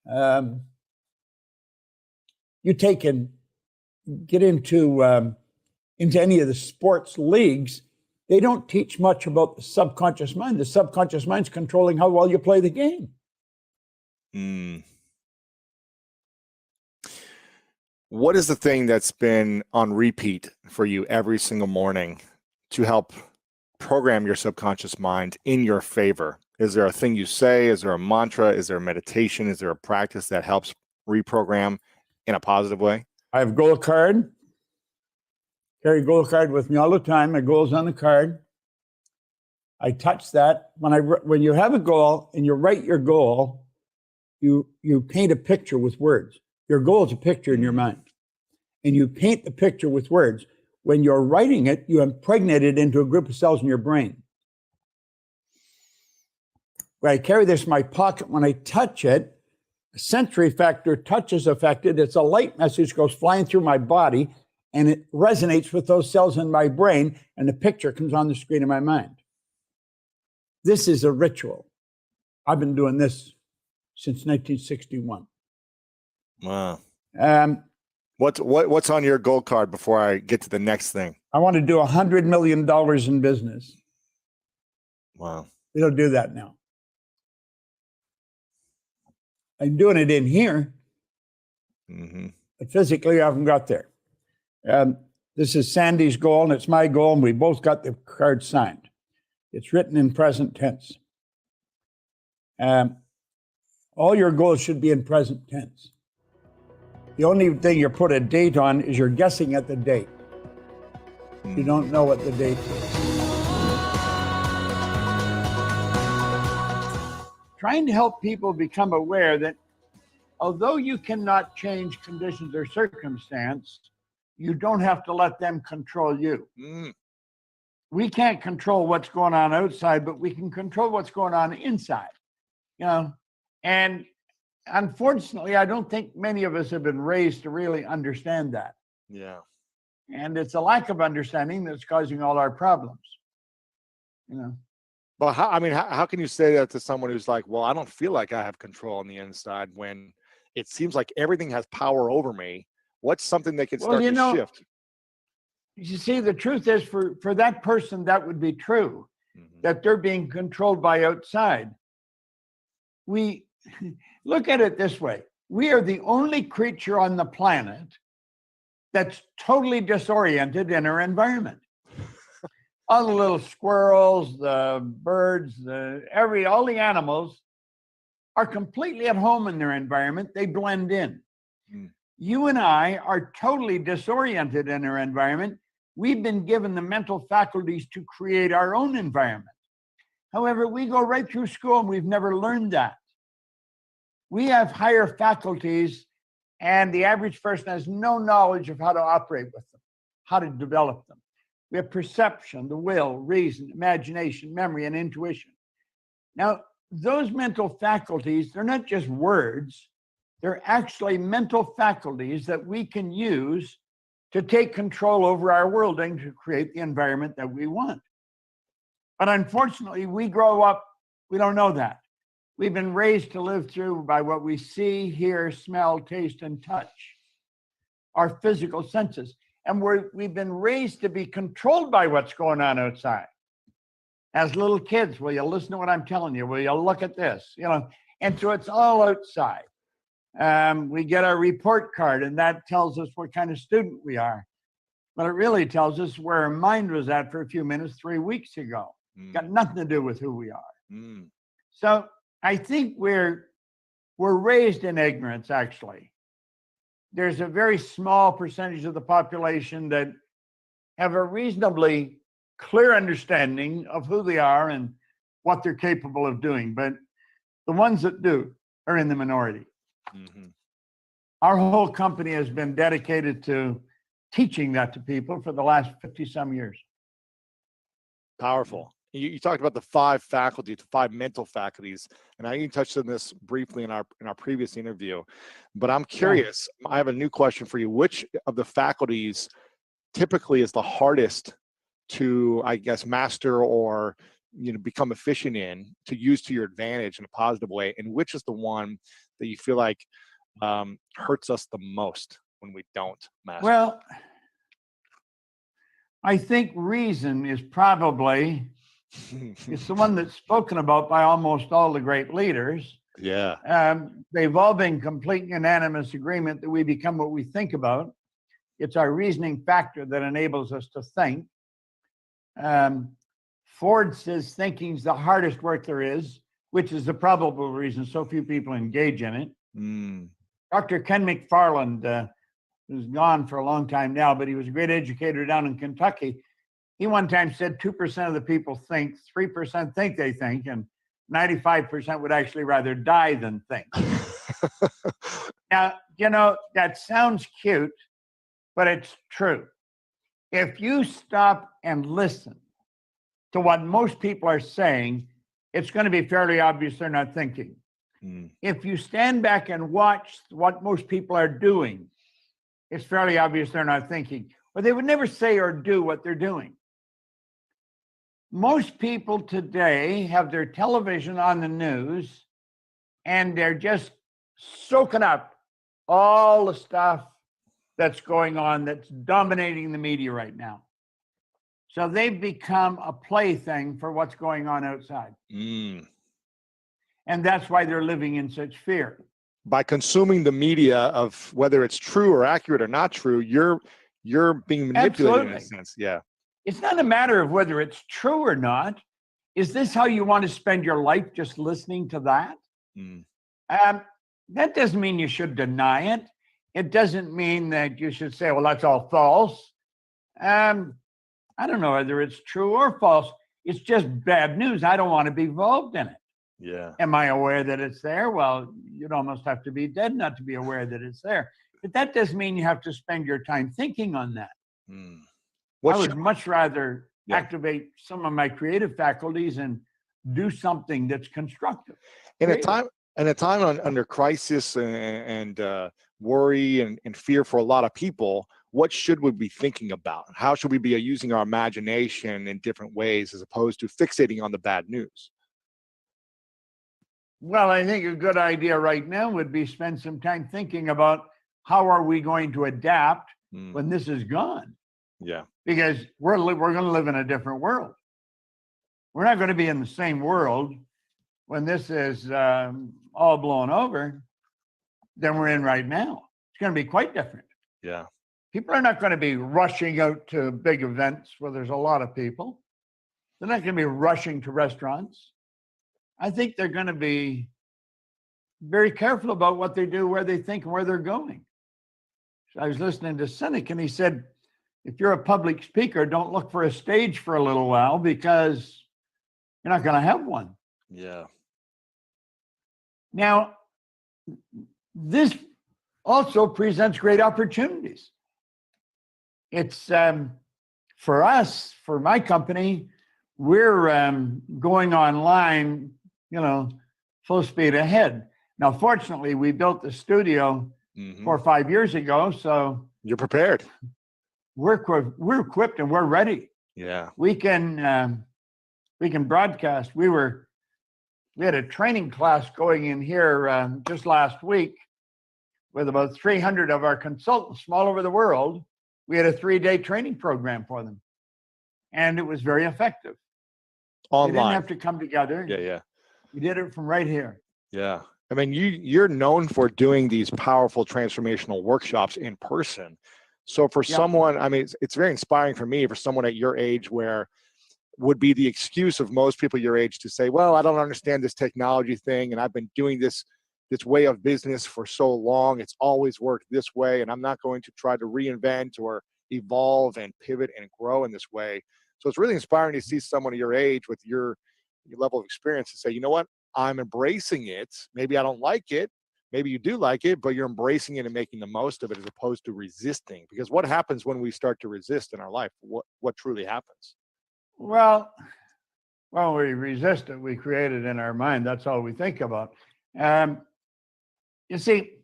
You get into any of the sports leagues, they don't teach much about the subconscious mind. The subconscious mind's controlling how well you play the game. What is the thing that's been on repeat for you every single morning to help program your subconscious mind in your favor? Is there a thing you say? Is there a mantra? Is there a meditation? Is there a practice that helps reprogram in a positive way? I have a goal card. Carry a goal card with me all the time. My goal's on the card. I touch that. When you have a goal and you write your goal, you paint a picture with words. Your goal is a picture in your mind. And you paint the picture with words. When you're writing it, you impregnate it into a group of cells in your brain. When I carry this in my pocket, when I touch it, a sensory factor touch is affected. It's a light message goes flying through my body, and it resonates with those cells in my brain, and the picture comes on the screen of my mind. This is a ritual. I've been doing this since 1961. Wow. What's on your goal card before I get to the next thing? I want to do $100 million in business. Wow. We don't do that now. I'm doing it in here. Mm-hmm. But physically, I haven't got there. This is Sandy's goal, and it's my goal, and we both got the card signed. It's written in present tense. All your goals should be in present tense. The only thing you put a date on is you're guessing at the date. You don't know what the date is. Trying to help people become aware that although you cannot change conditions or circumstance, you don't have to let them control you. We can't control what's going on outside, but we can control what's going on inside. And unfortunately, I don't think many of us have been raised to really understand that. Yeah. And it's a lack of understanding that's causing all our problems. But how can you say that to someone who's like, well, I don't feel like I have control on the inside when it seems like everything has power over me? What's something they can start to shift? You see, the truth is for that person, that would be true, that they're being controlled by outside. We look at it this way. We are the only creature on the planet that's totally disoriented in our environment. All the little squirrels, the birds, all the animals are completely at home in their environment. They blend in. You and I are totally disoriented in our environment. We've been given the mental faculties to create our own environment. However, we go right through school and we've never learned that. We have higher faculties, and the average person has no knowledge of how to operate with them, how to develop them. We have perception, the will, reason, imagination, memory, and intuition. Now, those mental faculties, they're not just words, they're actually mental faculties that we can use to take control over our world and to create the environment that we want. But unfortunately, we grow up, we don't know that. We've been raised to live through by what we see, hear, smell, taste, and touch, our physical senses. And we've been raised to be controlled by what's going on outside. As little kids, will you listen to what I'm telling you? Will you look at this? And so it's all outside. We get our report card, and that tells us what kind of student we are. But it really tells us where our mind was at for a few minutes 3 weeks ago. Got nothing to do with who we are. So I think we're raised in ignorance, actually. There's a very small percentage of the population that have a reasonably clear understanding of who they are and what they're capable of doing. But the ones that do are in the minority. Our whole company has been dedicated to teaching that to people for the last 50-some years. Powerful. You talked about the 5 faculties, the 5 mental faculties, and I even touched on this briefly in our previous interview. But I'm curious. I have a new question for you. Which of the faculties typically is the hardest to, I guess, master or become efficient in, to use to your advantage in a positive way, and which is the one that you feel like hurts us the most when we don't master? Well, I think reason is probably it's the one that's spoken about by almost all the great leaders. Yeah. They've all been complete unanimous agreement that we become what we think about. It's our reasoning factor that enables us to think. Ford says thinking's the hardest work there is, which is the probable reason so few people engage in it. Dr. Ken McFarland, who's gone for a long time now, but he was a great educator down in Kentucky. He one time said 2% of the people think, 3% think they think, and 95% would actually rather die than think. Now, that sounds cute, but it's true. If you stop and listen to what most people are saying, it's going to be fairly obvious they're not thinking. If you stand back and watch what most people are doing, it's fairly obvious they're not thinking, or they would never say or do what they're doing. Most people today have their television on the news, and they're just soaking up all the stuff that's going on, that's dominating the media right now. So they've become a plaything for what's going on outside. And that's why they're living in such fear. by consuming the media of whether it's true or accurate or not true, you're being manipulated in a Absolutely. sense. Yeah. It's not a matter of whether it's true or not. Is this how you want to spend your life, just listening to that? Mm. That doesn't mean you should deny it. It doesn't mean that you should say, well, that's all false. I don't know whether it's true or false. It's just bad news. I don't want to be involved in it. Yeah. Am I aware that it's there? Well, you'd almost have to be dead not to be aware that it's there. But that doesn't mean you have to spend your time thinking on that. Mm. I would much rather Yeah. activate some of my creative faculties and do something that's constructive. in a Creative. time under crisis and worry and fear for a lot of people, what should we be thinking about? How should we be using our imagination in different ways as opposed to fixating on the bad news? Well, I think a good idea right now would be spend some time thinking about how are we going to adapt Mm. when this is gone? Yeah. Because we're going to live in a different world. We're not going to be in the same world when this is all blown over than we're in right now. It's going to be quite different. Yeah. People are not going to be rushing out to big events where there's a lot of people. They're not going to be rushing to restaurants. I think they're going to be very careful about what they do, where they think, and where they're going. So I was listening to Cynic, and he said, if you're a public speaker, don't look for a stage for a little while because you're not going to have one. Yeah. Now, this also presents great opportunities. It's for us, for my company, we're going online, full speed ahead. Now, fortunately, we built the studio Mhm. 4 or 5 years ago, so You're prepared. we're equipped and we're ready. Yeah. We can broadcast. We had a training class going in here just last week with about 300 of our consultants from all over the world. We had a 3-day training program for them, and it was very effective. They didn't Online. have to come together. Yeah. Yeah. We did it from right here. Yeah. I mean, you're known for doing these powerful transformational workshops in person. So for Yeah. someone, I mean, it's very inspiring for me, for someone at your age, where would be the excuse of most people your age to say, well, I don't understand this technology thing, and I've been doing this way of business for so long. It's always worked this way, and I'm not going to try to reinvent or evolve and pivot and grow in this way. So it's really inspiring to see someone of your age with your level of experience to say, you know what, I'm embracing it. Maybe I don't like it. Maybe you do like it, but you're embracing it and making the most of it as opposed to resisting. Because what happens when we start to resist in our life? What truly happens? Well, when we resist it, we create it in our mind. That's all we think about. You see,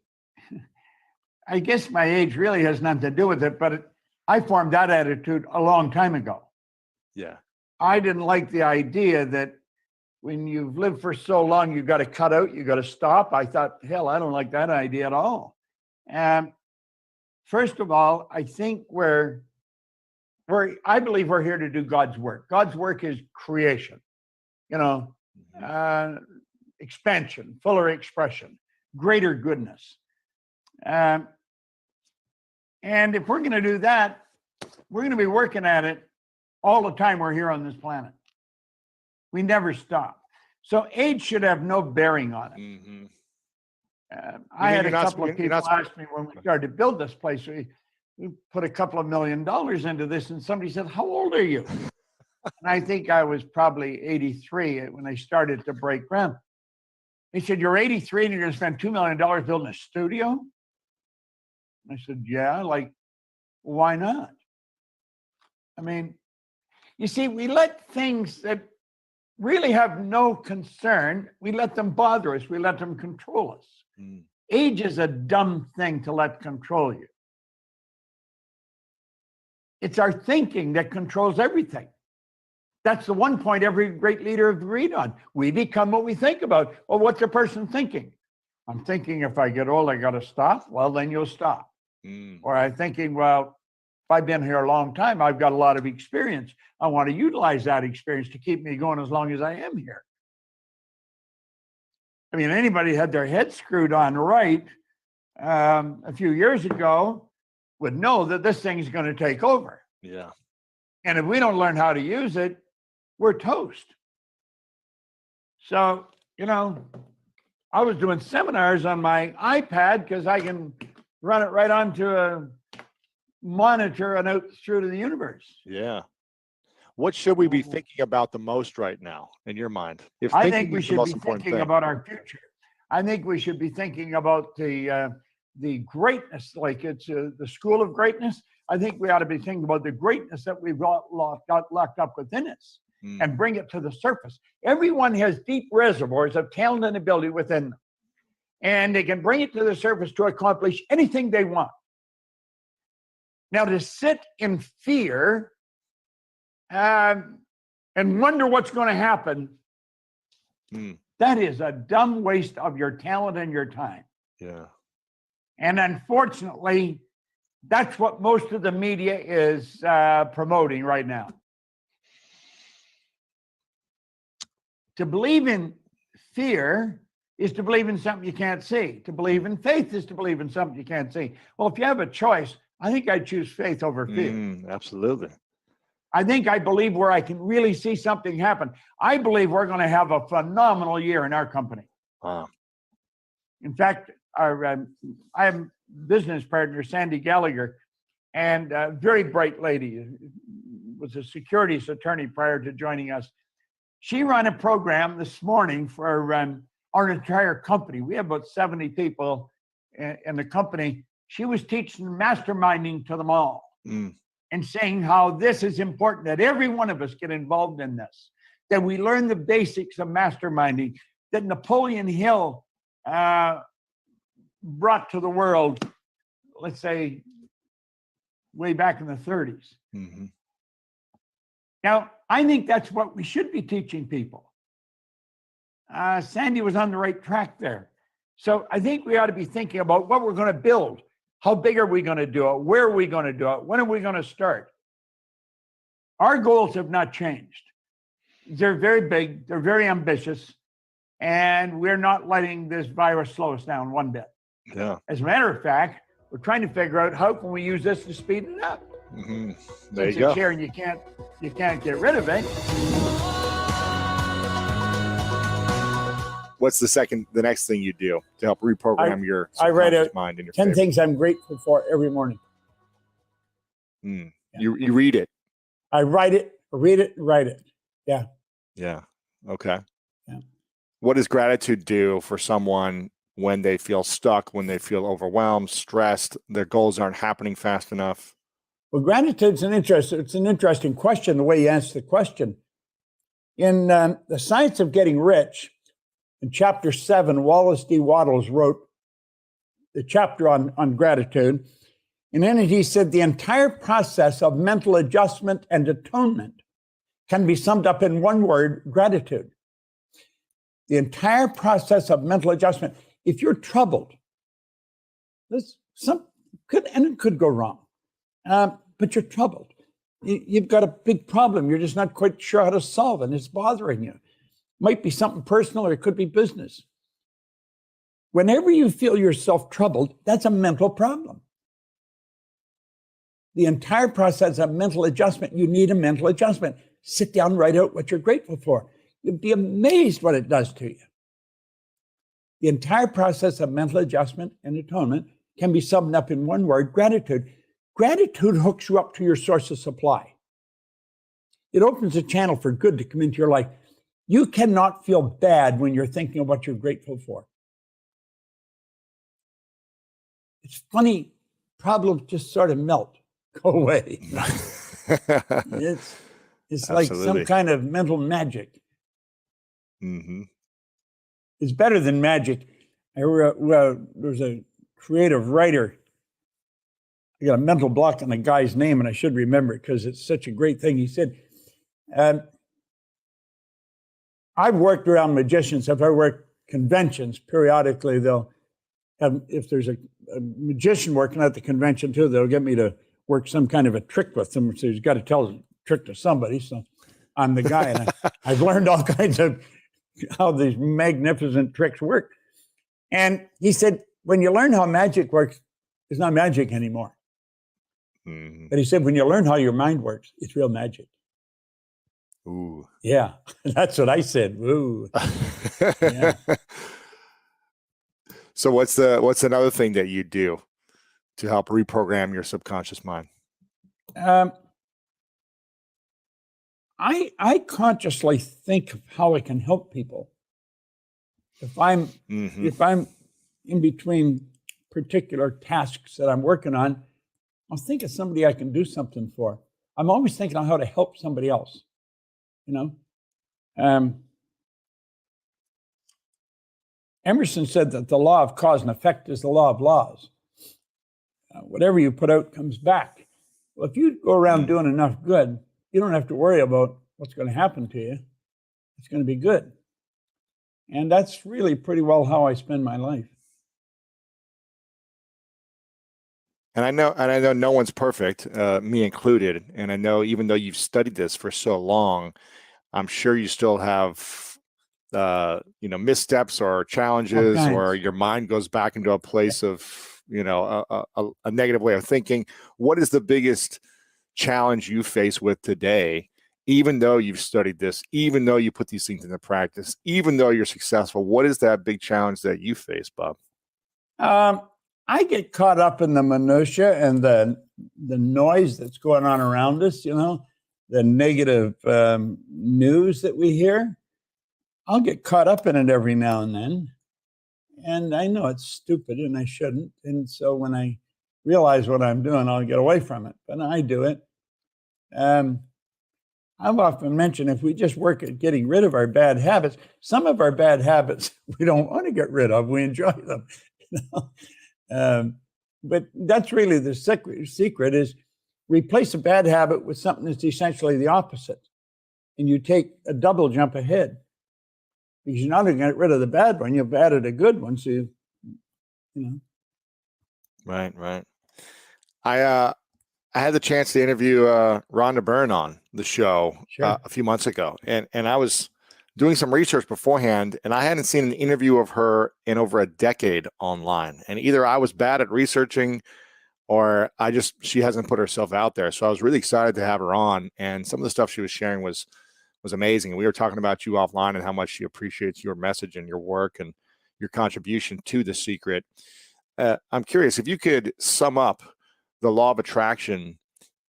I guess my age really has nothing to do with it, but I formed that attitude a long time ago. Yeah. I didn't like the idea that when you've lived for so long, you've got to cut out, you've got to stop. I thought, hell, I don't like that idea at all. First of all, I think I believe we're here to do God's work. God's work is creation, expansion, fuller expression, greater goodness. And if we're going to do that, we're going to be working at it all the time we're here on this planet. We never stop. So age should have no bearing on it. Mm-hmm. I had a you're not- couple of you're people not- ask me when we started to build this place, we put a couple of $1 million into this, and somebody said, how old are you? And I think I was probably 83 when I started to break ground. They said, you're 83 and you're going to spend $2 million building a studio? I said, yeah, why not? I mean, you see, we let things that really have no concern, we let them bother us, we let them control us. Mm. Age is a dumb thing to let control you. It's our thinking that controls everything. That's the one point every great leader agreed on. We become what we think about. Well, what's a person thinking? I'm thinking if I get old, I got to stop. Well, then you'll stop. Mm. Or I'm thinking, well, if I've been here a long time, I've got a lot of experience. I want to utilize that experience to keep me going as long as I am here. I mean, anybody had their head screwed on right a few years ago would know that this thing's going to take over. Yeah. And if we don't learn how to use it, we're toast. So, you know, I was doing seminars on my iPad because I can run it right onto a monitor and out through to the universe. Yeah. What should we be thinking about the most right now in your mind? If I thinking think we is the should most be important thinking thing. about our future. I think we should be thinking about the greatness, like it's the school of greatness. I think we ought to be thinking about the greatness that we've got locked up within us and bring it to the surface. Everyone has deep reservoirs of talent and ability within them, and they can bring it to the surface to accomplish anything they want. Now, to sit in fear and wonder what's going to happen, that is a dumb waste of your talent and your time. Yeah. And unfortunately, that's what most of the media is promoting right now. To believe in fear is to believe in something you can't see. To believe in faith is to believe in something you can't see. Well, if you have a choice, I think I'd choose faith over fear. Absolutely. I think I believe where I can really see something happen. I believe we're going to have a phenomenal year in our company. Wow. In fact, I have business partner, Sandy Gallagher, and a very bright lady, was a securities attorney prior to joining us. She ran a program this morning for our entire company. We have about 70 people in the company. She was teaching masterminding to them all and saying how this is important, that every one of us get involved in this, that we learn the basics of masterminding, that Napoleon Hill brought to the world, let's say, way back in the 30s. Now, I think that's what we should be teaching people. Sandy was on the right track there. So I think we ought to be thinking about what we're going to build. How big are we going to do it? Where are we going to do it? When are we going to start? Our goals have not changed. They're very big. They're very ambitious. And we're not letting this virus slow us down one bit. Yeah. As a matter of fact, we're trying to figure out how can we use this to speed it up. There Since you go. it's here and you can't get rid of it. What's the next thing you do to help reprogram your I write subconscious mind in your 10 favor? things I'm grateful for every morning. You read it. I write it, read it, write it. Yeah. Yeah. Okay. Yeah. What does gratitude do for someone when they feel stuck, when they feel overwhelmed, stressed, their goals aren't happening fast enough? Well, gratitude's it's an interesting question, the way you answer the question. In The Science of Getting Rich, in chapter 7, Wallace D. Wattles wrote the chapter on gratitude. And in it, he said, the entire process of mental adjustment and atonement can be summed up in one word: gratitude. The entire process of mental adjustment. If you're troubled, it could go wrong, but you're troubled. You've got a big problem. You're just not quite sure how to solve it, and it's bothering you. Might be something personal, or it could be business. Whenever you feel yourself troubled, that's a mental problem. The entire process of mental adjustment, you need a mental adjustment. Sit down, write out what you're grateful for. You'd be amazed what it does to you. The entire process of mental adjustment and atonement can be summed up in one word: gratitude. Gratitude hooks you up to your source of supply. It opens a channel for good to come into your life. You cannot feel bad when you're thinking of what you're grateful for. It's funny, problems just sort of melt, go away. It's like some kind of mental magic. It's better than magic. There's a creative writer. I got a mental block on the guy's name, and I should remember it because it's such a great thing. He said, I've worked around magicians. If I work conventions, periodically they'll have, if there's a magician working at the convention too, they'll get me to work some kind of a trick with them. So he's got to tell a trick to somebody. So I'm the guy, and I've learned all kinds of how these magnificent tricks work. And he said, when you learn how magic works, it's not magic anymore. Mhm. But he said, when you learn how your mind works, it's real magic. Ooh. Yeah, that's what I said. Ooh. Yeah. So what's another thing that you do to help reprogram your subconscious mind? I consciously think of how I can help people. If I'm in between particular tasks that I'm working on, I'll think of somebody I can do something for. I'm always thinking of how to help somebody else. Emerson said that the law of cause and effect is the law of laws. Whatever you put out comes back. Well, if you go around doing enough good, you don't have to worry about what's going to happen to you. It's going to be good. And that's really pretty well how I spend my life. And I know no one's perfect, me included. And I know even though you've studied this for so long, I'm sure you still have missteps or challenges, or your mind goes back into a place of a negative way of thinking. What is the biggest challenge you face with today, even though you've studied this, even though you put these things into practice, even though you're successful? What is that big challenge that you face, Bob? I get caught up in the minutia and the noise that's going on around us, the negative news that we hear. I'll get caught up in it every now and then. And I know it's stupid and I shouldn't. And so when I realize what I'm doing, I'll get away from it. But I do it. I've often mentioned if we just work at getting rid of our bad habits, some of our bad habits we don't want to get rid of. We enjoy them. But that's really the secret is replace a bad habit with something that's essentially the opposite. And you take a double jump ahead. Because you're not going to get rid of the bad one, you've added a good one. So, Right. I had the chance to interview Rhonda Byrne on the show a few months ago. And I was doing some research beforehand, and I hadn't seen an interview of her in over a decade online. And either I was bad at researching or she hasn't put herself out there. So I was really excited to have her on. And some of the stuff she was sharing was amazing. We were talking about you offline and how much she appreciates your message and your work and your contribution to The Secret. I'm curious if you could sum up the law of attraction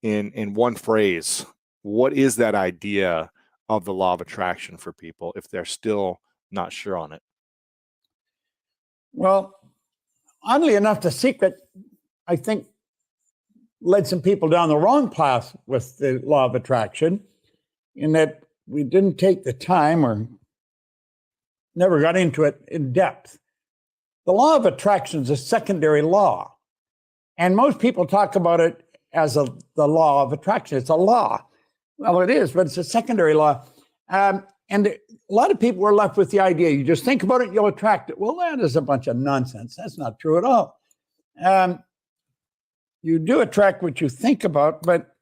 in one phrase. What is that idea of the law of attraction for people if they're still not sure on it? Well, oddly enough, The Secret, I think, led some people down the wrong path with the law of attraction in that we didn't take the time or never got into it in depth. The law of attraction is a secondary law. And most people talk about it as the law of attraction. It's a law. Well, it is, but it's a secondary law. And a lot of people were left with the idea, you just think about it, you'll attract it. Well, that is a bunch of nonsense. That's not true at all. You do attract what you think about, but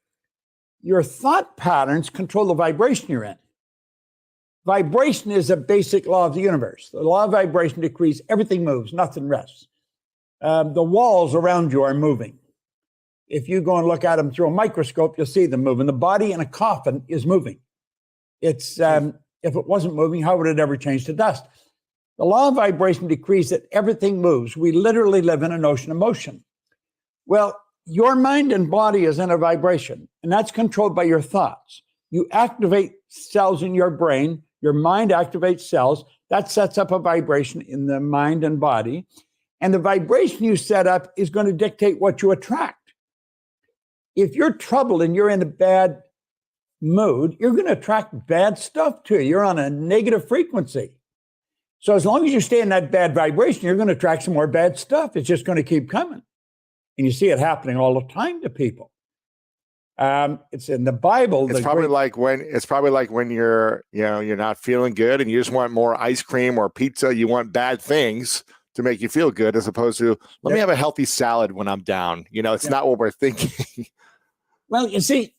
your thought patterns control the vibration you're in. Vibration is a basic law of the universe. The law of vibration decrees everything moves, nothing rests. The walls around you are moving. If you go and look at them through a microscope, you'll see them moving. The body in a coffin is moving. It's if it wasn't moving, how would it ever change to dust? The law of vibration decrees that everything moves. We literally live in an ocean of motion. Well, your mind and body is in a vibration, and that's controlled by your thoughts. You activate cells in your brain. Your mind activates cells. That sets up a vibration in the mind and body. And the vibration you set up is going to dictate what you attract. If you're troubled and you're in a bad mood, you're going to attract bad stuff to you. You're on a negative frequency. So as long as you stay in that bad vibration, you're going to attract some more bad stuff. It's just going to keep coming. And you see it happening all the time to people. It's in the Bible. It's probably like when you're not feeling good and you just want more ice cream or pizza. You want bad things to make you feel good, as opposed to let me have a healthy salad when I'm down. It's not what we're thinking. Well, you see,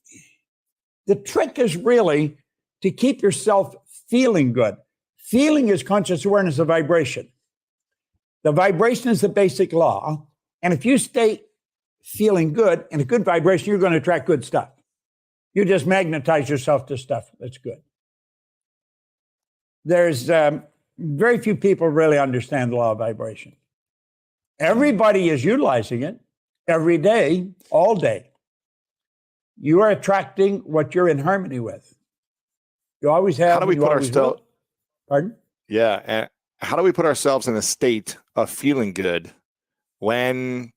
the trick is really to keep yourself feeling good. Feeling is conscious awareness of vibration. The vibration is the basic law. And if you stay feeling good in a good vibration, you're going to attract good stuff. You just magnetize yourself to stuff that's good. There's very few people really understand the law of vibration. Everybody is utilizing it every day, all day. You are attracting what you're in harmony with. You always have. How do we put ourselves? Pardon? Yeah, and how do we put ourselves in a state of feeling good when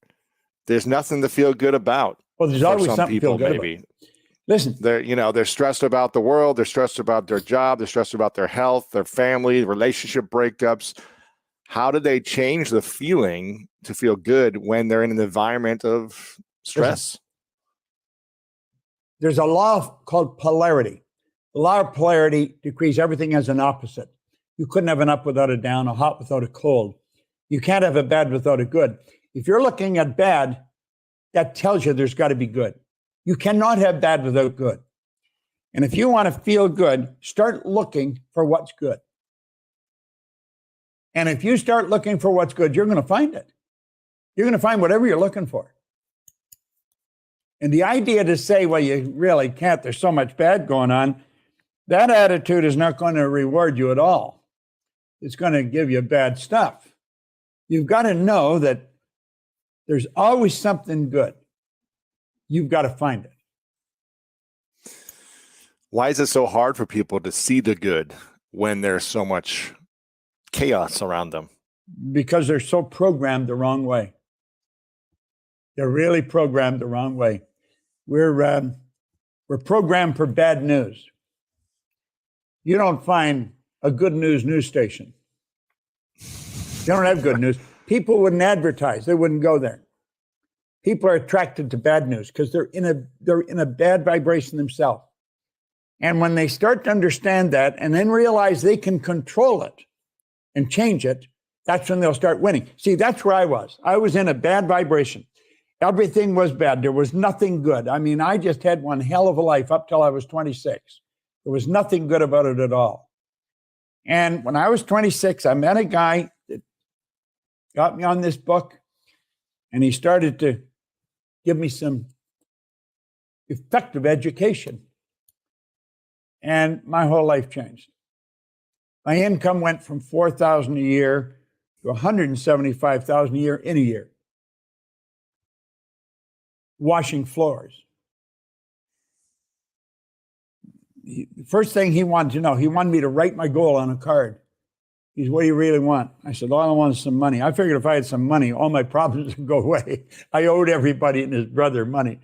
there's nothing to feel good about? Well, there's for always some something to feel people, good maybe. about. Listen, They're stressed about the world, they're stressed about their job, they're stressed about their health, their family, relationship breakups. How do they change the feeling to feel good when they're in an environment of stress? there's a law called polarity. The law of polarity decrees everything as an opposite. You couldn't have an up without a down, a hot without a cold. You can't have a bad without a good. If you're looking at bad, that tells you there's got to be good. You cannot have bad without good. And if you want to feel good, start looking for what's good. And if you start looking for what's good, you're going to find it. You're going to find whatever you're looking for. And the idea to say, well, you really can't, there's so much bad going on, that attitude is not going to reward you at all. It's going to give you bad stuff. You've got to know that there's always something good. You've got to find it. Why is it so hard for people to see the good when there's so much chaos around them? Because they're so programmed the wrong way. They're really programmed the wrong way. We're programmed for bad news. You don't find a good news station. You don't have good news. People wouldn't advertise. They wouldn't go there. People are attracted to bad news because they're in a bad vibration themselves. And when they start to understand that and then realize they can control it and change it, that's when they'll start winning. See, that's where I was. I was in a bad vibration. Everything was bad. There was nothing good. I mean, I just had one hell of a life up till I was 26. There was nothing good about it at all. And when I was 26, I met a guy that got me on this book, and he started to give me some effective education. And my whole life changed. My income went from $4,000 a year to $175,000 a year in a year. Washing floors. The first thing he wanted to know, he wanted me to write my goal on a card. He said, what do you really want? I said, all I want is some money. I figured if I had some money, all my problems would go away. I owed everybody and his brother money.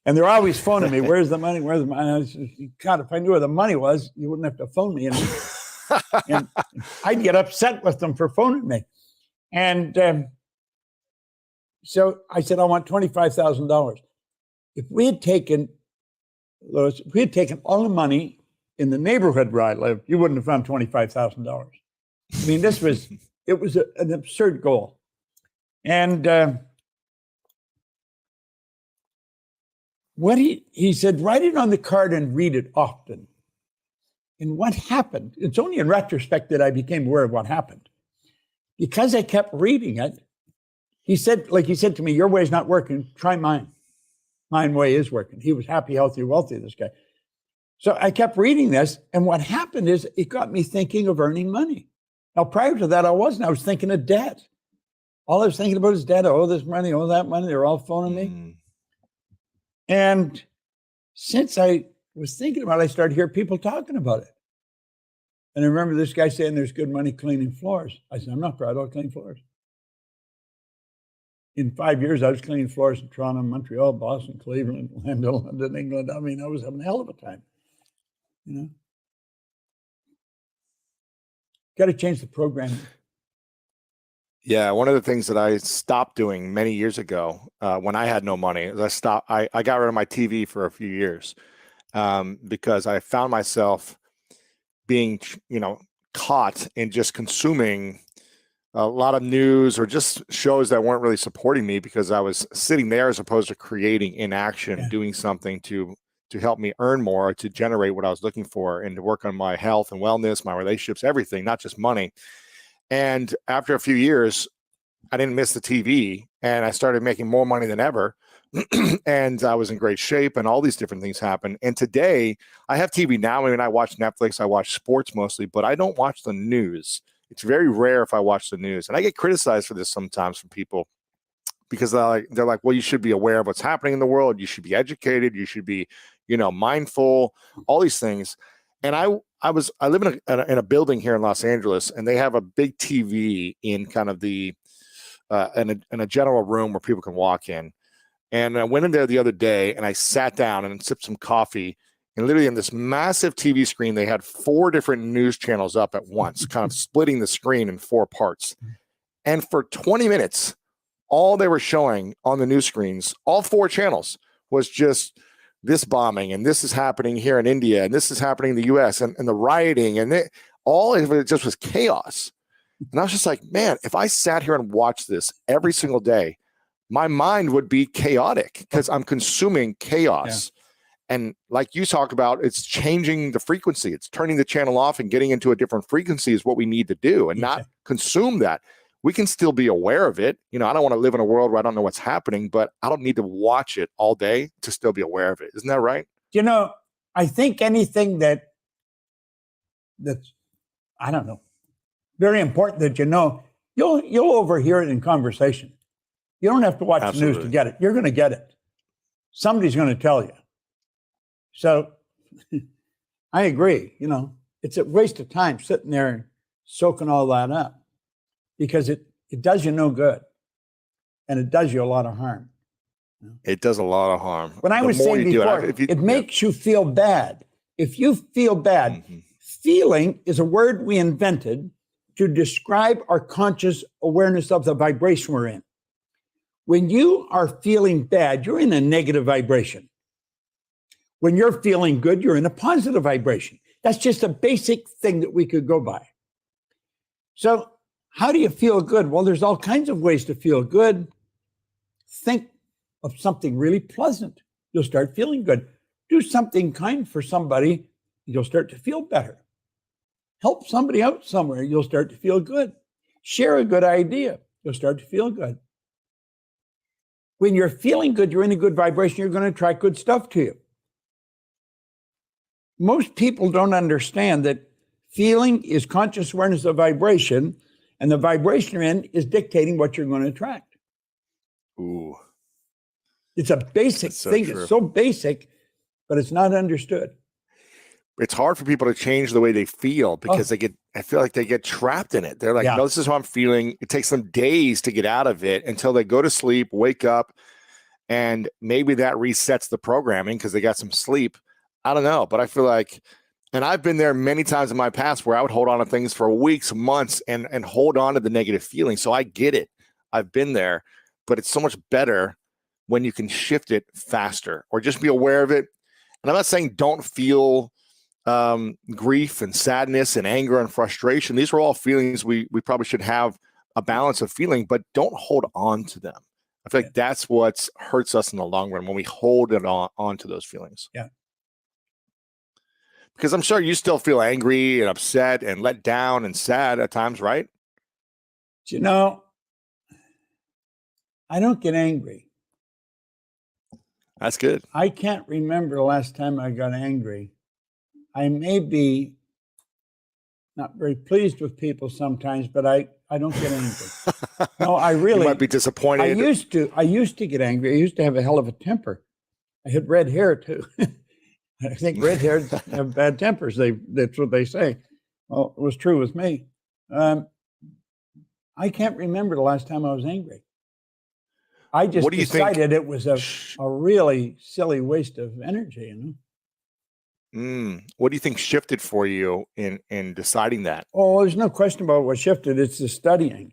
And they're always phoning me, where's the money? Where's the money? And I said, God, if I knew where the money was, you wouldn't have to phone me. And I'd get upset with them for phoning me. And so I said, I want $25,000. If we had taken, Louis, if we had taken all the money in the neighborhood where I lived, you wouldn't have found $25,000. I mean, it was an absurd goal. And what he said, write it on the card and read it often. And what happened, it's only in retrospect that I became aware of what happened. Because I kept reading it, he said to me, your way is not working, try mine. Mine way is working. He was happy, healthy, wealthy, this guy. So I kept reading this, and what happened is it got me thinking of earning money. Now, prior to that, I was thinking of debt. All I was thinking about is debt. Oh, this money, oh, that money. They're all phoning me. And since I was thinking about it, I started hearing people talking about it. And I remember this guy saying there's good money cleaning floors. I said, I'm not proud, I'll clean floors. In 5 years, I was cleaning floors in Toronto, Montreal, Boston, Cleveland, London, England. I mean, I was having a hell of a time, you know. Got to change the program. Yeah, one of the things that I stopped doing many years ago when I had no money is I got rid of my TV for a few years because I found myself being, caught in just consuming a lot of news or just shows that weren't really supporting me because I was sitting there as opposed to creating in action, doing something to to help me earn more, to generate what I was looking for, and to work on my health and wellness, my relationships, everything, not just money. And after a few years, I didn't miss the TV, and I started making more money than ever. And I was in great shape, and all these different things happened. And today I have TV now. I mean, I watch Netflix, I watch sports mostly, but I don't watch the news. It's very rare if I watch the news. And I get criticized for this sometimes from people because they're like, well, you should be aware of what's happening in the world. You should be educated. You should be, mindful, all these things. And I live in a building here in Los Angeles, and they have a big TV in kind of the, in a general room where people can walk in. And I went in there the other day, and I sat down and sipped some coffee. And literally on this massive TV screen, they had 4 different news channels up at once, kind of splitting the screen in 4 parts. And for 20 minutes, all they were showing on the news screens, all 4 channels, was just this bombing, and this is happening here in India, and this is happening in the US, and the rioting, and all of it just was chaos. And I was just like, man, if I sat here and watched this every single day, my mind would be chaotic because I'm consuming chaos. Yeah. And like you talk about, it's changing the frequency. It's turning the channel off and getting into a different frequency is what we need to do, and not consume that. We can still be aware of it. I don't want to live in a world where I don't know what's happening, but I don't need to watch it all day to still be aware of it. Isn't that right? I think anything that's, I don't know, very important that you'll overhear it in conversation. You don't have to watch the news to get it. You're going to get it. Somebody's going to tell you. So I agree. It's a waste of time sitting there and soaking all that up, because it does you no good, and it does you a lot of harm. It does a lot of harm. When I was saying before, it makes you feel bad. If you feel bad, feeling is a word we invented to describe our conscious awareness of the vibration we're in. When you are feeling bad, you're in a negative vibration. When you're feeling good, you're in a positive vibration. That's just a basic thing that we could go by. So how do you feel good? Well, there's all kinds of ways to feel good. Think of something really pleasant. You'll start feeling good. Do something kind for somebody. You'll start to feel better. Help somebody out somewhere. You'll start to feel good. Share a good idea. You'll start to feel good. When you're feeling good, you're in a good vibration, you're going to attract good stuff to you. Most people don't understand that feeling is conscious awareness of vibration, and the vibration you're in is dictating what you're going to attract. Ooh. It's a basic thing. True. It's so basic, but it's not understood. It's hard for people to change the way they feel because I feel like they get trapped in it. They're like, no, this is how I'm feeling. It takes them days to get out of it until they go to sleep, wake up, and maybe that resets the programming because they got some sleep. I don't know, but I feel like, and I've been there many times in my past where I would hold on to things for weeks, months, and hold on to the negative feeling. So I get it. I've been there, but it's so much better when you can shift it faster or just be aware of it. And I'm not saying don't feel grief and sadness and anger and frustration. These are all feelings we probably should have a balance of feeling, but don't hold on to them. I feel like that's what hurts us in the long run when we hold it on to those feelings. Yeah. Because I'm sure you still feel angry and upset and let down and sad at times, right? I don't get angry. That's good. I can't remember the last time I got angry. I may be not very pleased with people sometimes, but I don't get angry. No, I really you might be disappointed. I used to get angry. I used to have a hell of a temper. I had red hair too. I think red hairs have bad tempers. That's what they say. Well, it was true with me. I can't remember the last time I was angry. I just decided it was a really silly waste of energy, What do you think shifted for you in deciding that? Oh, there's no question about what shifted. It's the studying.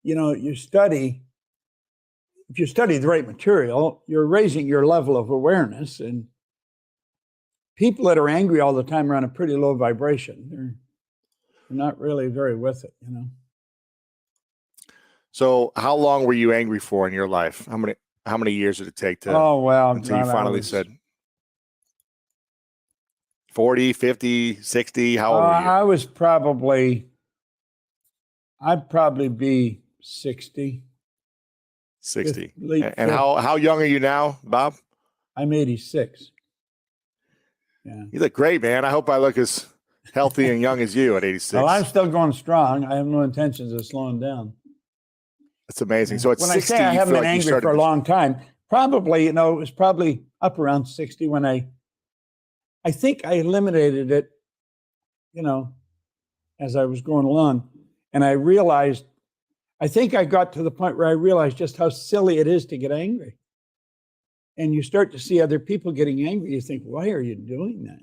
You study. If you study the right material, you're raising your level of awareness. And people that are angry all the time are on a pretty low vibration. They're not really very with it, So how long were you angry for in your life? How many years did it take to until you finally said 40, 50, 60? How old were you? I'd probably be 60. 60. Late And how young are you now, Bob? I'm 86. Yeah. You look great, man. I hope I look as healthy and young as you at 86. Well, I'm still going strong. I have no intentions of slowing down. That's amazing. So at when 60, I say I you haven't feel been like you angry started for a long time, probably, it was probably up around 60 when I think I eliminated it, as I was going along. And I realized, I think I got to the point where I realized just how silly it is to get angry. And you start to see other people getting angry. You think, why are you doing that?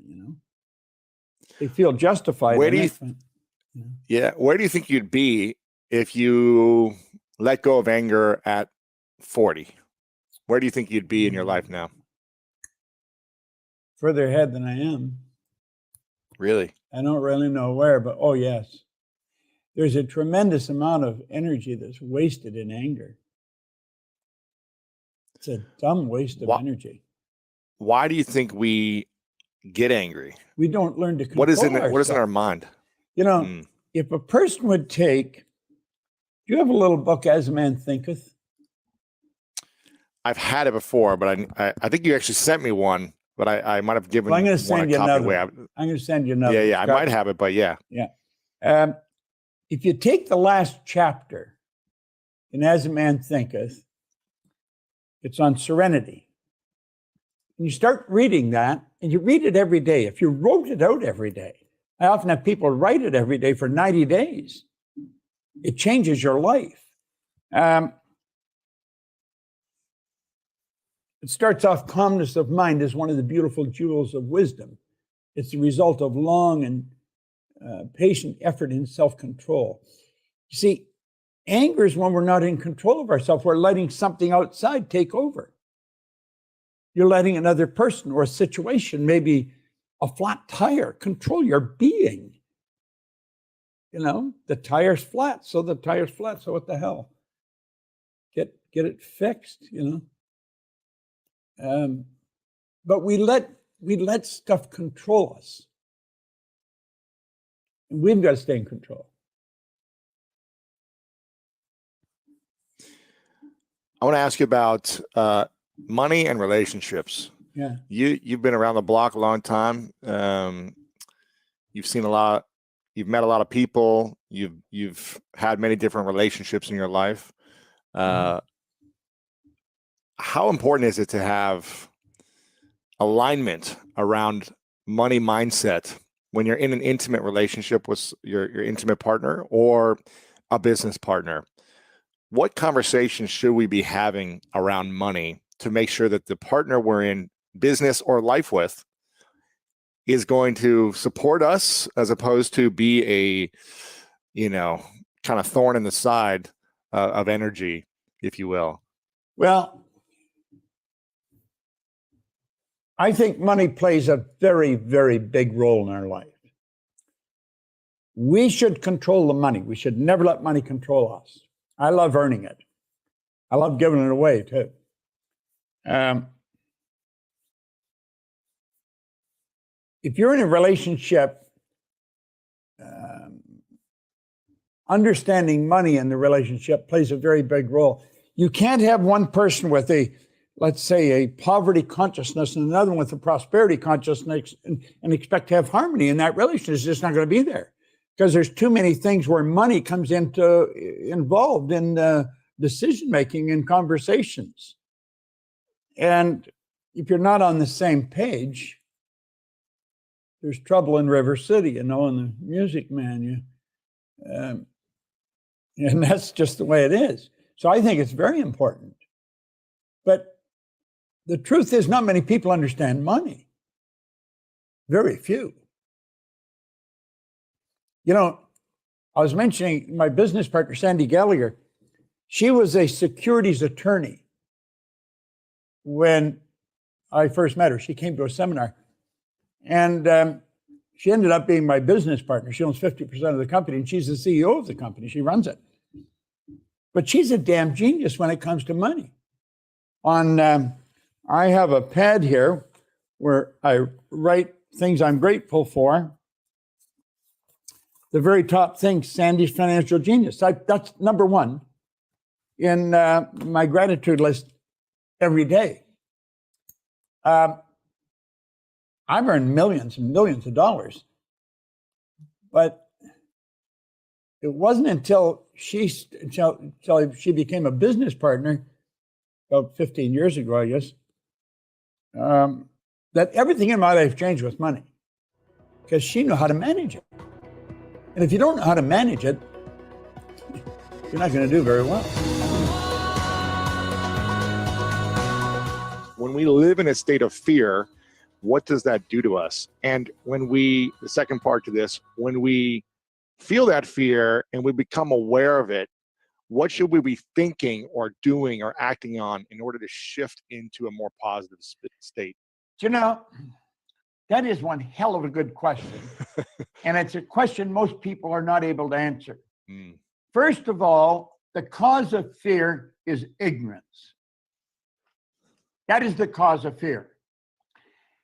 They feel justified. Where do you, where do you think you'd be if you let go of anger at 40? Where do you think you'd be in your life now? Further ahead than I am. Really? I don't really know where, but oh yes. There's a tremendous amount of energy that's wasted in anger. It's a dumb waste of energy. Why do you think we get angry? We don't learn to control what is ourselves. in our mind? If a person would take, do you have a little book, As a Man Thinketh? I've had it before, but I think you actually sent me one, but I might have given I'm going to send you another. away. I'm going to send you another. Yeah, I might have it, but yeah. Yeah. If you take the last chapter in As a Man Thinketh, it's on serenity. And you start reading that, and you read it every day. If you wrote it out every day, I often have people write it every day for 90 days. It changes your life. It starts off, calmness of mind is one of the beautiful jewels of wisdom. It's the result of long and patient effort in self-control. You see, anger is when we're not in control of ourselves. We're letting something outside take over. You're letting another person or a situation, maybe a flat tire, control your being. The tire's flat, so the tire's flat, so what the hell? Get it fixed, But we let stuff control us. And we've got to stay in control. I want to ask you about money and relationships. Yeah. You've been around the block a long time. You've seen a lot. You've met a lot of people. You've had many different relationships in your life. How important is it to have alignment around money mindset when you're in an intimate relationship with your intimate partner or a business partner? What conversations should we be having around money to make sure that the partner we're in business or life with is going to support us as opposed to be a, kind of thorn in the side of energy, if you will? Well, I think money plays a very, very big role in our life. We should control the money. We should never let money control us. I love earning it. I love giving it away too. If you're in a relationship, understanding money in the relationship plays a very big role. You can't have one person with let's say, a poverty consciousness and another one with a prosperity consciousness and expect to have harmony in that relationship. It's just not going to be there because there's too many things where money comes involved in decision-making and conversations. And if you're not on the same page, there's trouble in River City, in the Music Man. And that's just the way it is. So I think it's very important. But the truth is, not many people understand money. Very few. I was mentioning my business partner, Sandy Gallagher. She was a securities attorney when I first met her. She came to a seminar. And she ended up being my business partner. She owns 50% of the company, and she's the CEO of the company. She runs it. But she's a damn genius when it comes to money. I have a pad here where I write things I'm grateful for, the very top thing, Sandy's financial genius. That's number one in my gratitude list every day. I've earned millions and millions of dollars, but it wasn't until she became a business partner about 15 years ago, I guess, that everything in my life changed with money, because she knew how to manage it. And if you don't know how to manage it, you're not going to do very well. When we live in a state of fear, what does that do to us? And the second part to this, when we feel that fear and we become aware of it, what should we be thinking or doing or acting on in order to shift into a more positive state? You know, that is one hell of a good question. And it's a question most people are not able to answer. First of all, the cause of fear is ignorance. That is the cause of fear.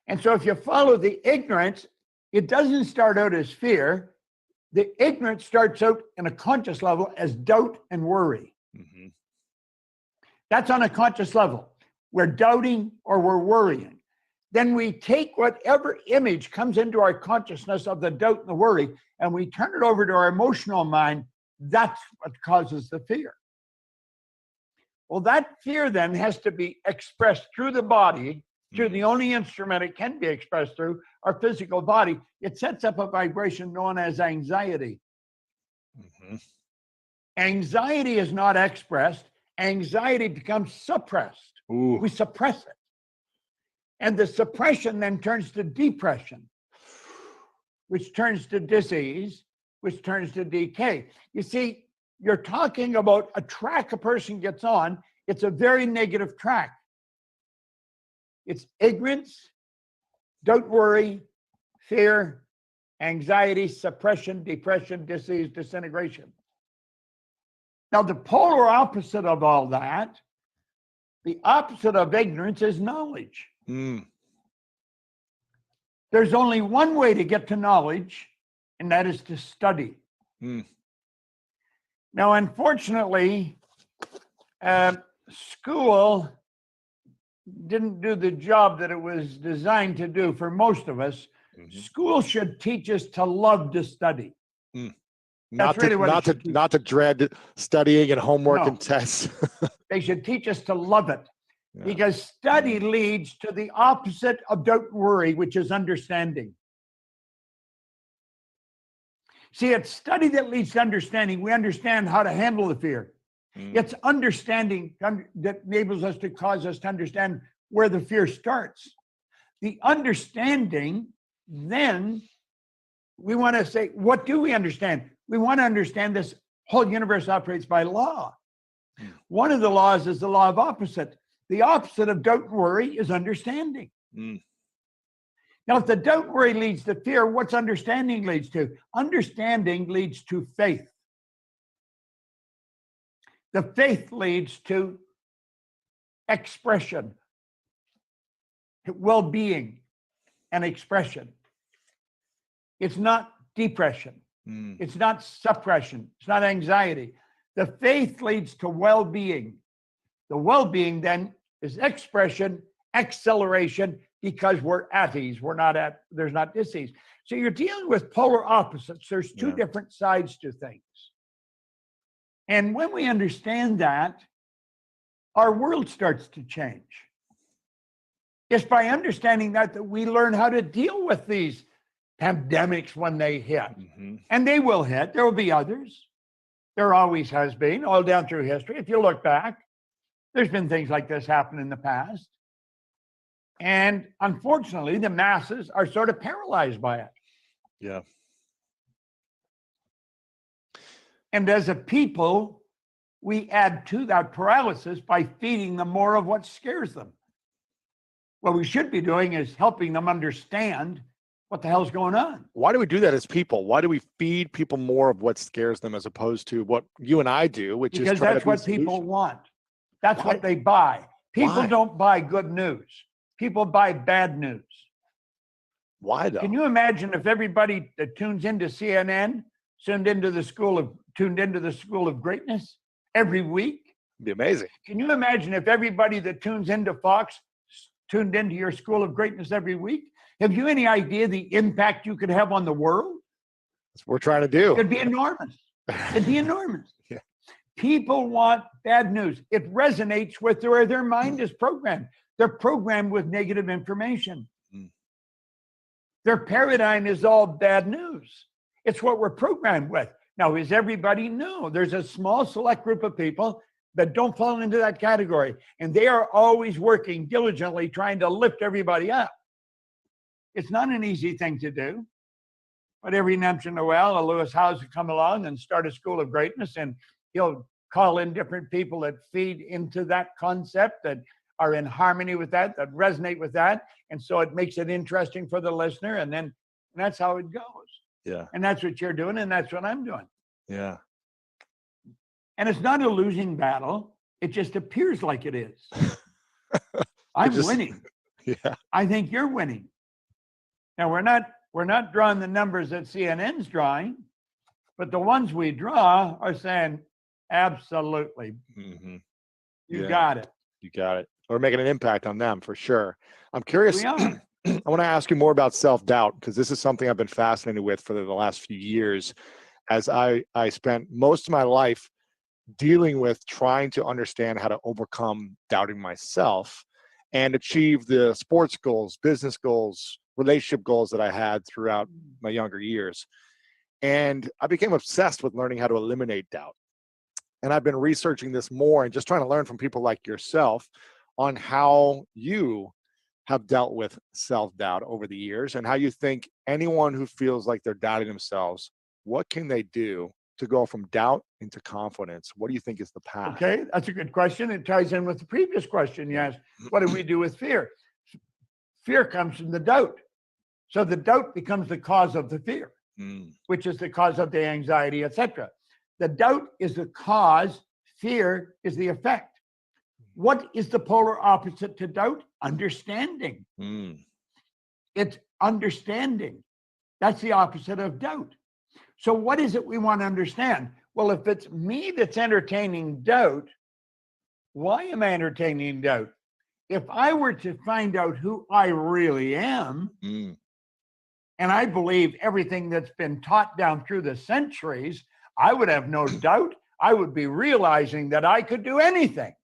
And so if you follow the ignorance, it doesn't start out as fear. The ignorance starts out in a conscious level as doubt and worry. Mm-hmm. That's on a conscious level. We're doubting or we're worrying. Then we take whatever image comes into our consciousness of the doubt and the worry, and we turn it over to our emotional mind. That's what causes the fear. Well, that fear then has to be expressed through the body, through the only instrument it can be expressed through, our physical body. It sets up a vibration known as anxiety. Mm-hmm. Anxiety is not expressed. Anxiety becomes suppressed. Ooh. We suppress it. And the suppression then turns to depression, which turns to disease, which turns to decay. You see, you're talking about a track a person gets on. It's a very negative track. It's ignorance, don't worry, fear, anxiety, suppression, depression, disease, disintegration. Now, the polar opposite of all that, the opposite of ignorance is knowledge. There's only one way to get to knowledge, and that is to study. Now, unfortunately, school didn't do the job that it was designed to do for most of us. Mm-hmm. School should teach us to love to study. Not to dread studying and homework and tests. They should teach us to love it. Yeah. Because study leads to the opposite of doubt and worry, which is understanding. See, it's study that leads to understanding. We understand how to handle the fear. It's understanding that enables us to cause us to understand where the fear starts. The understanding, then we want to say, what do we understand? We want to understand this whole universe operates by law. One of the laws is the law of opposite. The opposite of doubt and worry is understanding. Now, if the doubt and worry leads to fear, what's understanding leads to? Understanding leads to faith. The faith leads to expression, well-being, and expression. It's not depression. It's not suppression. It's not anxiety. The faith leads to well-being. The well-being then is expression, acceleration, because we're at ease. There's not disease. So you're dealing with polar opposites. There's two different sides to things. And when we understand that, our world starts to change. It's by understanding that we learn how to deal with these pandemics when they hit. And they will hit. There will be others. There always has been, all down through history. If you look back, there's been things like this happen in the past. And unfortunately, the masses are sort of paralyzed by it. Yeah. And as a people, we add to that paralysis by feeding them more of what scares them. What we should be doing is helping them understand what the hell's going on. Why do we do that as people? Why do we feed people more of what scares them as opposed to what you and I do, which because is try that's to what people want. That's what they buy. People don't buy good news. People buy bad news. Why though? Can you imagine if everybody that tunes into CNN tuned into the School of Greatness every week? It'd be amazing. Can you imagine if everybody that tunes into Fox tuned into your School of Greatness every week? Have you any idea the impact you could have on the world? That's what we're trying to do. It'd be enormous. It'd be enormous. Yeah. People want bad news. It resonates with where their mind is programmed. They're programmed with negative information. Mm. Their paradigm is all bad news. It's what we're programmed with. Now, is everybody? No. There's a small select group of people that don't fall into that category. And they are always working diligently trying to lift everybody up. It's not an easy thing to do. But every once in a while, a Lewis Howes will come along and start a School of Greatness, and he'll call in different people that feed into that concept, that are in harmony with that, that resonate with that. And so it makes it interesting for the listener. And that's how it goes. Yeah. And that's what you're doing. And that's what I'm doing. Yeah. And it's not a losing battle. It just appears like it is. I'm winning. Yeah. I think you're winning. Now, we're not drawing the numbers that CNN's drawing, but the ones we draw are saying, absolutely, Mm-hmm. you got it. You got it. We're making an impact on them for sure. I'm curious. We are. I want to ask you more about self-doubt, because this is something I've been fascinated with for the last few years, as I spent most of my life dealing with trying to understand how to overcome doubting myself and achieve the sports goals, business goals, relationship goals that I had throughout my younger years. And I became obsessed with learning how to eliminate doubt. And I've been researching this more and just trying to learn from people like yourself on how you have dealt with self-doubt over the years, and how you think anyone who feels like they're doubting themselves, what can they do to go from doubt into confidence? What do you think is the path? Okay, that's a good question. It ties in with the previous question you asked. What do we do with fear? Fear comes from the doubt. So the doubt becomes the cause of the fear, which is the cause of the anxiety, etc. The doubt is the cause, fear is the effect. What is the polar opposite to doubt? Understanding. It's understanding. That's the opposite of doubt. So what is it we want to understand? Well, if it's me that's entertaining doubt, why am I entertaining doubt? If I were to find out who I really am, and I believe everything that's been taught down through the centuries, I would have no doubt. I would be realizing that I could do anything.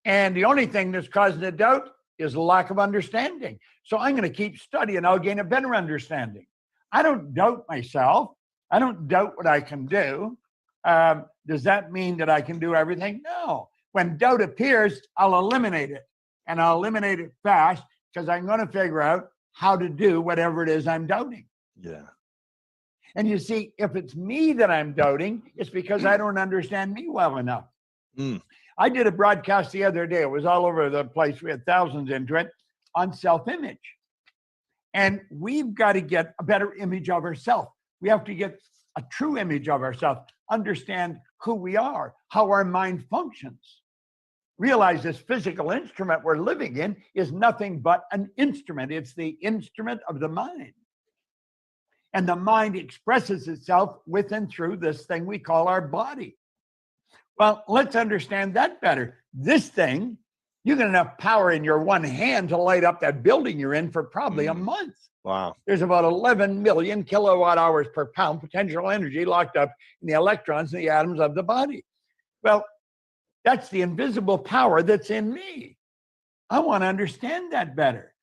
And the only thing that's causing the doubt is lack of understanding. So I'm going to keep studying. I'll gain a better understanding. I don't doubt myself. I don't doubt what I can do. Does that mean that I can do everything? No. When doubt appears, I'll eliminate it. And I'll eliminate it fast, because I'm going to figure out how to do whatever it is I'm doubting. Yeah. And you see, if it's me that I'm doubting, it's because I don't understand me well enough. I did a broadcast the other day. It was all over the place. We had thousands into it on self-image. And we've got to get a better image of ourselves. We have to get a true image of ourselves, understand who we are, how our mind functions. Realize this physical instrument we're living in is nothing but an instrument. It's the instrument of the mind. And the mind expresses itself with and through this thing we call our body. Well, let's understand that better. This thing, you get enough power in your one hand to light up that building you're in for probably a month. Wow. There's about 11 million kilowatt hours per pound potential energy locked up in the electrons and the atoms of the body. Well, that's the invisible power that's in me. I want to understand that better.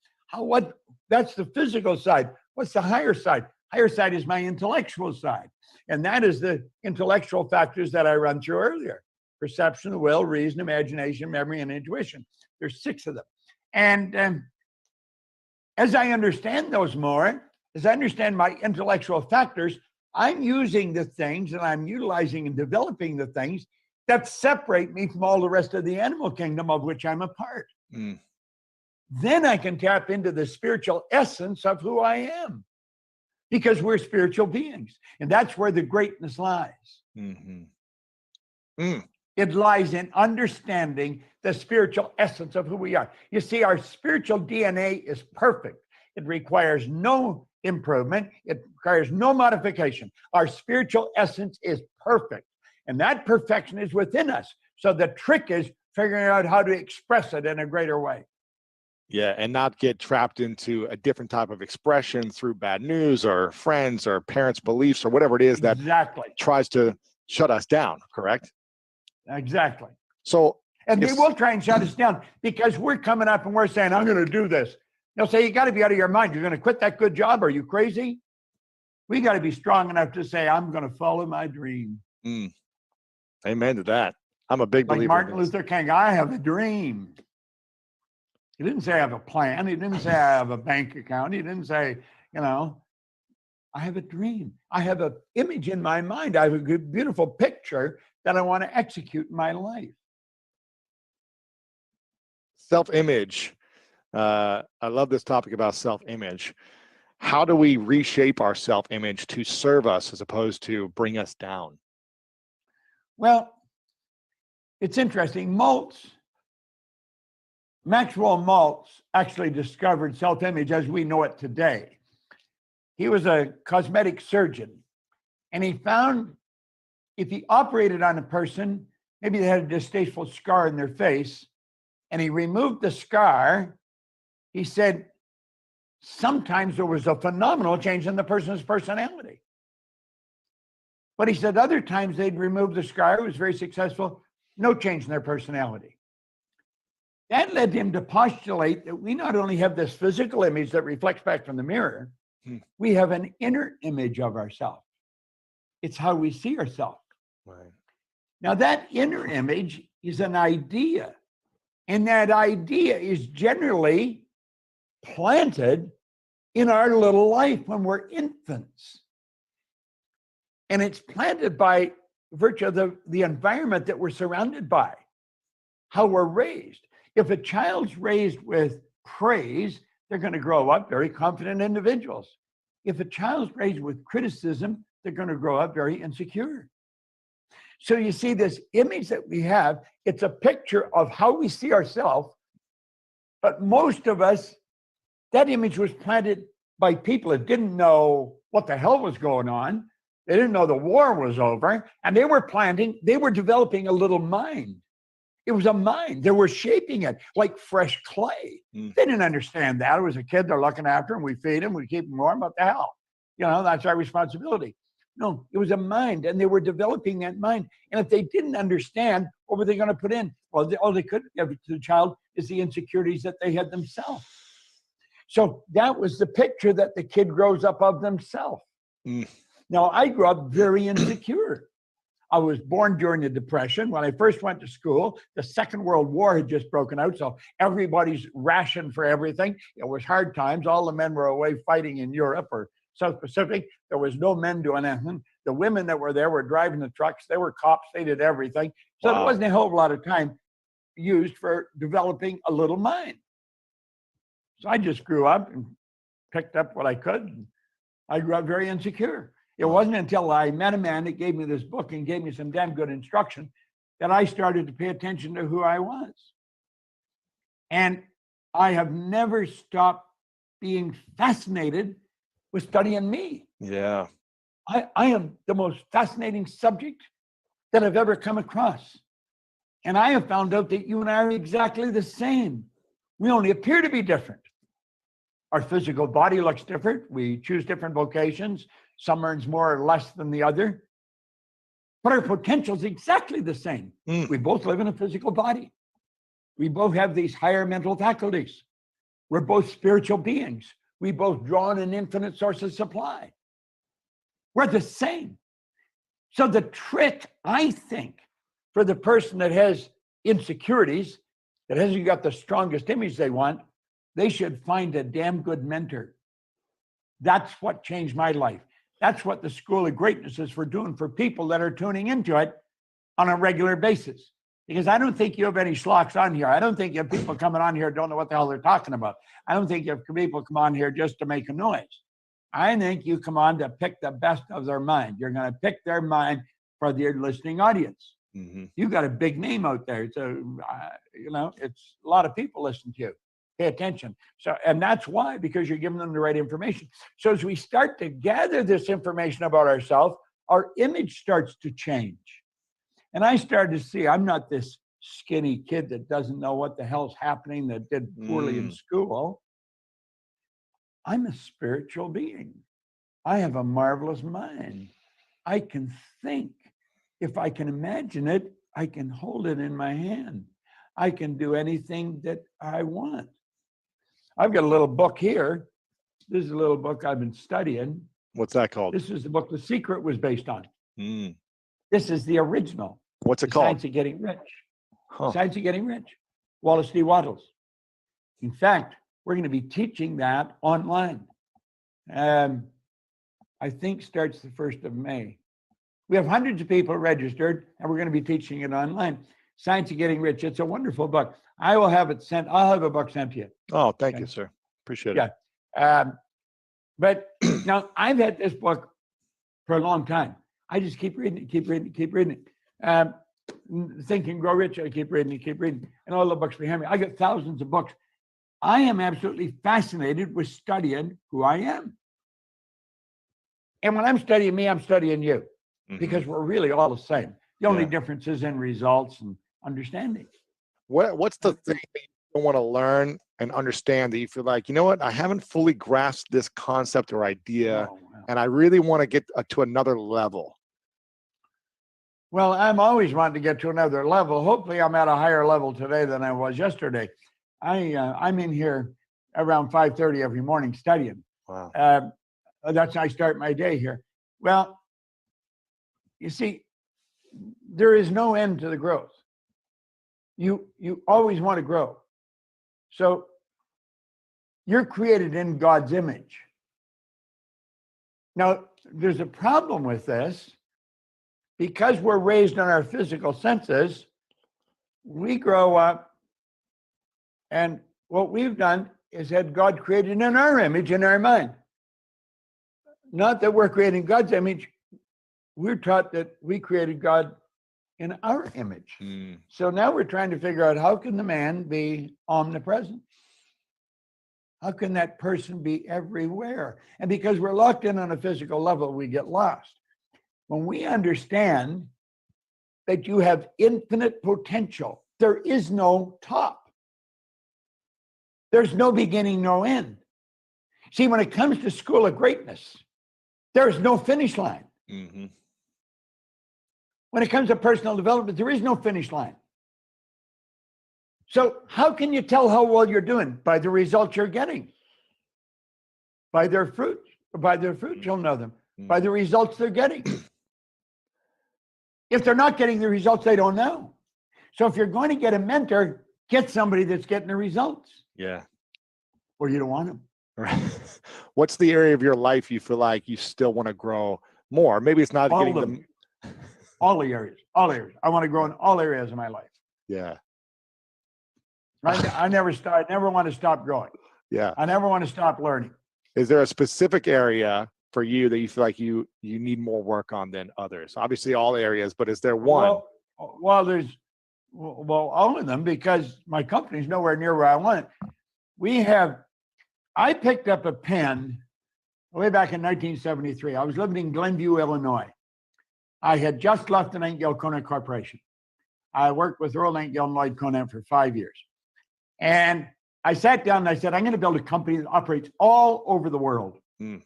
That's the physical side. What's the higher side? Higher side is my intellectual side. And that is the intellectual factors that I run through earlier. Perception, will, reason, imagination, memory, and intuition. There's 6 of them. And as I understand those more, as I understand my intellectual factors, I'm using the things and I'm utilizing and developing the things that separate me from all the rest of the animal kingdom of which I'm a part. Then I can tap into the spiritual essence of who I am, because we're spiritual beings. And that's where the greatness lies. It lies in understanding the spiritual essence of who we are. You see, our spiritual DNA is perfect. It requires no improvement. It requires no modification. Our spiritual essence is perfect, and that perfection is within us. So the trick is figuring out how to express it in a greater way. Yeah, and not get trapped into a different type of expression through bad news or friends or parents' beliefs or whatever it is that Exactly. tries to shut us down, correct? Exactly. So, And they if- will try and shut us down because we're coming up and we're saying, I'm going to do this. They'll say, you got to be out of your mind. You're going to quit that good job. Are you crazy? We got to be strong enough to say, I'm going to follow my dream. amen to that. I'm a big Like believer. Martin in this. Luther King, I have a dream. He didn't say I have a plan. He didn't say I have a bank account. He didn't say, I have a dream. I have an image in my mind. I have a good, beautiful picture that I want to execute in my life. Self-image. I love this topic about self-image. How do we reshape our self-image to serve us as opposed to bring us down? Well, it's interesting. Maxwell Maltz actually discovered self-image as we know it today. He was a cosmetic surgeon, and he found if he operated on a person, maybe they had a distasteful scar in their face, and he removed the scar, he said sometimes there was a phenomenal change in the person's personality. But he said other times they'd remove the scar, it was very successful, no change in their personality. That led him to postulate that we not only have this physical image that reflects back from the mirror, we have an inner image of ourselves. It's how we see ourselves. Right. Now, that inner image is an idea, and that idea is generally planted in our little life when we're infants. And it's planted by virtue of the environment that we're surrounded by, how we're raised. If a child's raised with praise, they're going to grow up very confident individuals. If a child's raised with criticism, they're going to grow up very insecure. So you see this image that we have, it's a picture of how we see ourselves. But most of us, that image was planted by people that didn't know what the hell was going on. They didn't know the war was over, and they were developing a little mind. It was a mind. They were shaping it like fresh clay. They didn't understand that. It was a kid they're looking after, and we feed him, we keep him warm. What the hell? That's our responsibility. No, it was a mind, and they were developing that mind. And if they didn't understand, what were they going to put in? Well, all they could give to the child is the insecurities that they had themselves. So that was the picture that the kid grows up of themselves. Now, I grew up very insecure. I was born during the Depression. When I first went to school, the Second World War had just broken out, so everybody's rationed for everything. It was hard times. All the men were away fighting in Europe or South Pacific. There was no men doing anything. The women that were there were driving the trucks. They were cops. They did everything. So There wasn't a whole lot of time used for developing a little mind. So I just grew up and picked up what I could. And I grew up very insecure. It wasn't until I met a man that gave me this book and gave me some damn good instruction that I started to pay attention to who I was. And I have never stopped being fascinated with studying me. Yeah. I am the most fascinating subject that I've ever come across. And I have found out that you and I are exactly the same. We only appear to be different. Our physical body looks different. We choose different vocations. Some earns more or less than the other. But our potential is exactly the same. We both live in a physical body. We both have these higher mental faculties. We're both spiritual beings. We both draw on an infinite source of supply. We're the same. So the trick, I think, for the person that has insecurities, that hasn't got the strongest image they want, they should find a damn good mentor. That's what changed my life. That's what the School of Greatness is for doing for people that are tuning into it on a regular basis. Because I don't think you have any schlocks on here. I don't think you have people coming on here who don't know what the hell they're talking about. I don't think you have people come on here just to make a noise. I think you come on to pick the best of their mind. You're going to pick their mind for their listening audience. You've got a big name out there. So, it's a lot of people listen to you. pay attention. So, and that's why, because you're giving them the right information. So as we start to gather this information about ourselves, our image starts to change. And I started to see, I'm not this skinny kid that doesn't know what the hell's happening, that did poorly in school. I'm a spiritual being. I have a marvelous mind. I can think. If I can imagine it, I can hold it in my hand. I can do anything that I want. I've got a little book here. This is a little book I've been studying. What's that called? This is the book The Secret was based on. Mm. This is the original. What's it The called? Science of Getting Rich. Huh. Science of Getting Rich. Wallace D. Wattles. In fact, we're going to be teaching that online. I think starts the 1st of May. We have hundreds of people registered, and we're going to be teaching it online. Science of Getting Rich. It's a wonderful book. I will have it sent. I'll have a book sent to you. Oh, thank Okay. you, sir. Appreciate Yeah. it. But now I've had this book for a long time. I just keep reading it, keep reading it, keep reading it. Think and Grow Rich. I keep reading it, keep reading, and all the books behind me. I got thousands of books. I am absolutely fascinated with studying who I am. And when I'm studying me, I'm studying you, because we're really all the same. The only Yeah. difference is in results and understanding. What's the thing that you don't want to learn and understand that you feel like, you know what, I haven't fully grasped this concept or idea, Oh, wow. and I really want to get to another level? Well, I'm always wanting to get to another level. Hopefully, I'm at a higher level today than I was yesterday. I'm in here around 5:30 every morning studying. Wow. That's how I start my day here. Well, you see, there is no end to the growth. You always want to grow. So you're created in God's image. Now, there's a problem with this. Because we're raised on our physical senses, we grow up, and what we've done is had God created in our image, in our mind. Not that we're creating God's image. We're taught that we created God in our image. Mm. So now we're trying to figure out, how can the man be omnipresent? How can that person be everywhere? And because we're locked in on a physical level, we get lost. When we understand that you have infinite potential, there is no top. There's no beginning, no end. See, when it comes to School of Greatness, there's no finish line. Mm-hmm. When it comes to personal development, there is no finish line. So how can you tell how well you're doing? By the results you're getting. By their fruit. By their fruit, you'll know them. By the results they're getting. If they're not getting the results, they don't know. So if you're going to get a mentor, get somebody that's getting the results, Yeah. or you don't want them. Right. What's the area of your life you feel like you still want to grow more? Maybe it's not All getting of them. them. All the areas. All areas. I want to grow in all areas of my life. Yeah. I never want to stop growing. Yeah. I never want to stop learning. Is there a specific area for you that you feel like you need more work on than others? Obviously all areas, but is there one? Well, there's all of them, because my company's nowhere near where I want it. I picked up a pen way back in 1973. I was living in Glenview, Illinois. I had just left the Nightingale Conant Corporation. I worked with Earl Nightingale and Lloyd Conant for 5 years. And I sat down and I said, I'm going to build a company that operates all over the world. Mm.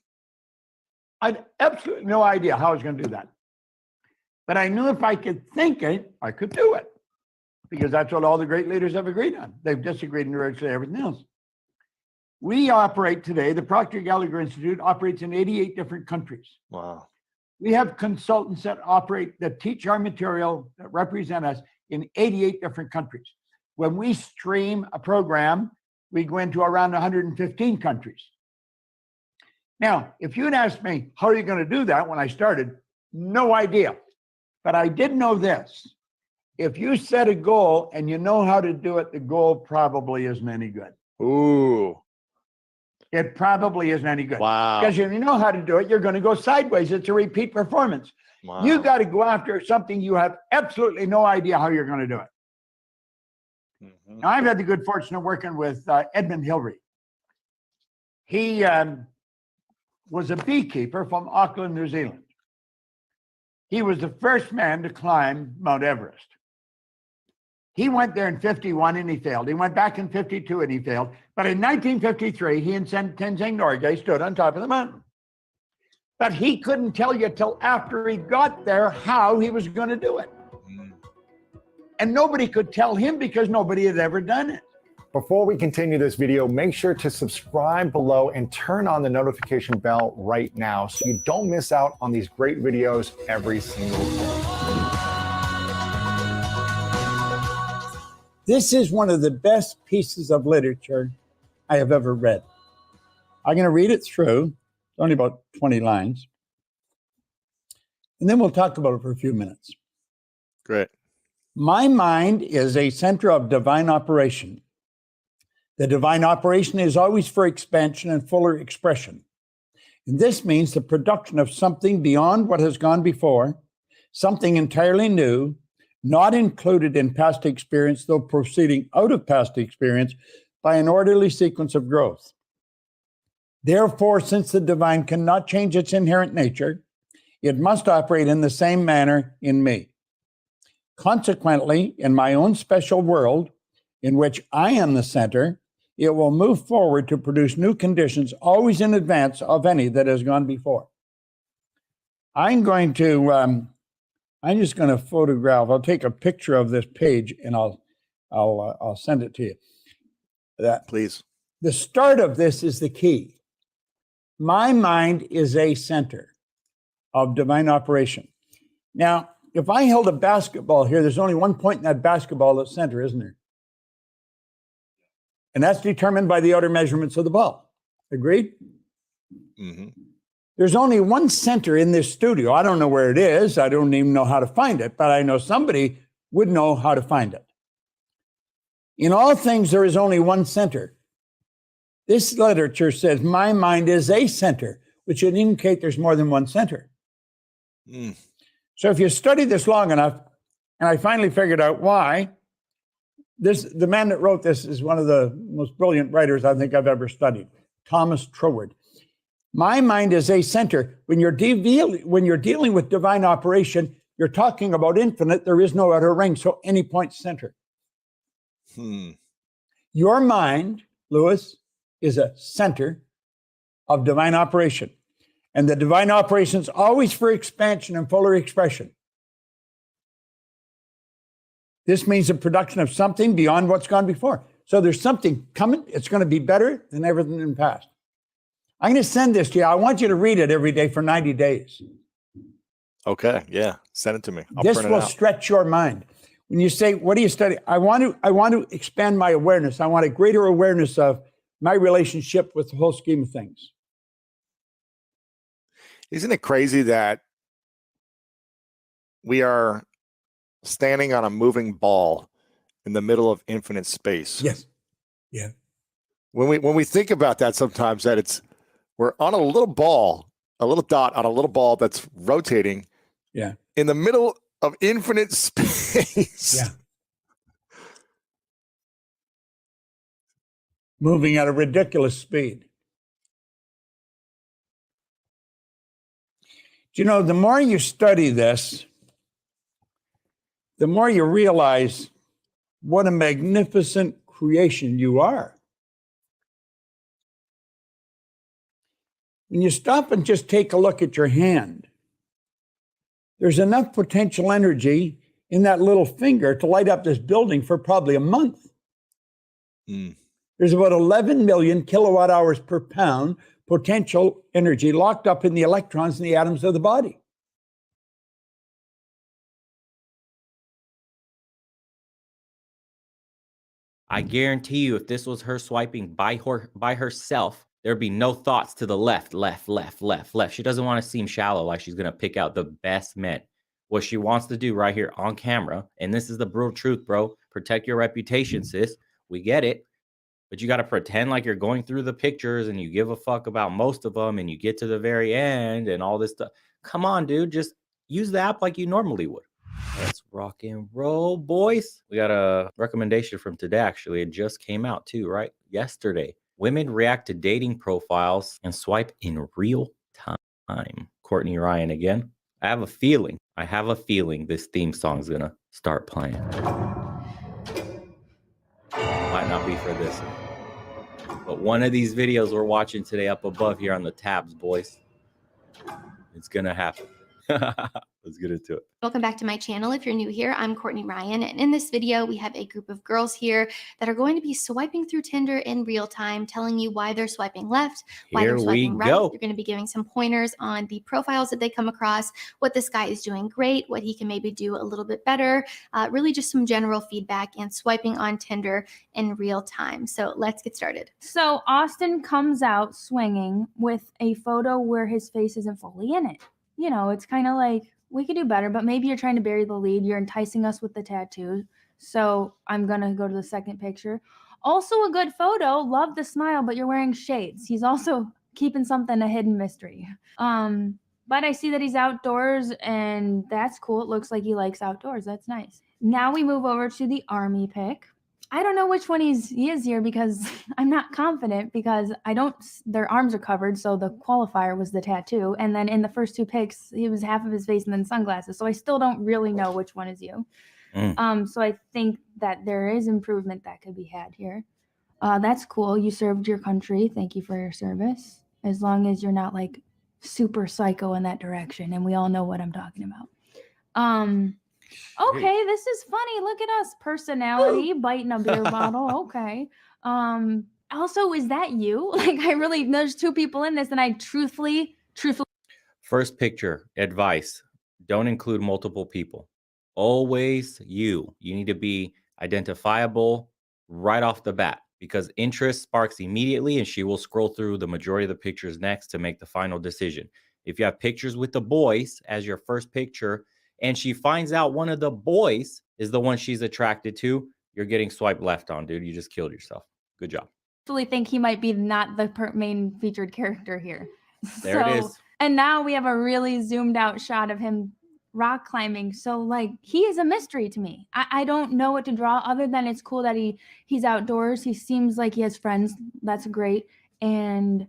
I had absolutely no idea how I was going to do that. But I knew if I could think it, I could do it. Because that's what all the great leaders have agreed on. They've disagreed in virtually everything else. We operate today, the Procter Gallagher Institute operates in 88 different countries. Wow. We have consultants that teach our material, that represent us in 88 different countries. When we stream a program, we go into around 115 countries. Now, if you'd asked me, how are you going to do that when I started? No idea. But I did know this. If you set a goal and you know how to do it, the goal probably isn't any good. Ooh. It probably isn't any good. Wow. Because if you know how to do it, you're going to go sideways. It's a repeat performance. Wow. You got to go after something you have absolutely no idea how you're going to do it. Mhm. Now, I've had the good fortune of working with Edmund Hillary. He was a beekeeper from Auckland, New Zealand. He was the first man to climb Mount Everest. He went there in 51 and he failed. He went back in 52 and he failed. But in 1953, he and Tenzing Norgay stood on top of the mountain. But he couldn't tell you till after he got there how he was going to do it. Mm. And nobody could tell him because nobody had ever done it. Before we continue this video, make sure to subscribe below and turn on the notification bell right now so you don't miss out on these great videos every single day. This is one of the best pieces of literature I have ever read. I'm going to read it through. It's only about 20 lines. And then we'll talk about it for a few minutes. Great. My mind is a center of divine operation. The divine operation is always for expansion and fuller expression. And this means the production of something beyond what has gone before, something entirely new, not included in past experience, though proceeding out of past experience by an orderly sequence of growth. Therefore, since the divine cannot change its inherent nature, it must operate in the same manner in me. Consequently, in my own special world, in which I am the center, it will move forward to produce new conditions always in advance of any that has gone before. I'm just going to photograph. I'll take a picture of this page and I'll send it to you. Please. The start of this is the key. My mind is a center of divine operation. Now, if I held a basketball here, there's only one point in that basketball that's center, isn't there? And that's determined by the outer measurements of the ball. Agreed? Mm-hmm. There's only one center in this studio. I don't know where it is. I don't even know how to find it, but I know somebody would know how to find it. In all things, there is only one center. This literature says my mind is a center, which would indicate there's more than one center. Mm. So if you study this long enough, and I finally figured out why, the man that wrote this is one of the most brilliant writers I think I've ever studied, Thomas Troward. My mind is a center. When you're dealing with divine operation, you're talking about infinite. There is no outer ring, so any point center. Your mind, Lewis, is a center of divine operation. And the divine operation is always for expansion and fuller expression. This means the production of something beyond what's gone before. So there's something coming. It's going to be better than everything in the past. I'm going to send this to you. I want you to read it every day for 90 days. Okay. Yeah. Send it to me. I'll This print it will out. stretch your mind. When you say, what do you study? I want to expand my awareness. I want a greater awareness of my relationship with the whole scheme of things. Isn't it crazy that we are standing on a moving ball in the middle of infinite space? Yes. Yeah. When we think about that, sometimes that we're on a little ball, a little dot on a little ball that's rotating. Yeah. In the middle of infinite space. Yeah. Moving at a ridiculous speed. Do you know, the more you study this, the more you realize what a magnificent creation you are. When you stop and just take a look at your hand, there's enough potential energy in that little finger to light up this building for probably a month. There's about 11 million kilowatt hours per pound potential energy locked up in the electrons in the atoms of the body. I guarantee you, if this was her swiping by herself, there'd be no thoughts to the left. She doesn't want to seem shallow, like she's going to pick out the best men. What she wants to do right here on camera, and this is the brutal truth, bro, protect your reputation, sis. We get it. But you got to pretend like you're going through the pictures and you give a fuck about most of them and you get to the very end and all this stuff. Come on, dude. Just use the app like you normally would. Let's rock and roll, boys. We got a recommendation from today, actually. It just came out too, right? Yesterday. Women react to dating profiles and swipe in real time. Courtney Ryan again. I have a feeling this theme song's gonna start playing. Might not be for this one. But one of these videos we're watching today up above here on the tabs, boys. It's gonna happen. Let's get into it. Welcome back to my channel. If you're new here, I'm Courtney Ryan, and in this video, we have a group of girls here that are going to be swiping through Tinder in real time, telling you why they're swiping left, why Here they're swiping we right. go. They're going to be giving some pointers on the profiles that they come across, what this guy is doing great, what he can maybe do a little bit better, really just some general feedback and swiping on Tinder in real time. So let's get started. So Austin comes out swinging with a photo where his face isn't fully in it. You know, it's kind of like, we could do better, but maybe you're trying to bury the lead. You're enticing us with the tattoo. So I'm going to go to the second picture. Also a good photo. Love the smile, but you're wearing shades. He's also keeping something a hidden mystery. But I see that he's outdoors, and that's cool. It looks like he likes outdoors. That's nice. Now we move over to the army pic. I don't know which one he is here because I'm not confident because their arms are covered. So the qualifier was the tattoo. And then in the first two pics, he was half of his face and then sunglasses. So I still don't really know which one is you. So I think that there is improvement that could be had here. That's cool. You served your country. Thank you for your service. As long as you're not like super psycho in that direction. And we all know what I'm talking about. Okay, this is funny. Look at us. Personality, biting a beer bottle. Okay. Also, is that you? Like, there's two people in this, and I truthfully. First picture, advice. Don't include multiple people. Always you. You need to be identifiable right off the bat because interest sparks immediately, and she will scroll through the majority of the pictures next to make the final decision. If you have pictures with the boys as your first picture, and she finds out one of the boys is the one she's attracted to, you're getting swiped left on, dude. You just killed yourself. Good job. I think he might be not the main featured character here. There it is. And now we have a really zoomed out shot of him rock climbing. So like he is a mystery to me. I don't know what to draw other than it's cool that he's outdoors. He seems like he has friends. That's great. And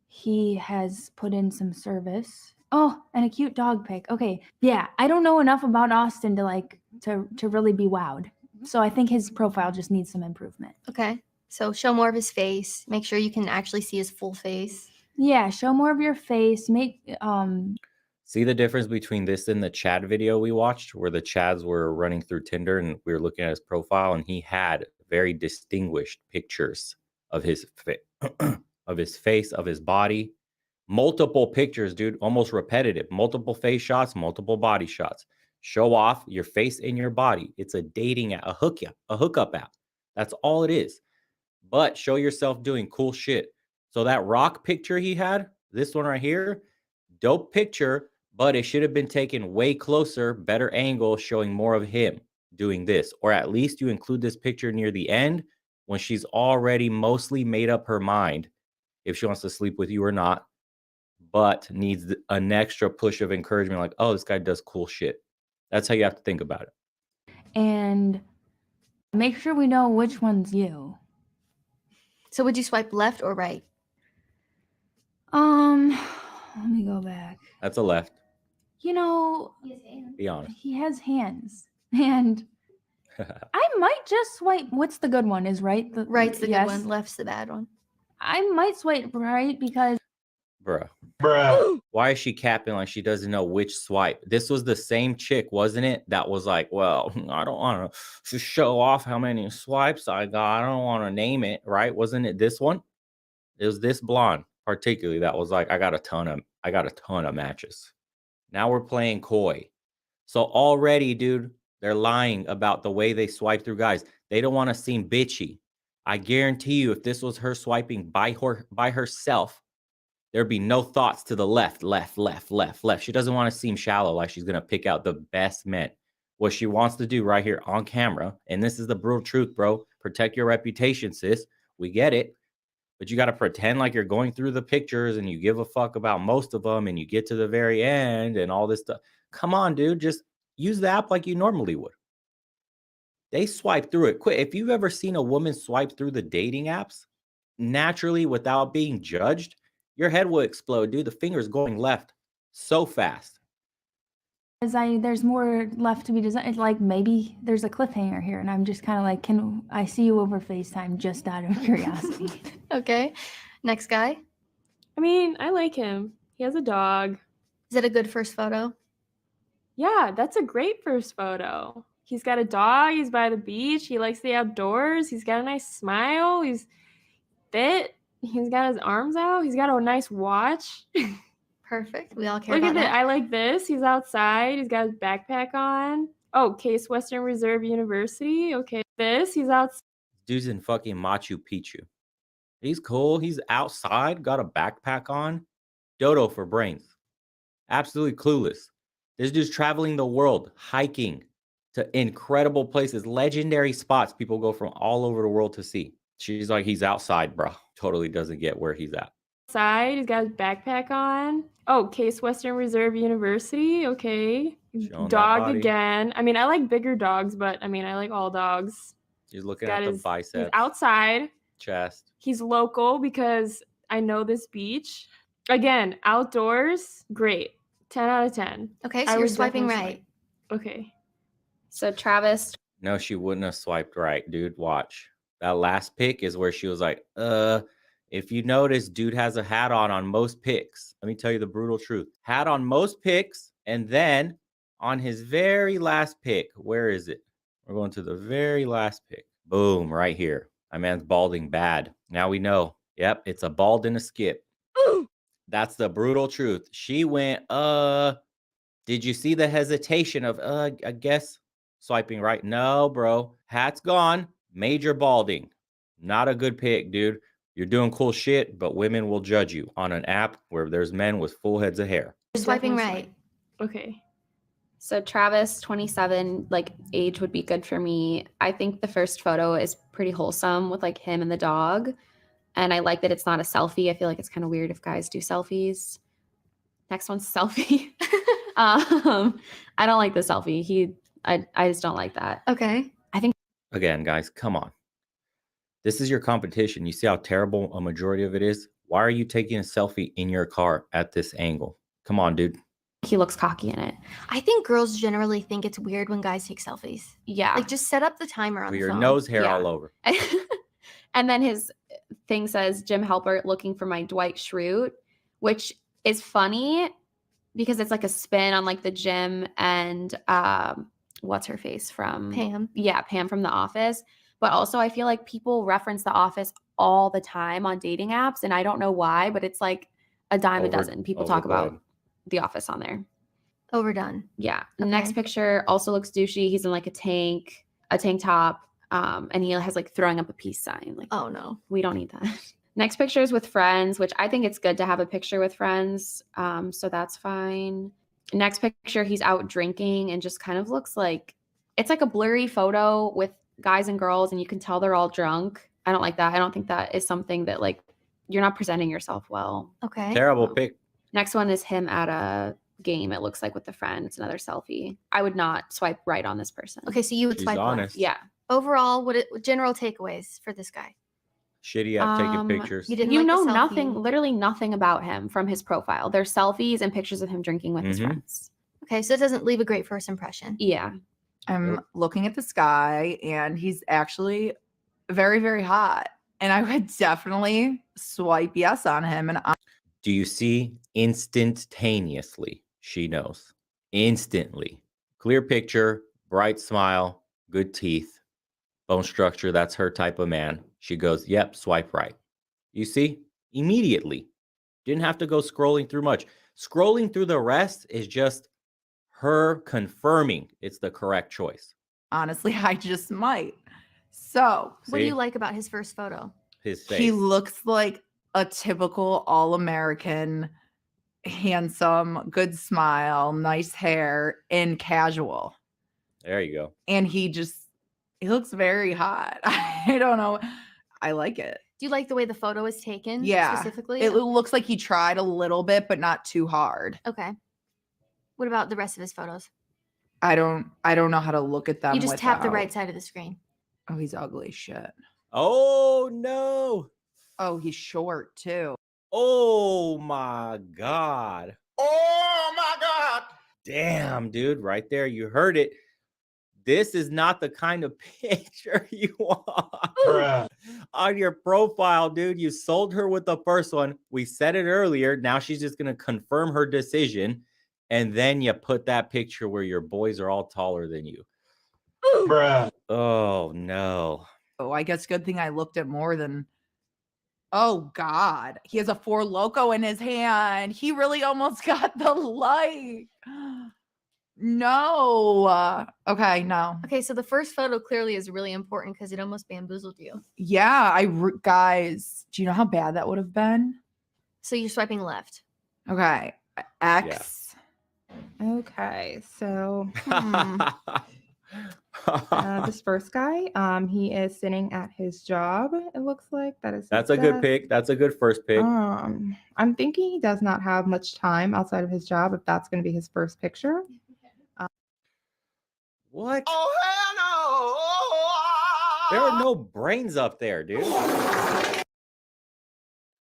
he has put in some service. Oh, and a cute dog pic. Okay. Yeah. I don't know enough about Austin to really be wowed. So I think his profile just needs some improvement. Okay. So show more of his face. Make sure you can actually see his full face. Yeah. Show more of your face. See the difference between this and the Chad video we watched where the Chads were running through Tinder and we were looking at his profile and he had very distinguished pictures of his face, of his body. Multiple pictures, dude, almost repetitive. Multiple face shots, multiple body shots. Show off your face and your body. It's a dating app, a hookup app. That's all it is. But show yourself doing cool shit. So that rock picture he had, this one right here, dope picture, but it should have been taken way closer, better angle, showing more of him doing this. Or at least you include this picture near the end when she's already mostly made up her mind if she wants to sleep with you or not, but needs an extra push of encouragement like, oh, this guy does cool shit. That's how you have to think about it. And make sure we know which one's you. So would you swipe left or right? Let me go back. That's a left. You know, Be honest. he has hands. And I might just swipe. What's the good one? Is right? Right's the yes. good one. Left's the bad one. I might swipe right because. Bruh. Why is she capping like she doesn't know which swipe? This was the same chick, wasn't it? That was like, well, I don't want to show off how many swipes I got. I don't want to name it, right? Wasn't it this one? It was this blonde, particularly, that was like, I got a ton of matches. Now we're playing coy. So already, dude, they're lying about the way they swipe through guys. They don't want to seem bitchy. I guarantee you, if this was her swiping by herself, there'd be no thoughts to the left. She doesn't want to seem shallow, like she's going to pick out the best men. What she wants to do right here on camera, and this is the brutal truth, bro, protect your reputation, sis. We get it. But you got to pretend like you're going through the pictures and you give a fuck about most of them and you get to the very end and all this stuff. Come on, dude. Just use the app like you normally would. They swipe through it quick. If you've ever seen a woman swipe through the dating apps naturally without being judged, your head will explode, dude. The finger's going left so fast. There's more left to be designed. It's like maybe there's a cliffhanger here, and I'm just kind of like, can I see you over FaceTime just out of curiosity? Okay. Next guy. I mean, I like him. He has a dog. Is it a good first photo? Yeah, that's a great first photo. He's got a dog. He's by the beach. He likes the outdoors. He's got a nice smile. He's fit. He's got his arms out. He's got a nice watch. Perfect. We all care Look about at that. that. I like this. He's outside. He's got his backpack on. Oh, Case Western Reserve University. Okay. He's outside. Dude's in fucking Machu Picchu. He's cool. He's outside, got a backpack on. Dodo for brains. Absolutely clueless. This dude's traveling the world, hiking to incredible places, legendary spots people go from all over the world to see. She's like, he's outside, bro. Totally doesn't get where he's at. He's got his backpack on. Oh, Case Western Reserve University. Okay. Showing that Dog body. again. I mean, I like bigger dogs, but I mean, I like all dogs. He's looking Got at the his- biceps, He's outside. chest. He's local because I know this beach. Again, outdoors, great. 10 out of 10. Okay, so I you're would swiping definitely right. Okay. So Travis, No, she wouldn't have swiped right, dude. Watch. That last pic is where she was like, if you notice, dude has a hat on most pics. Let me tell you the brutal truth. Hat on most pics, and then on his very last pic, where is it? We're going to the very last pic. Boom, right here. My man's balding bad. Now we know. Yep, it's a bald and a skip. That's the brutal truth. She went, did you see the hesitation of, I guess swiping right? No, bro. Hat's gone. Major balding. Not a good pick, dude. You're doing cool shit, but women will judge you on an app where there's men with full heads of hair. You're swiping Definitely right. Okay. so Travis, 27, like age would be good for me. I think the first photo is pretty wholesome with like him and the dog. And I like that it's not a selfie. I feel like it's kind of weird if guys do selfies. Next one's a selfie. I don't like the selfie. I just don't like that. Okay. Again, guys, come on. This is your competition. You see how terrible a majority of it is? Why are you taking a selfie in your car at this angle? Come on, dude. He looks cocky in it. I think girls generally think it's weird when guys take selfies. Yeah. Like, just set up the timer on With the your phone. nose hair Yeah. all over. And then his thing says, Jim Halpert looking for my Dwight Schrute, which is funny because it's like a spin on like the Jim and what's her face from Pam. Yeah, Pam from The Office. But also I feel like people reference The Office all the time on dating apps, and I don't know why, but it's like a dime a dozen. People talk about overplayed. The Office on there. Overdone. Yeah. The Okay. next picture also looks douchey. He's in like a tank top, and he has like throwing up a peace sign. Like, Oh, no. we don't need that. Next picture is with friends, which I think it's good to have a picture with friends. So that's fine. Next picture, he's out drinking and just kind of looks like it's like a blurry photo with guys and girls, and you can tell they're all drunk. I don't like that. I don't think that is something that like you're not presenting yourself well. Okay. Terrible pic. Next one is him at a game, it looks like, with a friend. It's another selfie. I would not swipe right on this person. Okay, so you would She's swipe honest. left. Yeah. Overall, general takeaways for this guy? Shitty at taking Um, pictures. You didn't You like the know selfie. nothing, literally nothing about him from his profile. There's selfies and pictures of him drinking with his Mhm. friends. Okay, so it doesn't leave a great first impression. Yeah. I'm looking at this guy and he's actually very, very hot. And I would definitely swipe yes on him. And Do you see? Instantaneously, she knows. Instantly. Clear picture, bright smile, good teeth, bone structure. That's her type of man. She goes, yep, swipe right. You see? Immediately. Didn't have to go scrolling through much. Scrolling through the rest is just her confirming it's the correct choice. honestly, I just might. So What do See? you like about his first photo? His face. he looks like a typical all-American, handsome, good smile, nice hair, and casual. There you go. And he looks very hot. I don't know. I like it. Do you like the way the photo is taken? Yeah. Specifically? It looks like he tried a little bit, but not too hard. Okay. What about the rest of his photos? I don't know how to look at them. You just tap the without- right side of the screen. Oh, he's ugly as shit. Oh no. Oh, he's short too. Oh my God. Oh my God. Damn, dude, right there. You heard it. This is not the kind of picture you want on your profile, dude. You sold her with the first one. We said it earlier. Now she's just going to confirm her decision. And then you put that picture where your boys are all taller than you. Oh, no. Oh, I guess good thing I looked at more than. Oh God, he has a Four Loko in his hand. He really almost got the like. No. Okay, no. Okay, so the first photo clearly is really important because it almost bamboozled you. Yeah, guys, do you know how bad that would have been? So you're swiping left. Okay, X. Okay, so this first guy, he is sitting at his job. It looks like that is. That's a good pick. That's a good first pick. I'm thinking he does not have much time outside of his job. If that's going to be his first picture. What? Oh, There are no brains up there, dude.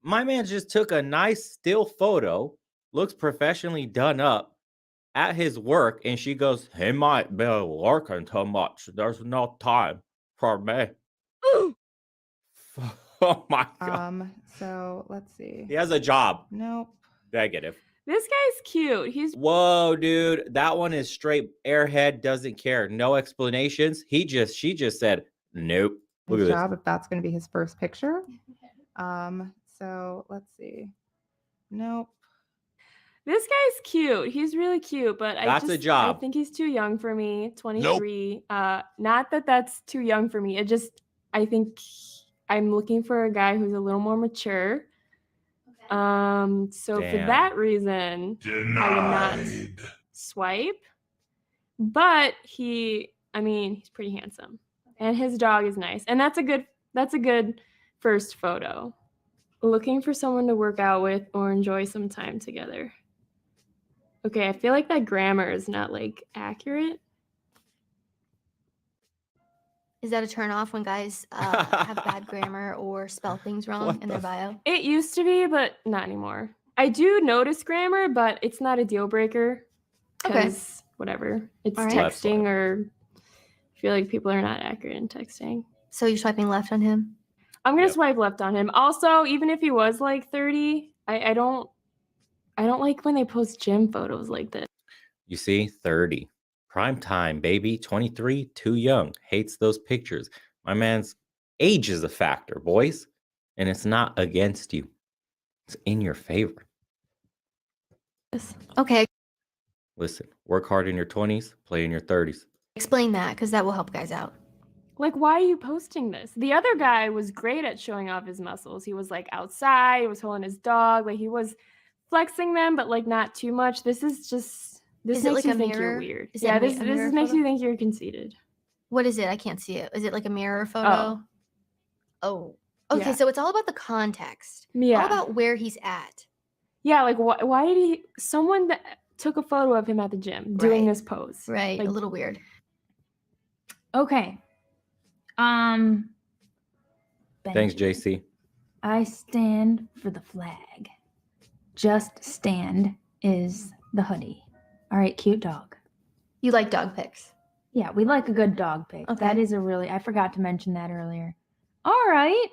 My man just took a nice still photo, looks professionally done up at his work, and she goes, he might be working too much. There's no time for me. Oh my God. So let's see. He has a job. Nope. Negative. This guy's cute. He's Whoa, dude. That one is straight airhead, doesn't care. No explanations. She just said, nope. Look His at job this. if that's going to be his first picture. So let's see. Nope. This guy's cute. He's really cute, but That's a job. I think he's too young for me. 23. Not that that's too young for me. I think I'm looking for a guy who's a little more mature. So for Damn. that reason, I would not swipe. But he's pretty handsome. And his dog is nice. And that's a good first photo. Looking for someone to work out with or enjoy some time together. Okay, I feel like that grammar is not like accurate. Is that a turn off when guys have bad grammar or spell things wrong in their bio? It used to be, but not anymore. I do notice grammar, but it's not a deal breaker. Okay. Because whatever. It's All right. texting, or I feel like people are not accurate in texting. So you're swiping left on him? I'm gonna swipe left on him. Also, even if he was like 30, I don't like when they post gym photos like this. You see, 30. Prime time, baby. 23, too young. Hates those pictures. My man's age is a factor, boys. And it's not against you. It's in your favor. Okay, Listen, work hard in your 20s, play in your 30s. explain that because that will help guys out. Like, why are you posting this? The other guy was great at showing off his muscles. He was like outside, he was holding his dog, like he was flexing them, but like not too much. This is just Is it makes like you a think mirror? you're weird. Is Yeah, that this a mirror makes photo? you think you're conceited. What is it? I can't see it. Is it like a mirror photo? Oh. Okay, Yeah. so it's all about the context. Yeah. All about where he's at. Yeah, like why did someone that took a photo of him at the gym doing Right. this pose? Right. Like, a little weird. Okay. Thanks, Benji, JC. I stand for the flag. Just stand is the hoodie. All right, cute dog. You like dog pics. Yeah, we like a good dog pic. Okay. That is I forgot to mention that earlier. All right.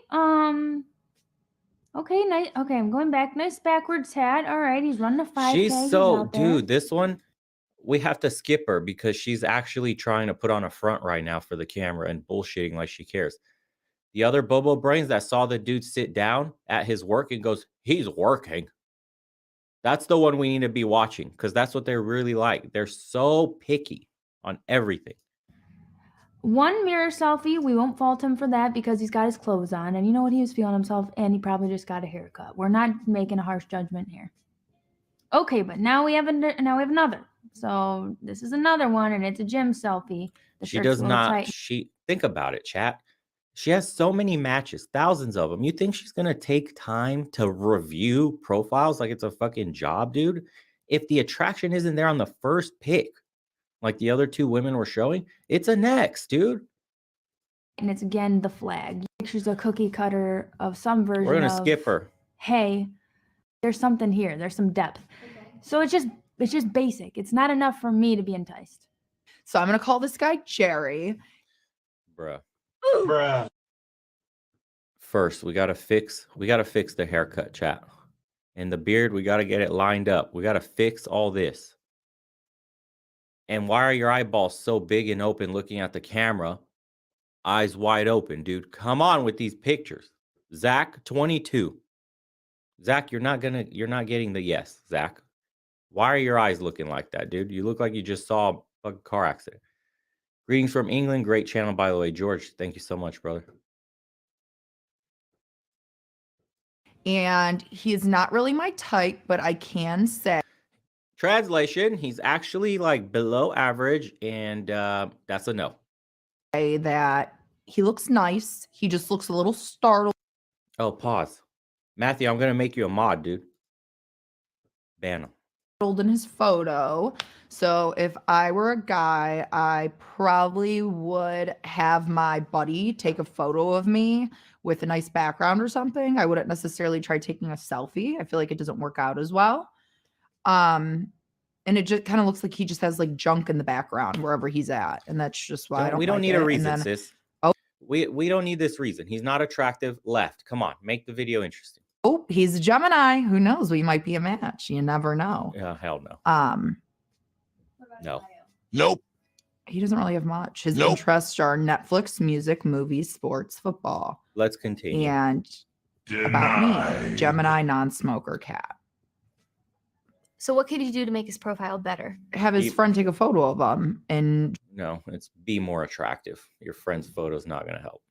Okay, nice. Okay, I'm going back. Nice backwards hat. All right, he's running a 5K. She's He's so, out there. dude, this one, we have to skip her because she's actually trying to put on a front right now for the camera and bullshitting like she cares. The other Bobo brains that saw the dude sit down at his work and goes, he's working. That's the one we need to be watching because that's what they're really like. They're so picky on everything. One mirror selfie, we won't fault him for that because he's got his clothes on and you know what, he was feeling himself and he probably just got a haircut. We're not making a harsh judgment here. Okay, but now we have another. So this is another one and it's a gym selfie. The She shirt's does a little not, tight. think about it, chat. She has so many matches, thousands of them. You think she's going to take time to review profiles like it's a fucking job, dude? If the attraction isn't there on the first pick, like the other two women were showing. It's an X, dude. And it's again the flag. Pictures a cookie cutter of some version We're gonna of, skip her. hey, there's something here. There's some depth. So it's just basic. It's not enough for me to be enticed. So I'm gonna call this guy Jerry. Bruh. Bruh. First, we gotta fix the haircut, chat. And the beard, we gotta get it lined up. We gotta fix all this. And why are your eyeballs so big and open looking at the camera? Eyes wide open, dude. Come on with these pictures. Zach, 22. Zach, you're not getting the yes, Zach. Why are your eyes looking like that, dude? You look like you just saw a fucking car accident. Greetings from England. Great channel, by the way. George, thank you so much, brother. And he's not really my type, but I can say Translation, he's actually like below average, and that's a no. that he looks nice. He just looks a little startled Oh, pause. Matthew, I'm going to make you a mod, dude. Ban him. in his photo. So if I were a guy, I probably would have my buddy take a photo of me with a nice background or something. I wouldn't necessarily try taking a selfie. I feel like it doesn't work out as well. And it just kind of looks like he just has like junk in the background wherever he's at. And that's just why We don't like need it. a And reason, then- sis. Oh. We don't need this reason. He's not attractive. Left. Come on. Make the video interesting. Oh, he's a Gemini. Who knows? We might be a match. You never know. Yeah, hell no. No. Nope. He doesn't really have much. His Nope. interests are Netflix, music, movies, sports, football. Let's continue. And about me, Gemini, non-smoker, cat. So what could you do to make his profile better? Have his He- friend take a photo of him and No, it's be more attractive. Your friend's photo's not going to help.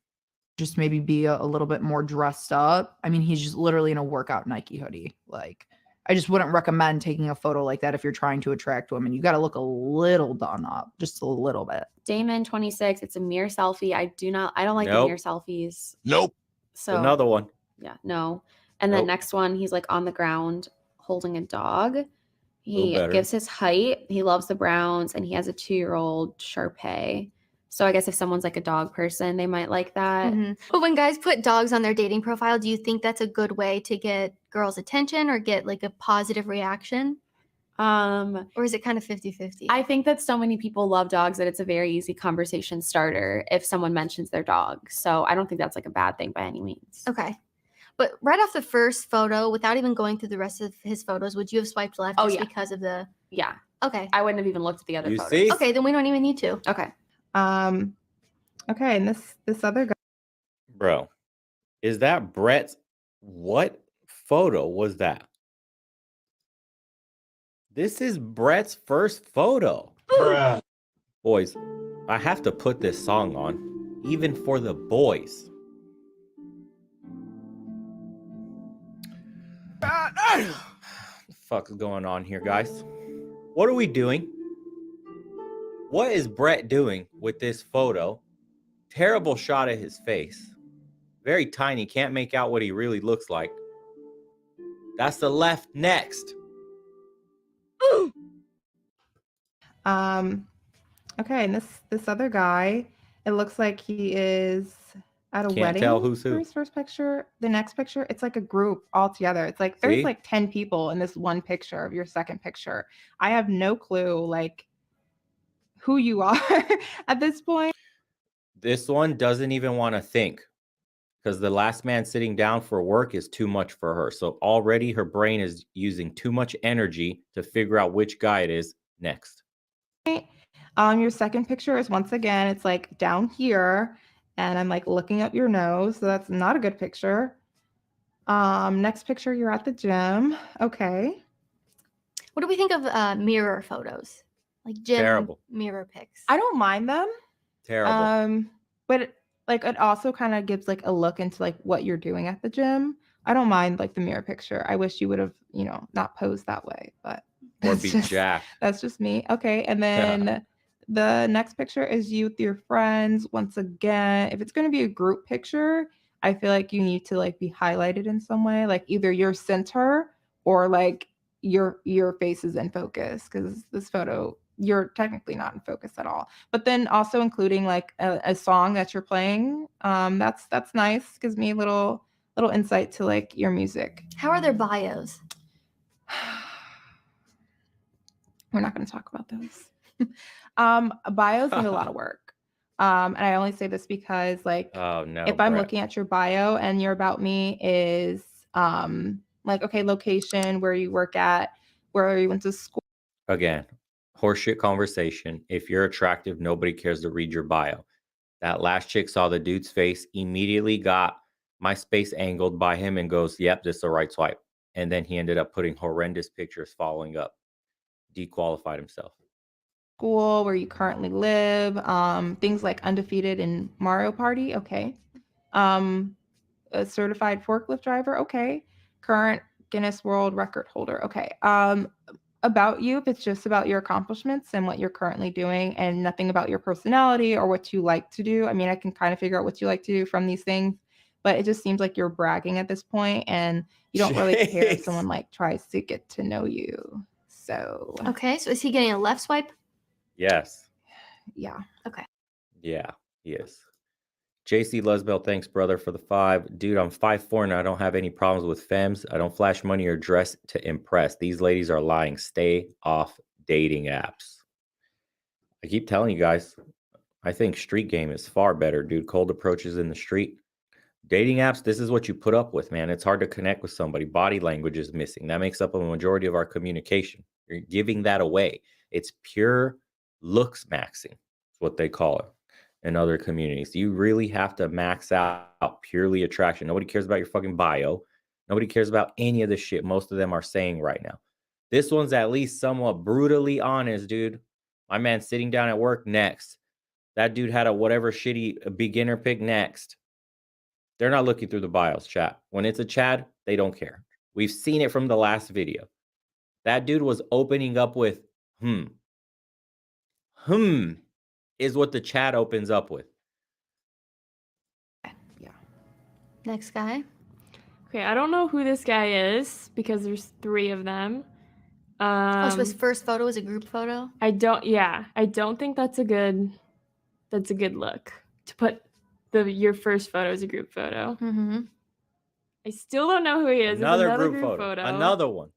just maybe be a little bit more dressed up. I mean, he's just literally in a workout Nike hoodie. Like, I just wouldn't recommend taking a photo like that if you're trying to attract women. You got to look a little done up, just a little bit. Damon, 26. It's a mirror selfie. I don't like the Nope. mirror selfies. Nope. So Another one. yeah, no. And then Nope. next one, he's like on the ground holding a dog. He better. gives his height. He loves the Browns, and he has a 2-year-old Shar-Pei. So I guess if someone's like a dog person, they might like that. Mhm. But when guys put dogs on their dating profile, do you think that's a good way to get girls' attention or get like a positive reaction? Or is it kind of 50-50? I think that so many people love dogs that it's a very easy conversation starter if someone mentions their dog. So I don't think that's like a bad thing by any means. Okay. But right off the first photo, without even going through the rest of his photos, would you have swiped left Oh, just yeah. because of the... Yeah. Okay. I wouldn't have even looked at the other You photos. see? Okay, then we don't even need to. Okay. Okay, and this other guy. Bro, is that Brett's? What photo was that? This is Brett's first photo. Bruh. Boys, I have to put this song on, even for the boys. What the fuck is going on here, guys? What are we doing? What is Brett doing with this photo? Terrible shot of his face. Very tiny, can't make out what he really looks like. That's the left next. Okay, and this other guy, it looks like he is at a Can't wedding. tell who's who. For his first picture. The next picture, it's like a group all together. It's like there's See? like 10 people in this one picture of your second picture. I have no clue like who you are at this point. This one doesn't even want to think because the last man sitting down for work is too much for her. So already her brain is using too much energy to figure out which guy it is next. Your second picture is once again, it's like down here, and I'm like looking up your nose, so that's not a good picture. Next picture, you're at the gym. Okay. What do we think of mirror photos? Like gym Terrible. mirror pics. I don't mind them. Terrible. But it also kind of gives like a look into like what you're doing at the gym. I don't mind like the mirror picture. I wish you would have, not posed that way, but Or that's be just, jacked. that's just me. Okay. And then the next picture is you with your friends. Once again, if it's going to be a group picture, I feel like you need to like be highlighted in some way, like either your center or like your face is in focus, because this photo you're technically not in focus at all. But then also including like a song that you're playing, that's nice. Gives me a little insight to like your music. How are their bios? We're not going to talk about those. Bios need a lot of work. And I only say this because like Oh no. if I'm Brett. looking at your bio and your about me is like, okay, location, where you work at, where you went to school. Again, horseshit conversation. If you're attractive, nobody cares to read your bio. That last chick saw the dude's face, immediately got my space angled by him and goes, yep, this is the right swipe. And then he ended up putting horrendous pictures following up. Dequalified himself. School, where you currently live, things like undefeated in Mario Party, okay. A certified forklift driver, okay. Current Guinness World Record holder, okay. About you, if it's just about your accomplishments and what you're currently doing and nothing about your personality or what you like to do. I mean, I can kind of figure out what you like to do from these things, but it just seems like you're bragging at this point and you don't really care if Jeez. someone like tries to get to know you. So Okay, so is he getting a left swipe? Yes. yeah. Yeah, he is. JC Lusbell, thanks, brother, for the 5. Dude, I'm 5'4" and I don't have any problems with femmes. I don't flash money or dress to impress. These ladies are lying. Stay off dating apps. I keep telling you guys, I think street game is far better, dude. Cold approaches in the street. Dating apps, this is what you put up with, man. It's hard to connect with somebody. Body language is missing. That makes up a majority of our communication. You're giving that away. It's pure looks maxing, is what they call it in other communities. You really have to max out purely attraction. Nobody cares about your fucking bio. Nobody cares about any of the shit most of them are saying right now. This one's at least somewhat brutally honest, dude. My man sitting down at work next. That dude had a whatever shitty beginner pick next. They're not looking through the bios, chat. When it's a Chad, they don't care. We've seen it from the last video. That dude was opening up with, is what the chat opens up with. Next guy. Okay, I don't know who this guy is because there's 3 of them. Oh, so his first photo is a group photo? I don't think that's a good look to put your first photo as a group photo. Mm-hmm. I still don't know who he is. It's Another group photo. Another one.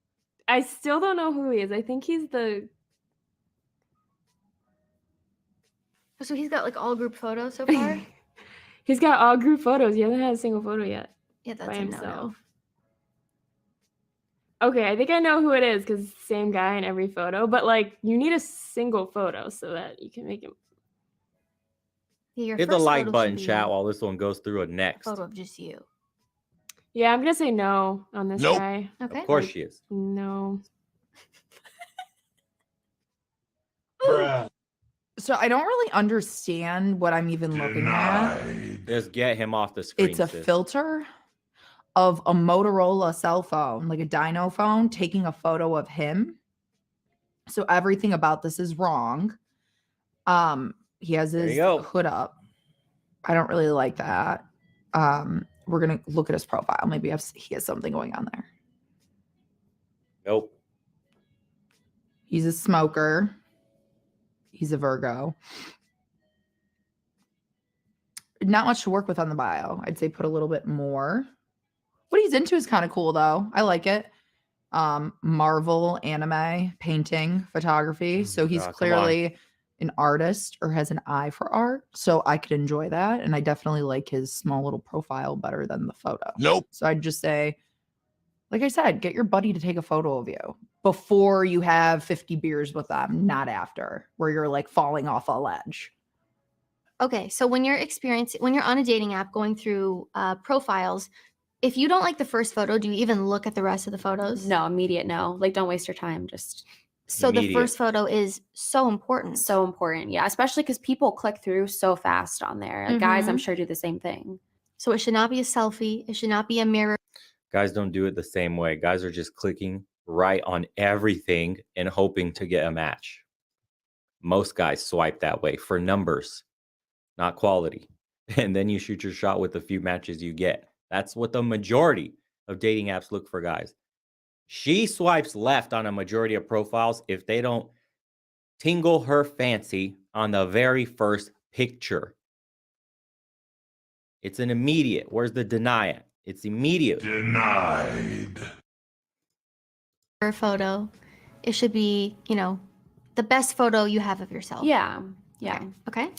I still don't know who he is. I think he's the So he's got like all group photos so far? he's got all group photos. He hasn't had a single photo yet Yeah, that's by a himself. no-no. Okay, I think I know who it is because it's the same guy in every photo, but like you need a single photo so that you can make him. Yeah, your Hit the first like photo button, should be chat, while this one goes through a a next. photo of just you. Yeah, I'm gonna say no on this Nope. guy. Okay. Of course she is. No. So I don't really understand what I'm even looking at. Just get him off the screen. It's a sis. filter of a Motorola cell phone, like a Dino phone, taking a photo of him. So everything about this is wrong. He has There you his go. hood up. I don't really like that. We're gonna look at his profile. Maybe he has something going on there. Nope. He's a smoker. He's a Virgo. Not much to work with on the bio. I'd say put a little bit more. What he's into is kind of cool though. I like it. Marvel, anime, painting, photography. So he's God, come on. clearly an artist or has an eye for art. So I could enjoy that. And I definitely like his small little profile better than the photo. Nope. So I'd just say, like I said, get your buddy to take a photo of you before you have 50 beers with them, not after, where you're like falling off a ledge. Okay, so when you're on a dating app going through profiles, if you don't like the first photo, do you even look at the rest of the photos? No, immediate no. Like, don't waste your time. Just So the Immediate. first photo is so important. so important. Yeah, especially because people click through so fast on there. Like, guys, I'm Mhm. sure do the same thing. So it should not be a selfie. It should not be a mirror. Guys don't do it the same way. Guys are just clicking right on everything and hoping to get a match. Most guys swipe that way for numbers, not quality. And then you shoot your shot with the few matches you get. That's what the majority of dating apps look for, guys. She swipes left on a majority of profiles if they don't tingle her fancy on the very first picture. It's an immediate. Where's the deny it? It's immediate. Denied. Photo, it should be, you know, the best photo you have of yourself. Yeah. Yeah. Okay.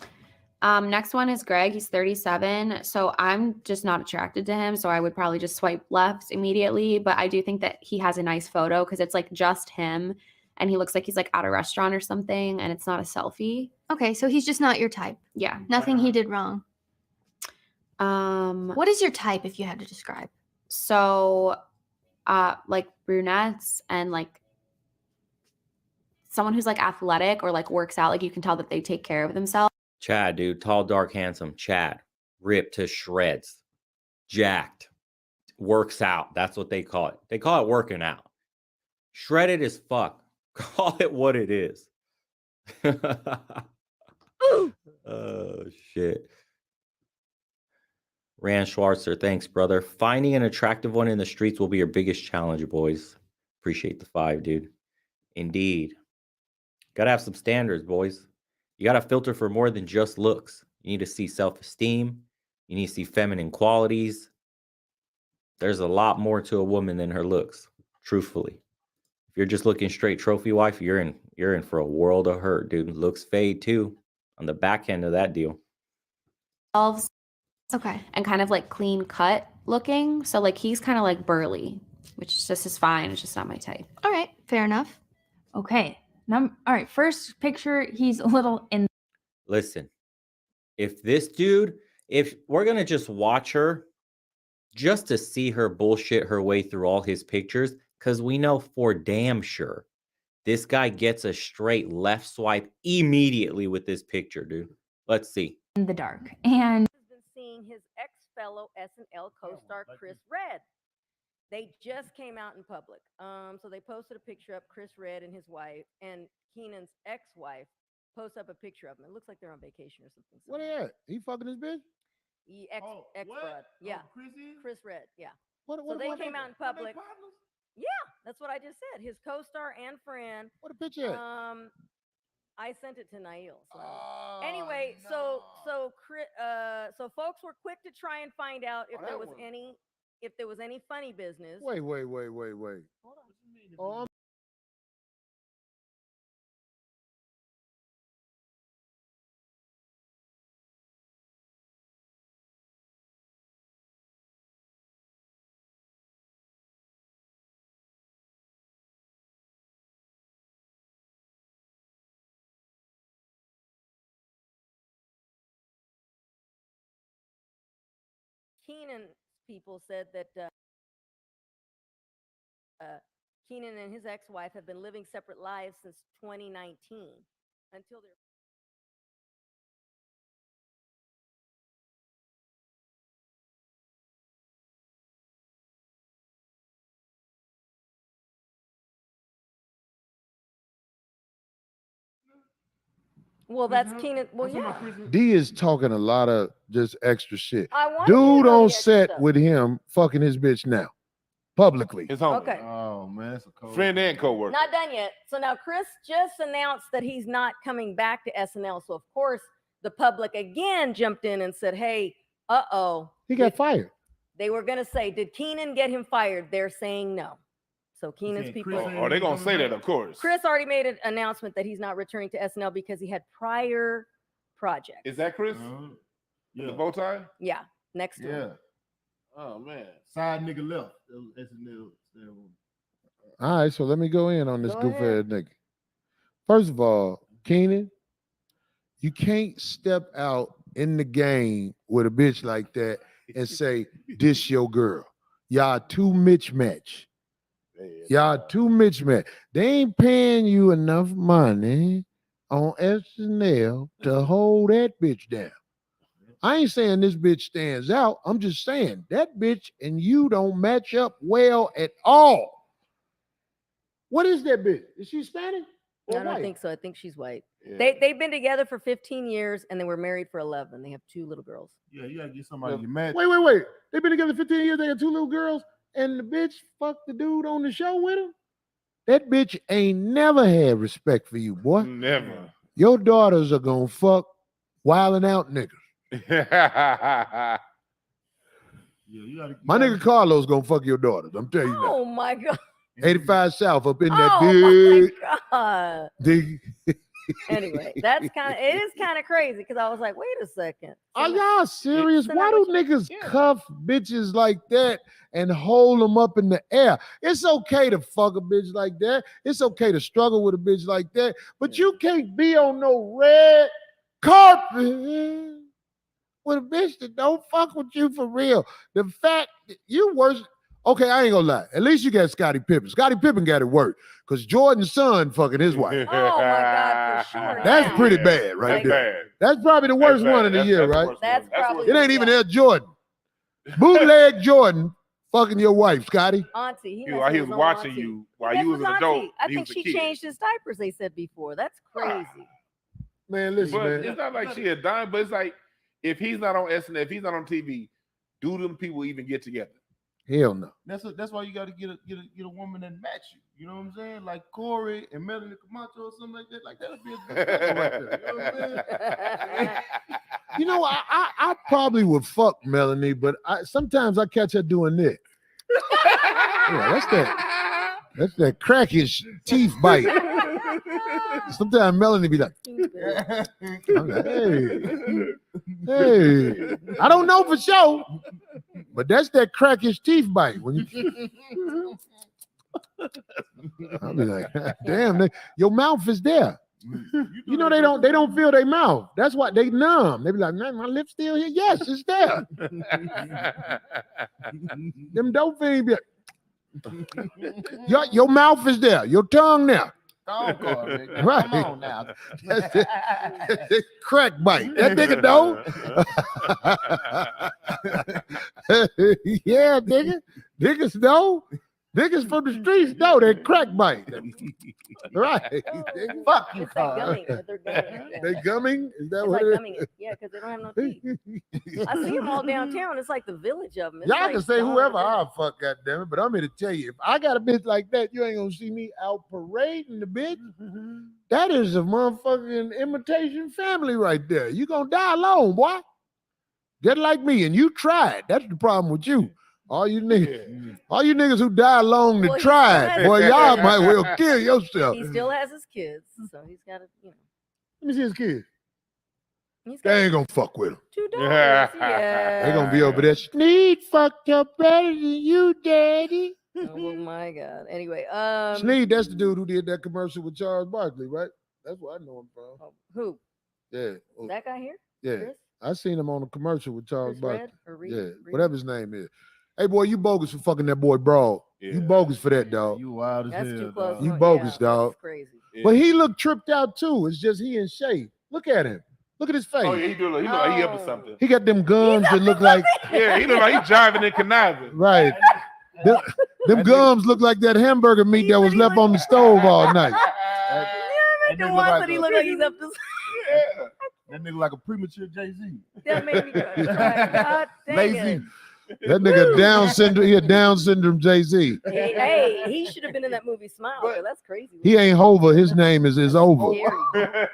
Next one is Greg. He's 37. So I'm just not attracted to him. So I would probably just swipe left immediately. But I do think that he has a nice photo because it's like just him and he looks like he's like at a restaurant or something and it's not a selfie. Okay. So he's just not your type. Yeah. Nothing he did wrong. What is your type if you had to describe? So like brunettes and like someone who's like athletic or like works out, like you can tell that they take care of themselves. Chad, dude, tall, dark, handsome. Chad, ripped to shreds, jacked, works out. That's what they call it. They call it working out. Shredded as fuck. Call it what it is. Oh, shit. Rand Schwarzer, thanks, brother. Finding an attractive one in the streets will be your biggest challenge, boys. Appreciate the 5, dude. Indeed. Gotta have some standards, boys. You gotta filter for more than just looks. You need to see self-esteem. You need to see feminine qualities. There's a lot more to a woman than her looks, truthfully. If you're just looking straight trophy wife, you're in for a world of hurt, dude. Looks fade too on the back end of that deal. Okay. And kind of like clean cut looking. So like he's kind of like burly, which just is fine. It's just not my type. All right. Fair enough. Okay. All right. First picture, he's a little in. Listen, if this dude, if we're going to just watch her just to see her bullshit her way through all his pictures, because we know for damn sure this guy gets a straight left swipe immediately with this picture, dude. Let's see. In the dark. And seeing his ex-fellow SNL co-star Chris Redd. They just came out in public. So they posted a picture up, Chris Redd and his wife, and Keenan's ex-wife posts up a picture of him. It looks like they're on vacation or something. What is that? He fucking his bitch? Ex-bud. Yeah. Chris Redd. Yeah. What So they came out in public. partners? Yeah, that's what I just said. His co-star and friend. What a picture? I sent it to Nail. So. Anyway, so folks were quick to try and find out if there was any funny business. Wait. Hold on. Oh, Keenan's people said that Keenan and his ex-wife have been living separate lives since 2019 until their Well, that's Keenan. Well, yeah. D is talking a lot of just extra shit. I want you to Dude know on the extra set stuff. with him fucking his bitch now, publicly. His homie. Okay. Oh man, it's a cold friend and coworker. Not done yet. So now Chris just announced that he's not coming back to SNL. So of course the public again jumped in and said, "Hey, He got fired. They were gonna say, did Keenan get him fired? They're saying no. So Keenan's people. Oh, they're gonna say that, of course. Chris already made an announcement that he's not returning to SNL because he had prior projects. Is that Chris? With the bow tie? Yeah, next to him. Oh man. Side nigga left. SNL. All right, so let me go in on this Go goof ahead. ass nigga. First of all, Keenan, you can't step out in the game with a bitch like that and say, this your girl. Y'all too mismatched. Y'all too mismatched. They ain't paying you enough money on SNL to hold that bitch down. I ain't saying this bitch stands out. I'm just saying that bitch and you don't match up well at all. What is that bitch? Is she Spanish? I or don't white? think so. I think she's white. Yeah. They've been together for 15 years and they were married for 11. They have 2 little girls. Yeah, you gotta get somebody you match. Wait. They've been together 15 years. They got 2 little girls, and the bitch fucked the dude on the show with him. That bitch ain't never had respect for you, boy. Never. Your daughters are gonna fuck wilding out niggas. My nigga Carlos gonna fuck your daughters. I'm telling you that. Oh my God. 85 South up in that Oh big, my God. big. Anyway, it is kind of crazy because I was like, wait a second. Are y'all serious? Why do niggas cuff bitches like that and hold them up in the air? It's okay to fuck a bitch like that. It's okay to struggle with a bitch like that. But you can't be on no red carpet with a bitch that don't fuck with you for real. The fact that you worse. Okay, I ain't gonna lie. At least you got Scottie Pippen. Scottie Pippen got it worse because Jordan's son fucking his wife. Oh my God, for sure. That's pretty bad right there. That's probably the worst one of the year, right? That's probably It ain't even Air Jordan. Bootleg Jordan fucking your wife, Scotty. Auntie. He was watching you while you was an adult. I he think was a she kid. changed his diapers, they said before. That's crazy. Man, listen, But man. it's not like she a dime, but it's like if he's not on SNL, if he's not on TV, do them people even get together? Hell no. That's why you got to get a woman that match you. You know what I'm saying? Like Corey and Melanie Camacho or something like that. Like that'll be a good couple right there. You know what I'm saying? You know, I probably would fuck Melanie, but sometimes I catch her doing this. Yeah, that's that crackish teeth bite. Sometimes Melanie be like, I'm like, hey, I don't know for sure, but that's that crackish teeth bite. When you, I'll be like, damn, your mouth is there. You know they don't feel their mouth. That's why they numb. They be like, man, my lips still here. Yes, it's there. Them dope things be like, your mouth is there. Your tongue there. Oh, God, nigga. Right. Come on now. That's it. Crack bite. That nigga know. Yeah, nigga. Niggas know. Niggas from the streets know that crack bite. Right. Fuck you, It's like gumming, but they're gumming. They gumming? Is that It's what like it gumming it. Yeah, because they don't have no teeth. I see them all downtown. It's like the village of them. It's Y'all like can say gone whoever with it. I fuck, goddammit, but I'm here to tell you, if I got a bitch like that, you ain't gonna see me out parading the bitch. That is a motherfucking imitation family right there. You gonna die alone, boy. Get like me, and you tried. That's the problem with you. All you niggas who die alone Well, to he try still it, has boy, his y'all kids. might well kill yourself. He still has his kids, so he's got to, Let me see his kids. He's got They ain't gonna fuck with him. 2 daughters. Yeah. They gonna be over there. Sneed fucked up better than you, daddy. Oh my God. Anyway, Sneed, that's the dude who did that commercial with Charles Barkley, right? That's where I know him from. who? Yeah. That guy here? Yeah. Chris? I seen him on a commercial with Charles Chris Barkley. Red or Reed? Yeah, Reed? whatever his name is. Hey, boy, you bogus for fucking that boy Broad. You bogus for that, dog. You wild as That's hell. too close. dog. You Oh, bogus, yeah, dog. That's crazy. But he looked tripped out too. It's just he in shape. Look at him. Look at his face. Oh yeah, he look like he up to something. He got them gums that look like Yeah, he look like he driving and conniving. right. Them gums look like that hamburger meat that was left on the stove all night. That The nigga one look that he looked like he's up to. that nigga like a premature Jay-Z. That made me cry. God dang Lazy. it. That nigga Down syndrome. He a Down syndrome Jay-Z. Hey, he should have been in that movie Smile. Though. That's crazy. He ain't Hova. His name is Over. Scary.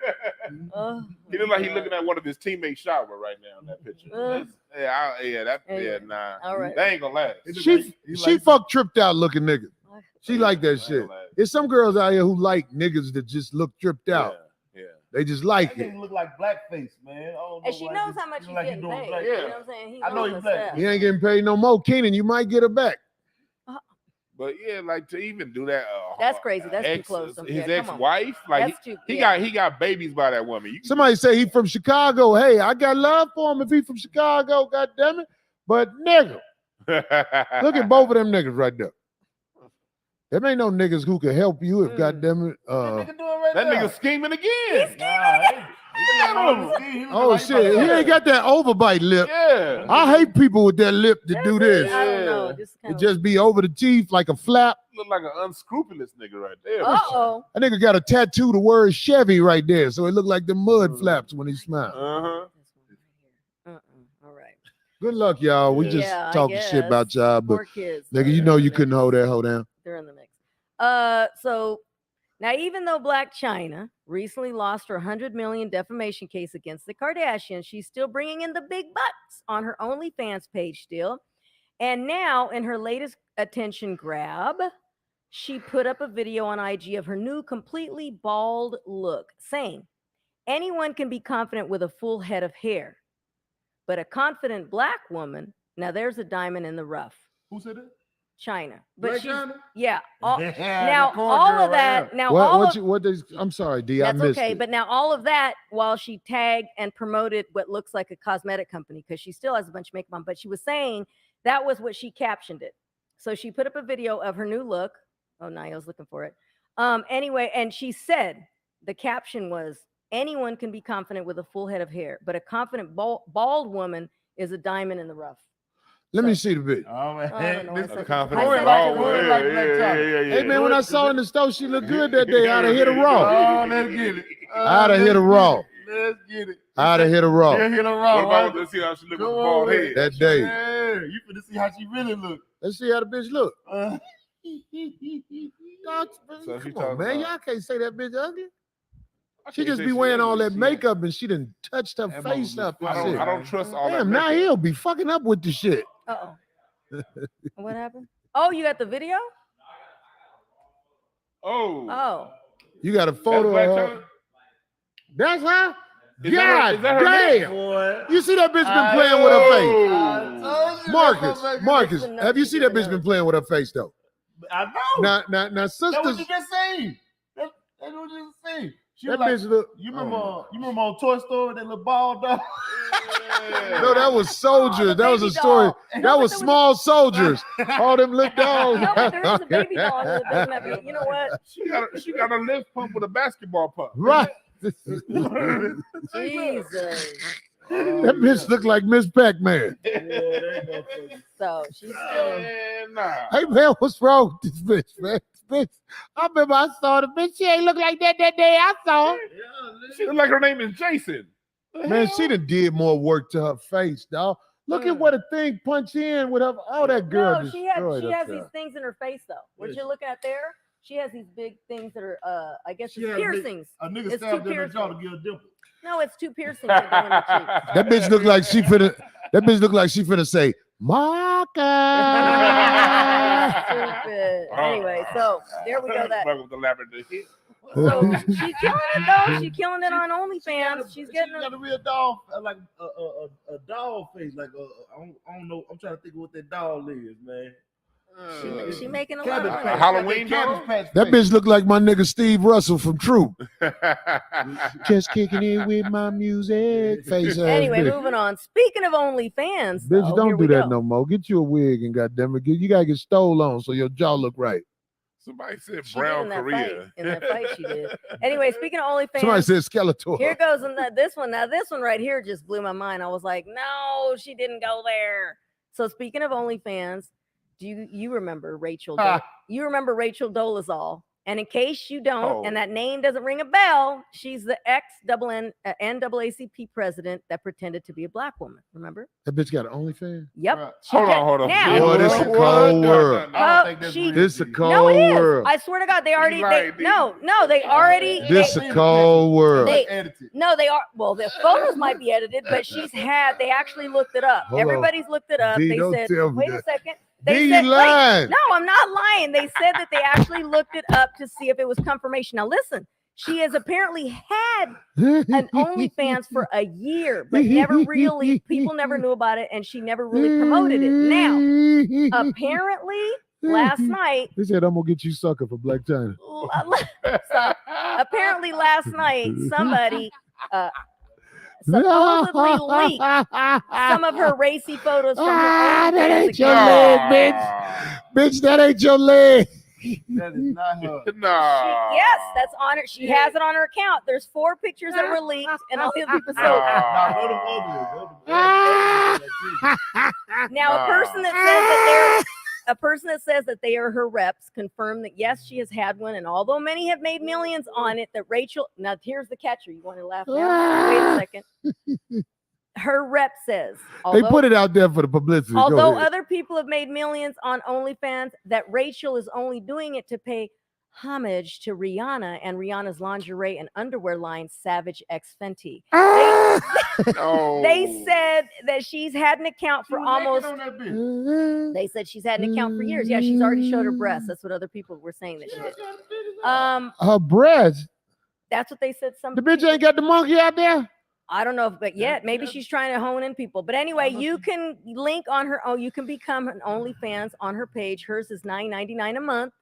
Oh, He look like he looking at one of his teammates shower right now in that picture. Anyway, Nah. all right. They ain't gonna last. She fuck tripped out looking niggas. She like that shit. There's some girls out here who like niggas that just look tripped out. Yeah. They just like That it. nigga look like blackface, man. and she knows how much he's getting paid. black. You know what I'm saying? He I know knows he's what's black. up. He ain't getting paid no more. Keenan, you might get her back. But yeah, like to even do that. That's crazy. That's too close. His Yeah, come on. ex-wife, like That's too- he yeah. got babies by that woman. You, Somebody say he from Chicago. Hey, I got love for him if he from Chicago, God damn it. But nigga, look at both of them niggas right there. There ain't no niggas who can help you if goddamn it. that nigga scheming again. Oh shit, he ain't got that overbite lip. Yeah. I hate people with that lip that do this. I don't know. Just It just be over the teeth like a flap. Look like an unscrupulous nigga right there. Uh-oh. That nigga got a tattoo the word Chevy right there, so it look like the mud flaps when he smiles. Uh-huh. All right. Good luck, y'all. We just Yeah, I talking shit about guess. y'all, but Poor kids. nigga, you know you couldn't hold that hoe down. They're in the mix. So now, even though Black China recently lost her $100 million defamation case against the Kardashians, she's still bringing in the big bucks on her OnlyFans page still. And now, in her latest attention grab, she put up a video on IG of her new completely bald look, saying, anyone can be confident with a full head of hair, but a confident Black woman, now there's a diamond in the rough. Who said that? China. But Black she's, China? yeah. Yeah, Now, the poor all girl of that, right now all of, I'm sorry, D. I that's missed okay. it. But now all of that while she tagged and promoted what looks like a cosmetic company, because she still has a bunch of makeup on, but she was saying that was what she captioned it. So she put up a video of her new look. Oh, Niall's looking for it. Anyway, and she said, the caption was, anyone can be confident with a full head of hair, but a confident bald woman is a diamond in the rough. Let me see the bitch. Oh, man. I don't know, This it's a confident confident bald bald woman. woman. Hey man, when I saw her in the store, she looked good that day. I'd have hit her raw. Oh, let's get it. I'd have hit her raw. Let's get it. I'd have hit her raw Yeah, hit her raw. What about let's see how she look with the bald head? that day. Yeah, you finna see how she really look. Let's see how the bitch look. Uh, God, So she come on, talking man. about- Y'all can't say that bitch ugly. She can't just say be she wearing all ugly. that makeup and she done touched her That face mother up look and I shit. don't, I don't trust all Damn, that now makeup. he'll be fucking up with the shit. Uh-oh. What happened? Oh, you got the video? Oh. Oh. You got a That's photo Black of her. China? That's her? Is that her- God is that her damn. boy. You see that bitch been I playing with her face. told you Marcus, that motherfucker- Marcus, Listen, have you she seen that doing bitch that. been playing with her face though? I know. Now, That's what sisters, you just saying. That's what you just saying. She that was like, bitch look. you remember on Toy Story, that little ball dog? No, that was soldiers. the that was a baby story. doll. That No, but was there was small soldiers. All them little dogs. No, but there is a baby doll that doesn't have it. You know what? She got a lift pump with a basketball pump. Right. Jesus. That bitch looked like Miss Pac-Man. So she's still. Man, nah. Hey man, what's wrong with this bitch, man? This bitch, I remember I saw the bitch. She ain't look like that day I saw her. She look like her name is Jason. Man, she done did more work to her face, dog. Look at what a thing punch in with her. Oh, that girl No, she destroyed has herself. these things in her face though. What you're looking at there, she has these big things that are, I guess, She it's had a big- piercings. A nigga It's stabbed two her in the jaw to piercings. get a dimple. No, it's two piercings that go in the cheeks. That bitch look like she finna. That bitch look like she finna say, Marcus. Stupid. Anyway, so there we go. That. Fuck with the lavender hit. So she's killing it though. She's killing it on OnlyFans. She's getting She got a real doll, like a doll face. Like I don't know. I'm trying to think of what that doll is, man. she making a lot of Cabbage money. Patch. Halloween Cabbage doll? Patch That face. bitch look like my nigga Steve Russell from Troop. Just kicking it with my music. Face ass Anyway, bitch. moving on. Speaking of OnlyFans, Bitch, though, don't here do we that go. no more. Get you a wig and goddamn it, you gotta get stole on so your jaw look right. Somebody said She did Brown in that Korea. fight. In that fight, she did. Anyway, speaking of OnlyFans, Somebody said Skeletor. here goes in this one. Now, this one right here just blew my mind. I was like, no, she didn't go there. So, speaking of OnlyFans, do you remember Rachel? You remember Rachel Dolezal? And in case you don't, and that name doesn't ring a bell, she's the NAACP president that pretended to be a Black woman. Remember? That bitch got an OnlyFans. Yep. Hold on. Now, Boy, this a cold world. she, This a cold no, it is. world. I swear to God, they already. lying, They, no, they already. This they, a cold world. they, no, they are. Well, the photos might be edited, but they actually looked it up. Hold on. Everybody's looked it up. D, They don't said, tell me wait a that. second. D, They you said, lying. no, I'm not lying. They said that they actually looked it up to see if it was confirmation. Now, listen, she has apparently had an OnlyFans for a year, but never really, people never knew about it, and she never really promoted it. Now, apparently, last night, They said I'm gonna get you sucker for Black China. so, apparently last night, somebody supposedly leaked some of her racy photos from her That OnlyFans ain't your account. leg, bitch. Bitch, that ain't your leg. That is not her. Nah. Yes, that's on her. She has it on her account. There's 4 pictures that were leaked, and all these people. So Nah, go to ugly. now, a person that says that they are her reps confirmed that yes, she has had one, and although many have made millions on it, that Rachel. Now, here's the catcher. You want to laugh now? Wait a second. Her rep says, They put it out there for the publicity. Go although ahead. other people have made millions on OnlyFans, that Rachel is only doing it to pay homage to Rihanna and Rihanna's lingerie and underwear line, Savage X Fenty. No. They said that she's had an account for almost. on that bitch. They said she's had an account for years. Yeah, she's already showed her breasts. That's what other people were saying that she did. Her breast. That's what they said. Some The bitch ain't got the monkey out there. I don't know, but yet maybe she's trying to hone in people. But anyway, you can link on her. Oh, you can become an OnlyFans on her page. Hers is $9.99 a month,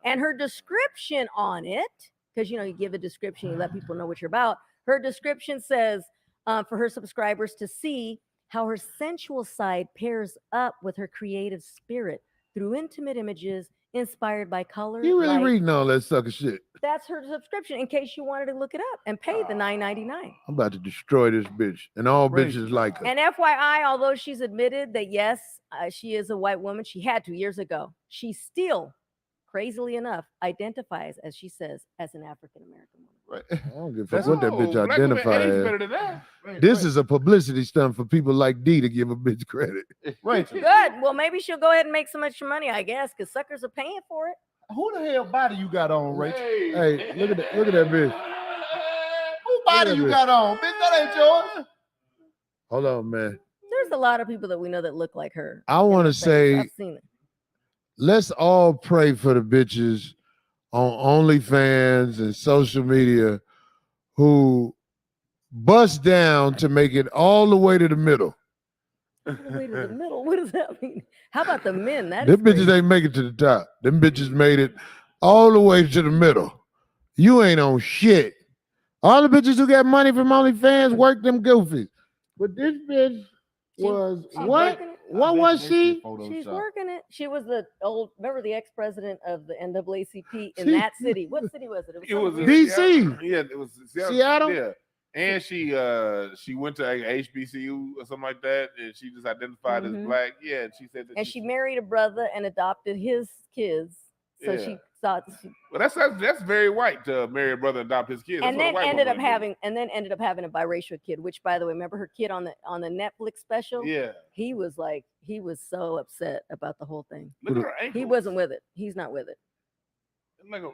and her description on it, because you give a description, you let people know what you're about. Her description says for her subscribers to see how her sensual side pairs up with her creative spirit through intimate images inspired by color. You really light. reading all that sucker shit. That's her subscription in case you wanted to look it up and pay the $9.99. I'm about to destroy this bitch. And all bitches like her. And FYI, although she's admitted that yes, she is a white woman, she had to years ago. She still, crazily enough, identifies, as she says, as an African American woman. I don't give a fuck what that bitch Black women identify age as. better than that. This is a publicity stunt for people like D to give a bitch credit. Right. Good. Well, maybe she'll go ahead and make some extra money, I guess, because suckers are paying for it. Who the hell body you got on, Rachel? Hey, look at that bitch. Who body you got on? Bitch, that ain't yours. Hold on, man. There's a lot of people that we know that look like her. I want to say, I've seen it. let's all pray for the bitches on OnlyFans and social media who bust down to make it all the way to the middle. All the way to the middle. What does that mean? How about the men? That Them bitches ain't make it to the top. Them bitches made it all the way to the middle. You ain't on shit. All the bitches who got money from OnlyFans work them goofies. But this bitch was what? What was she? She's working it. She was remember the ex-president of the NAACP in She- that city. What city was it? It was something in weird. DC. Yeah, it was Seattle? Yeah, and she went to HBCU or something like that, and she just identified as Mhm. black. Yeah, and she said that. And she married a brother and adopted his kids. So Yeah. she thought, Well, that's very white to marry a brother and adopt his kids. and That's what a then white ended woman up would do. having a biracial kid. Which, by the way, remember her kid on the Netflix special? Yeah. He was so upset about the whole thing. Look at her He ankles. wasn't with it. He's not with it. Like a,